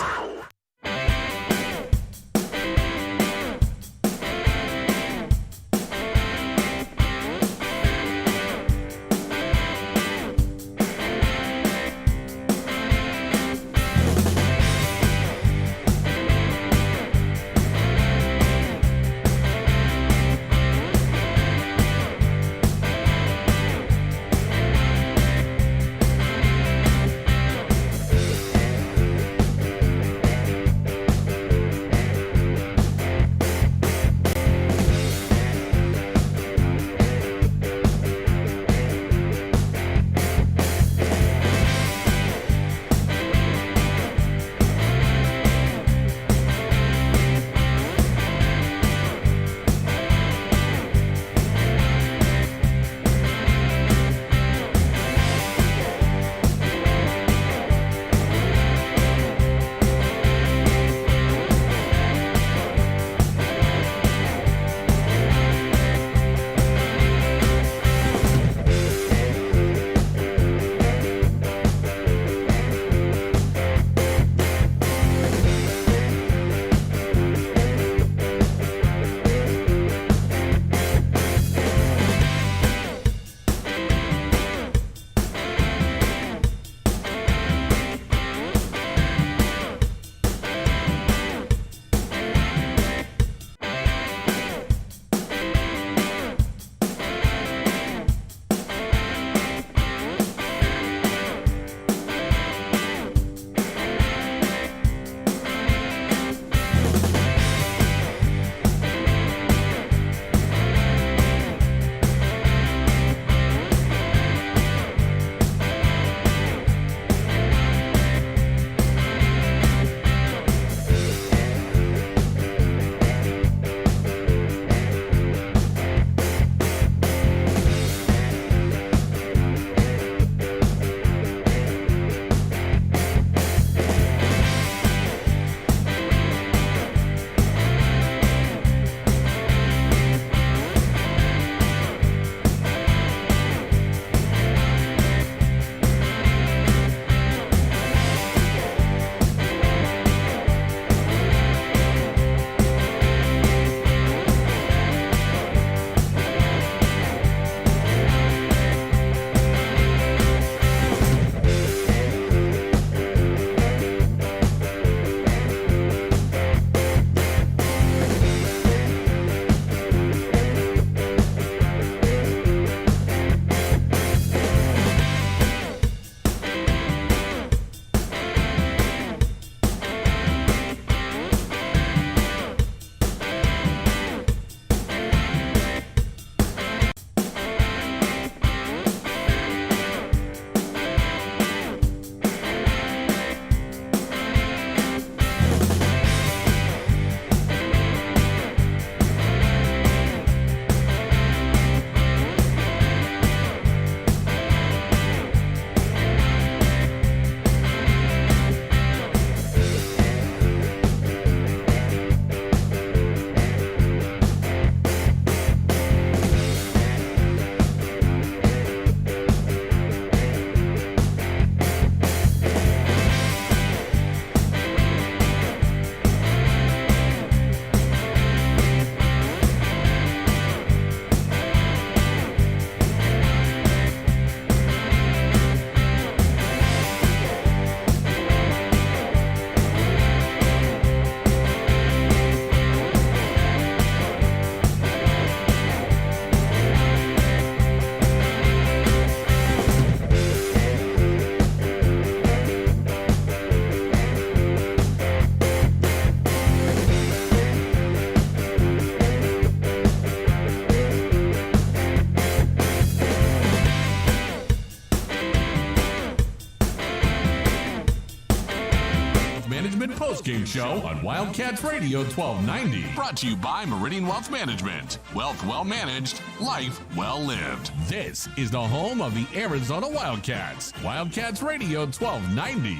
Show on Wildcats Radio 1290. Brought to you by Meridian Wealth Management. Wealth well managed, life well lived. This is the home of the Arizona Wildcats. Wildcats Radio 1290.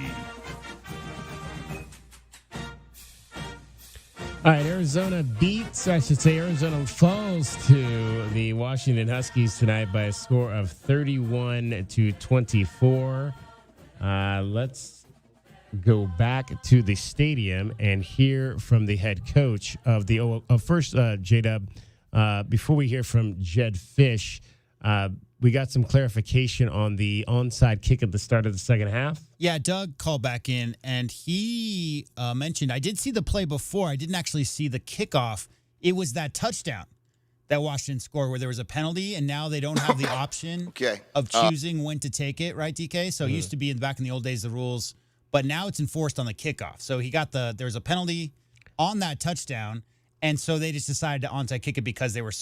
All right, Arizona falls to the Washington Huskies tonight by a score of 31-24. Let's go back to the stadium and hear from the head coach of the first, J-Dub, before we hear from Jed Fish, we got some clarification on the onside kick at the start of the second half. Yeah, Doug called back in, and he mentioned, I did see the play before. I didn't actually see the kickoff. It was that touchdown that Washington scored where there was a penalty, and now they don't have the option of choosing when to take it, right, DK? So it used to be back in the old days, the rules, but now it's enforced on the kickoff. So there was a penalty on that touchdown, and so they just decided to onside kick it because they were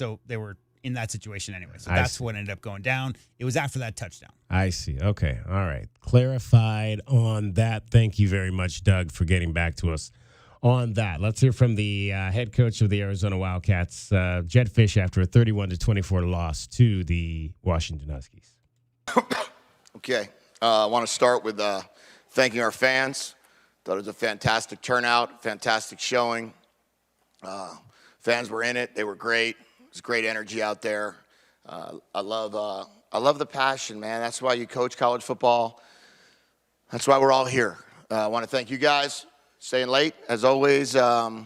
in that situation anyway. So that's what ended up going down. It was after that touchdown. I see. Okay. All right. Clarified on that. Thank you very much, Doug, for getting back to us on that. Let's hear from the head coach of the Arizona Wildcats, Jed Fish, after a 31-24 loss to the Washington Huskies. Okay. I want to start with thanking our fans. Thought it was a fantastic turnout, fantastic showing. Fans were in it. They were great. There's great energy out there. I love the passion, man. That's why you coach college football. That's why we're all here. I want to thank you guys staying late, as always. I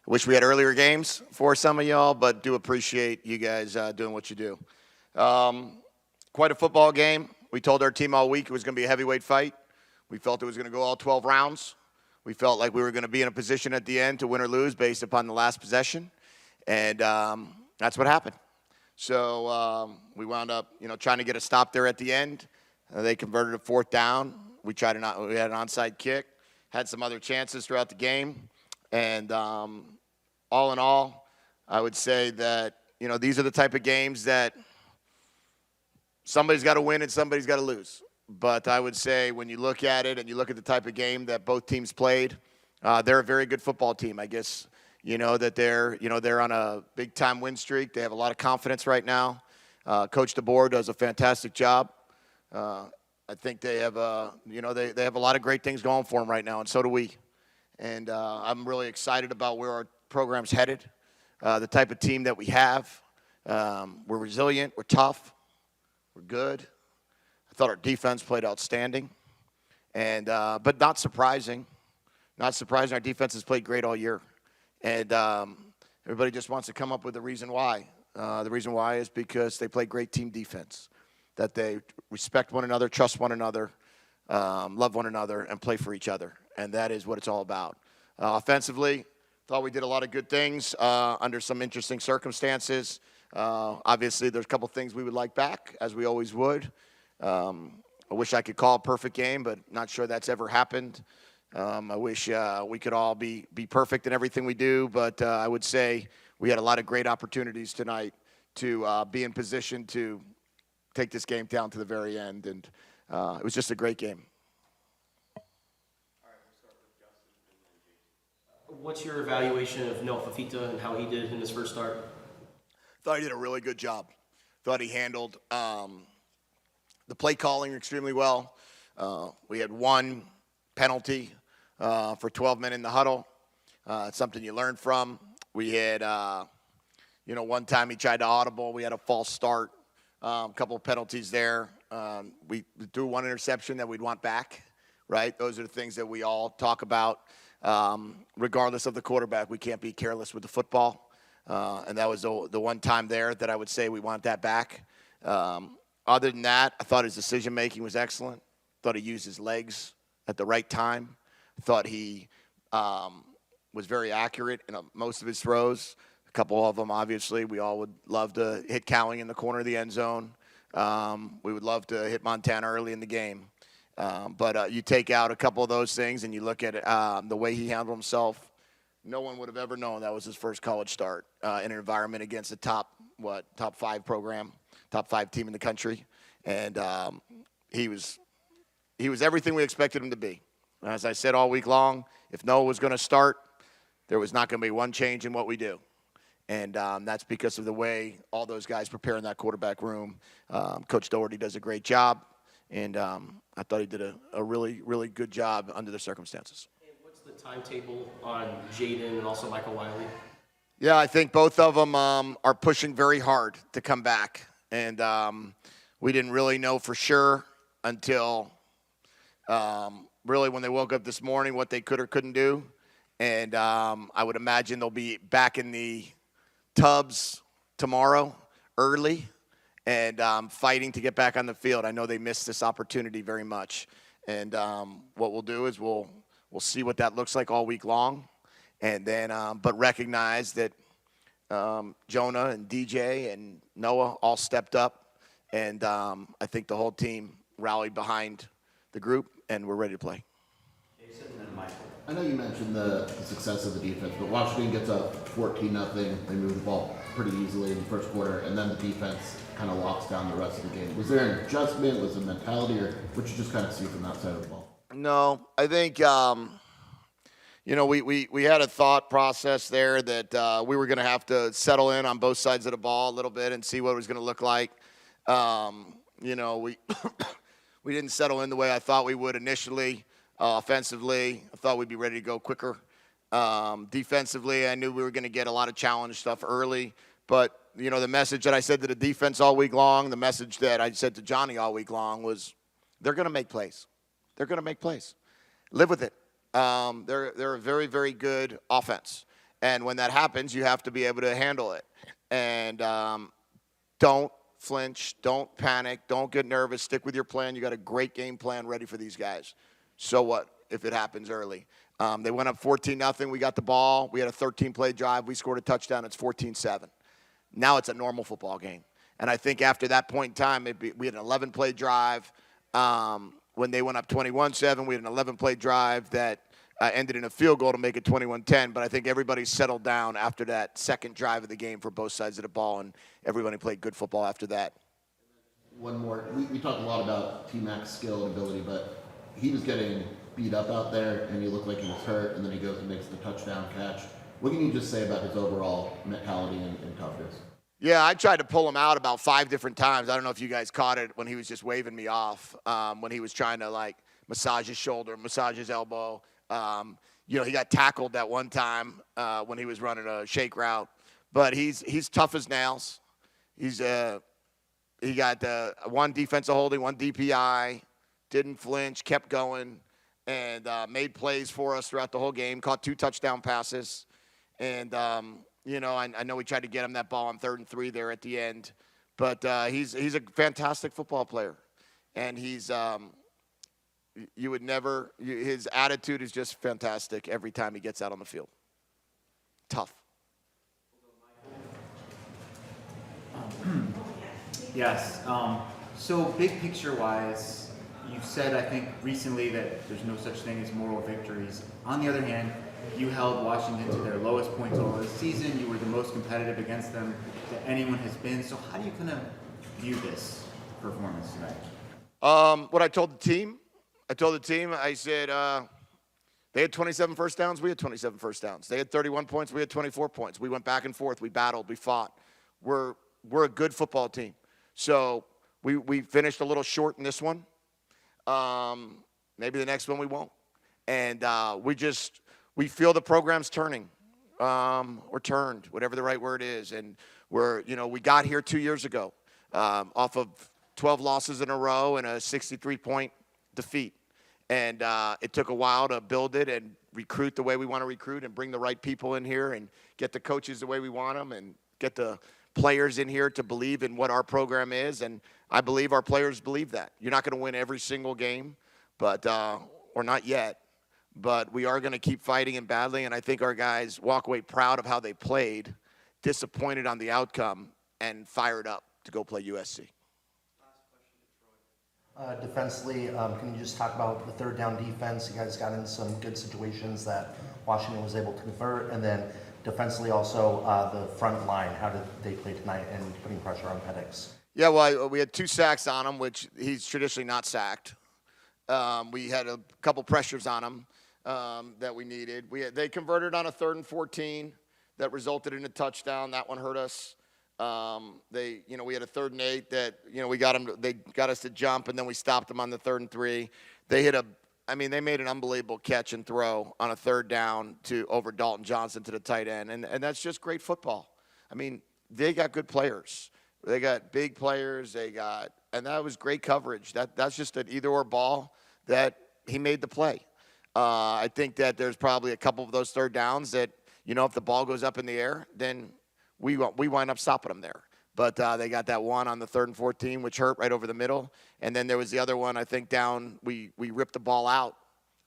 wish we had earlier games for some of y'all, but do appreciate you guys doing what you do. Quite a football game. We told our team all week it was going to be a heavyweight fight. We felt it was going to go all 12 rounds. We felt like we were going to be in a position at the end to win or lose based upon the last possession. And that's what happened. So we wound up, trying to get a stop there at the end. They converted a fourth down. We had an onside kick, had some other chances throughout the game. And all in all, I would say that, these are the type of games that somebody's got to win and somebody's got to lose. But I would say when you look at it and you look at the type of game that both teams played, they're a very good football team, I guess. That they're on a big-time win streak. They have a lot of confidence right now. Coach DeBoer does a fantastic job. I think they have they have a lot of great things going for them right now, and so do we. And I'm really excited about where our program's headed, the type of team that we have. We're resilient. We're tough. We're good. I thought our defense played outstanding, and but not surprising. Not surprising. Our defense has played great all year. And everybody just wants to come up with a reason why. The reason why is because they play great team defense, that they respect one another, trust one another, love one another, and play for each other. And that is what it's all about. Offensively, thought we did a lot of good things under some interesting circumstances. Obviously, there's a couple things we would like back, as we always would. I wish I could call a perfect game, but not sure that's ever happened. I wish we could all be perfect in everything we do, but I would say we had a lot of great opportunities tonight to be in position to take this game down to the very end, and it was just a great game. What's your evaluation of Noah Fafita and how he did in his first start? Thought he did a really good job. Thought he handled the play calling extremely well. We had one penalty for 12 men in the huddle. It's something you learn from. We had, one time he tried to audible. We had a false start, a couple of penalties there. We threw one interception that we'd want back, right? Those are the things that we all talk about. Regardless of the quarterback, we can't be careless with the football. And that was the one time there that I would say we want that back. Other than that, I thought his decision-making was excellent. Thought he used his legs at the right time. Thought he was very accurate in most of his throws. A couple of them, obviously. We all would love to hit Cowling in the corner of the end zone. We would love to hit Montana early in the game. But you take out a couple of those things and you look at the way he handled himself. No one would have ever known that was his first college start in an environment against a top 5 program, top 5 team in the country. And he was everything we expected him to be. As I said all week long, if Noah was going to start, there was not going to be one change in what we do. And that's because of the way all those guys prepare in that quarterback room. Coach Doherty does a great job, and I thought he did a really, really good job under the circumstances. And what's the timetable on Jaden and also Michael Wiley? Yeah, I think both of them are pushing very hard to come back. And we didn't really know for sure until really when they woke up this morning what they could or couldn't do. And I would imagine they'll be back in the tubs tomorrow early and fighting to get back on the field. I know they missed this opportunity very much. And what we'll do is we'll see what that looks like all week long. And then, but recognize that Jonah and DJ and Noah all stepped up. And I think the whole team rallied behind the group, and we're ready to play. Jason and Michael. I know you mentioned the success of the defense, but Washington gets up 14-0. They move the ball pretty easily in the first quarter, and then the defense kind of locks down the rest of the game. Was there an adjustment? Was it mentality, or what you just kind of see from that side of the ball? No, I think, we had a thought process there that we were going to have to settle in on both sides of the ball a little bit and see what it was going to look like. We didn't settle in the way I thought we would initially. Offensively, I thought we'd be ready to go quicker. Defensively, I knew we were going to get a lot of challenge stuff early. But, the message that I said to the defense all week long, the message that I said to Johnny all week long was they're going to make plays. They're going to make plays. Live with it. They're a very, very good offense. And when that happens, you have to be able to handle it. And don't flinch. Don't panic. Don't get nervous. Stick with your plan. You got a great game plan ready for these guys. So what if it happens early? They went up 14-0. We got the ball. We had a 13-play drive. We scored a touchdown. It's 14-7. Now it's a normal football game. And I think after that point in time, we had an 11-play drive. When they went up 21-7, we had an 11-play drive that ended in a field goal to make it 21-10. But I think everybody settled down after that second drive of the game for both sides of the ball, and everybody played good football after that. One more. We talked a lot about T-Mac's skill and ability, but he was getting beat up out there, and he looked like he was hurt, and then he goes and makes the touchdown catch. What can you just say about his overall mentality and toughness? Yeah, I tried to pull him out about 5 different times. I don't know if you guys caught it when he was just waving me off, when he was trying to, massage his shoulder, massage his elbow. He got tackled that one time when he was running a shake route. But he's tough as nails. He got one defensive holding, 1 DPI, didn't flinch, kept going, and made plays for us throughout the whole game, caught 2 touchdown passes. And, I know we tried to get him that ball on 3rd and 3 there at the end. But he's a fantastic football player. And he's his attitude is just fantastic every time he gets out on the field. Tough. Yes. So big picture-wise, you've said, I think, recently that there's no such thing as moral victories. On the other hand, you held Washington to their lowest point total this season. You were the most competitive against them that anyone has been. So how do you kind of view this performance tonight? What I told the team, I said they had 27 first downs. We had 27 first downs. They had 31 points. We had 24 points. We went back and forth. We battled. We fought. We're a good football team. So we finished a little short in this one. Maybe the next one we won't. And we feel the program's turning, or turned, whatever the right word is. And we got here 2 years ago off of 12 losses in a row and a 63-point defeat. And it took a while to build it and recruit the way we want to recruit and bring the right people in here and get the coaches the way we want them and get the players in here to believe in what our program is. And I believe our players believe that. You're not going to win every single game, but or not yet. But we are going to keep fighting and battling, and I think our guys walk away proud of how they played, disappointed on the outcome, and fired up to go play USC. Defensively, can you just talk about the third down defense? You guys got in some good situations that Washington was able to convert, and then defensively also the front line. How did they play tonight and putting pressure on Penix? Yeah, well, we had 2 sacks on him, which he's traditionally not sacked. We had a couple pressures on them that we needed. They converted on a 3rd and 14 that resulted in a touchdown. That one hurt us. We had a 3rd and 8 that, they got us to jump, and then we stopped them on the 3rd and 3. They made an unbelievable catch and throw on a 3rd down over Dalton Johnson to the tight end. And that's just great football. I mean, they got good players. They got big players. And that was great coverage. That's just an either-or ball that he made the play. I think that there's probably a couple of those 3rd downs that, if the ball goes up in the air, then we wind up stopping them there. But they got that one on the 3rd and 14, which hurt right over the middle. And then there was the other one, I think, down. We ripped the ball out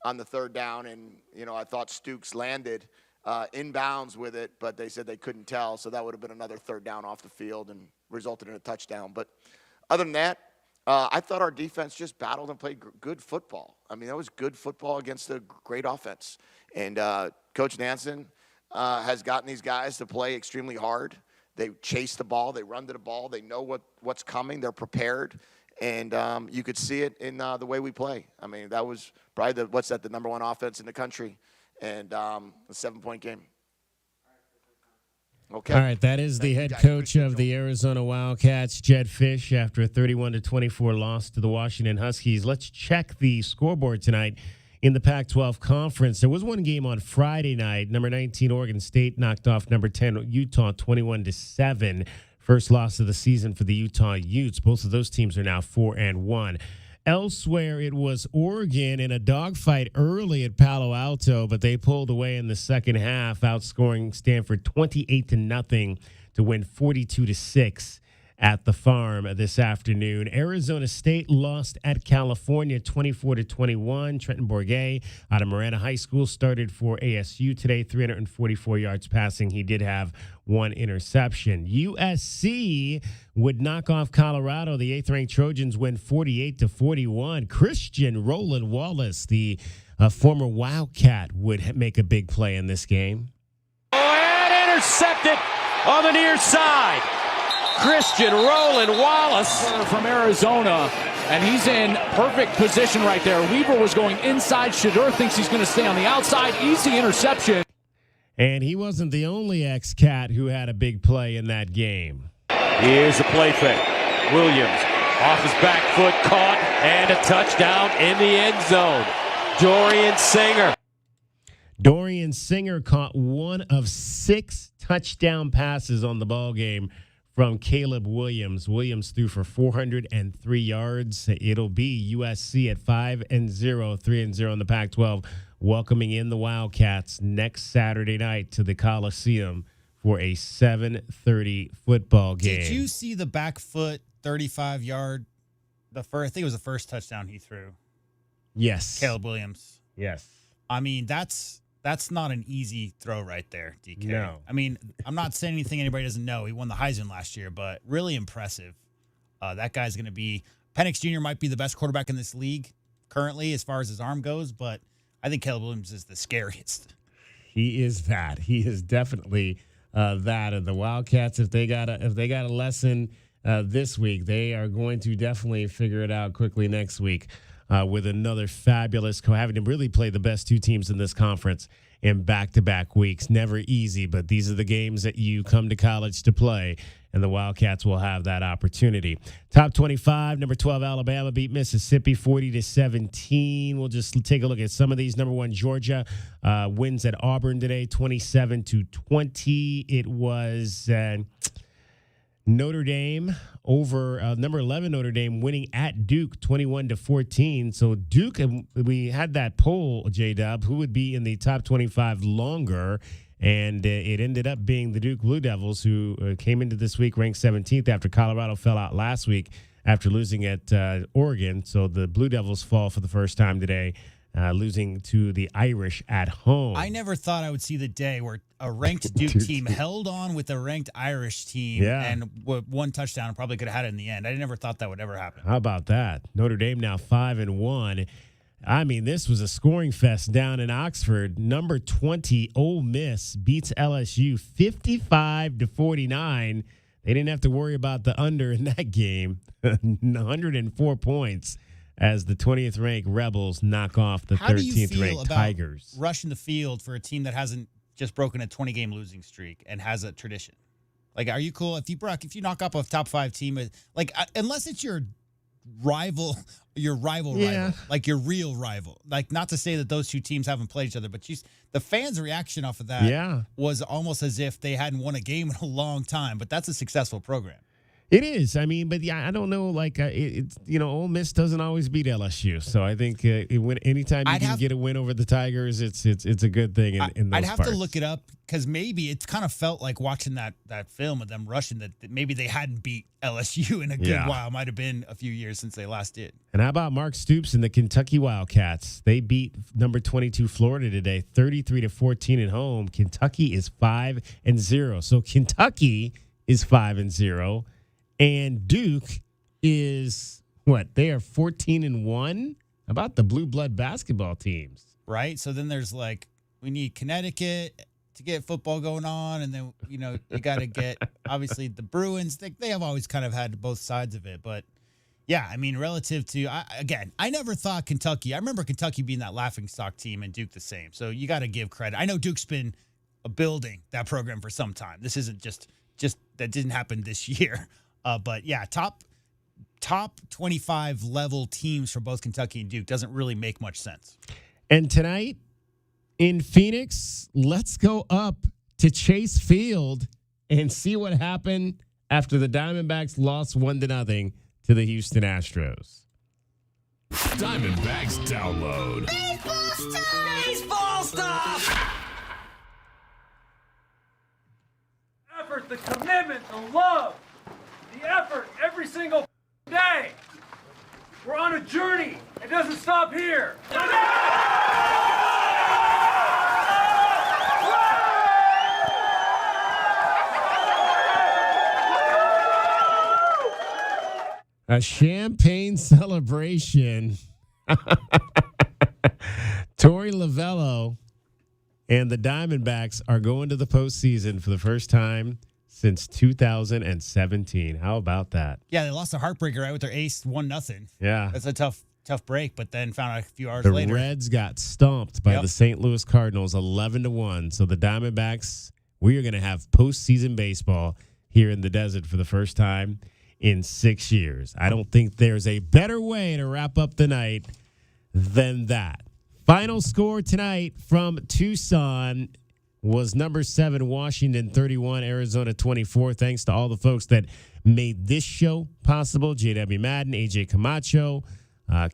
on the 3rd down, and, I thought Stukes landed inbounds with it, but they said they couldn't tell. So that would have been another 3rd down off the field and resulted in a touchdown. But other than that, I thought our defense just battled and played good football. I mean, that was good football against a great offense. And Coach Nansen has gotten these guys to play extremely hard. They chase the ball. They run to the ball. They know what's coming. They're prepared. And you could see it in the way we play. I mean, that was probably the number one offense in the country. And a 7-point game. Okay. All right, that is the head coach of the Arizona Wildcats, Jedd Fisch, after a 31-24 loss to the Washington Huskies. Let's check the scoreboard tonight in the Pac-12 Conference. There was one game on Friday night. Number 19, Oregon State knocked off number 10, Utah, 21-7. First loss of the season for the Utah Utes. Both of those teams are now 4-1. Elsewhere, it was Oregon in a dogfight early at Palo Alto, but they pulled away in the second half, outscoring Stanford 28-0 to win 42-6 at the Farm this afternoon. Arizona State lost at California 24-21. Trenton Bourguet out of Marana High School started for ASU today, 344 yards passing. He did have one interception. USC would knock off Colorado. The 8th-ranked Trojans win 48-41. Christian Roland Wallace, the former Wildcat, would make a big play in this game. And intercepted on the near side. Christian Roland Wallace from Arizona, and he's in perfect position right there. Weaver was going inside. Shedeur thinks he's going to stay on the outside. Easy interception. And he wasn't the only ex-Cat who had a big play in that game. Here's a play fake. Williams off his back foot, caught, and a touchdown in the end zone. Dorian Singer caught one of 6 touchdown passes on the ball game from Caleb Williams. Williams threw for 403 yards. It'll be USC at 5-0, 3-0 in the Pac-12, welcoming in the Wildcats next Saturday night to the Coliseum for a 7:30 football game. Did you see the back foot 35-yard? I think it was the first touchdown he threw. Yes. Caleb Williams. Yes. I mean, that's not an easy throw right there, DK. No. I mean, I'm not saying anything anybody doesn't know. He won the Heisman last year, but really impressive. That guy's going to be – Penix Jr. might be the best quarterback in this league currently as far as his arm goes, but I think Caleb Williams is the scariest. He is that. He is definitely that. And the Wildcats, if they got a lesson this week, they are going to definitely figure it out quickly next week. With another fabulous having to really play the best 2 teams in this conference in back-to-back weeks. Never easy, but these are the games that you come to college to play, and the Wildcats will have that opportunity. Top 25, number 12, Alabama beat Mississippi 40-17. We'll just take a look at some of these. Number 1, Georgia wins at Auburn today, 27-20. It was Notre Dame over number 11 Notre Dame winning at Duke 21-14. So Duke, we had that poll, J-Dub, who would be in the top 25 longer, and it ended up being the Duke Blue Devils, who came into this week ranked 17th after Colorado fell out last week after losing at Oregon. So the Blue Devils fall for the first time today, losing to the Irish at home. I never thought I would see the day where a ranked Duke team held on with a ranked Irish team and one touchdown and probably could have had it in the end. I never thought that would ever happen. How about that? Notre Dame now 5-1. I mean, this was a scoring fest down in Oxford. Number 20, Ole Miss beats LSU 55-49. They didn't have to worry about the under in that game. 104 points. as the 20th ranked Rebels knock off the How do you 13th feel ranked about Tigers. rushing the field for a team that hasn't just broken a 20-game losing streak and has a tradition? Like, are you cool if you knock up a top 5 team, like unless it's your rival, like your real rival. Like, not to say that those two teams haven't played each other, but the fans' reaction off of that was almost as if they hadn't won a game in a long time. But that's a successful program. It is. I mean, but yeah, I don't know. Like, it's Ole Miss doesn't always beat LSU, so I think anytime you can get a win over the Tigers, it's a good thing. In those I'd have parts. to look it up because maybe it's kind of felt like watching that film of them rushing that maybe they hadn't beat LSU in a good while. Might have been a few years since they last did. And how about Mark Stoops and the Kentucky Wildcats? They beat number 22 Florida today, 33-14 at home. Kentucky is 5-0, so Kentucky is 5-0. And Duke is what? They are 14-1. How about the blue blood basketball teams? Right. So then there's we need Connecticut to get football going on, and then you got to get obviously the Bruins. They have always kind of had both sides of it, but yeah, I mean, relative to I never thought Kentucky. I remember Kentucky being that laughingstock team, and Duke the same. So you got to give credit. I know Duke's been building that program for some time. This isn't just that didn't happen this year. But yeah, top 25 level teams for both Kentucky and Duke doesn't really make much sense. And tonight in Phoenix, let's go up to Chase Field and see what happened after the Diamondbacks lost 1-0 to the Houston Astros. Diamondbacks download. Baseball stuff! Effort, the commitment, the love. The effort every single day. We're on a journey. It doesn't stop here. A champagne celebration. Torey Lovello and the Diamondbacks are going to the postseason for the first time since 2017. How about that? Yeah, they lost a heartbreaker right with their ace 1-0. Yeah. That's a tough break, but then found out a few hours The later. Reds got stomped by the St. Louis Cardinals 11-1. So the Diamondbacks, we are going to have postseason baseball here in the desert for the first time in 6 years. I don't think there's a better way to wrap up the night than that. Final score tonight from Tucson was number 7, Washington 31, Arizona 24. Thanks to all the folks that made this show possible. JW Madden, AJ Camacho,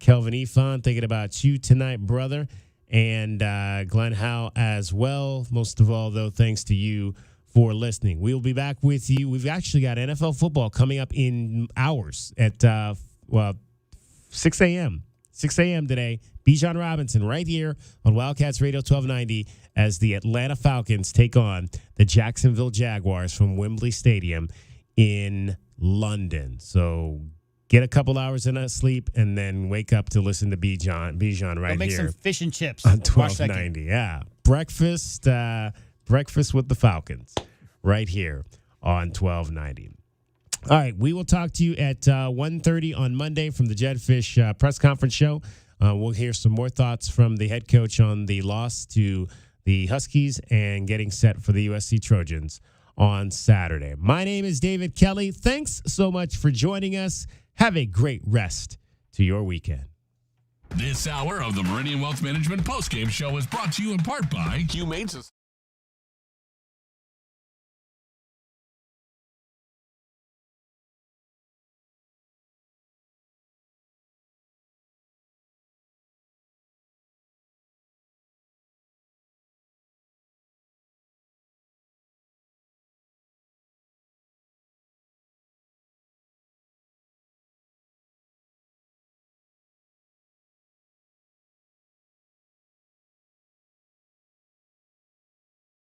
Kelvin Ifan, thinking about you tonight, brother. And Glenn Howe as well. Most of all, though, thanks to you for listening. We'll be back with you. We've actually got NFL football coming up in hours at 6 a.m. 6 a.m. today. Bijan Robinson right here on Wildcats Radio 1290 as the Atlanta Falcons take on the Jacksonville Jaguars from Wembley Stadium in London. So get a couple hours in sleep and then wake up to listen to Bijan right make here. Some fish and chips on 1290. Yeah. Breakfast with the Falcons right here on 1290. All right, we will talk to you at 1:30 on Monday from the Jedfish press conference show. We'll hear some more thoughts from the head coach on the loss to the Huskies and getting set for the USC Trojans on Saturday. My name is David Kelly. Thanks so much for joining us. Have a great rest to your weekend. This hour of the Meridian Wealth Management postgame show is brought to you in part by Humane Society.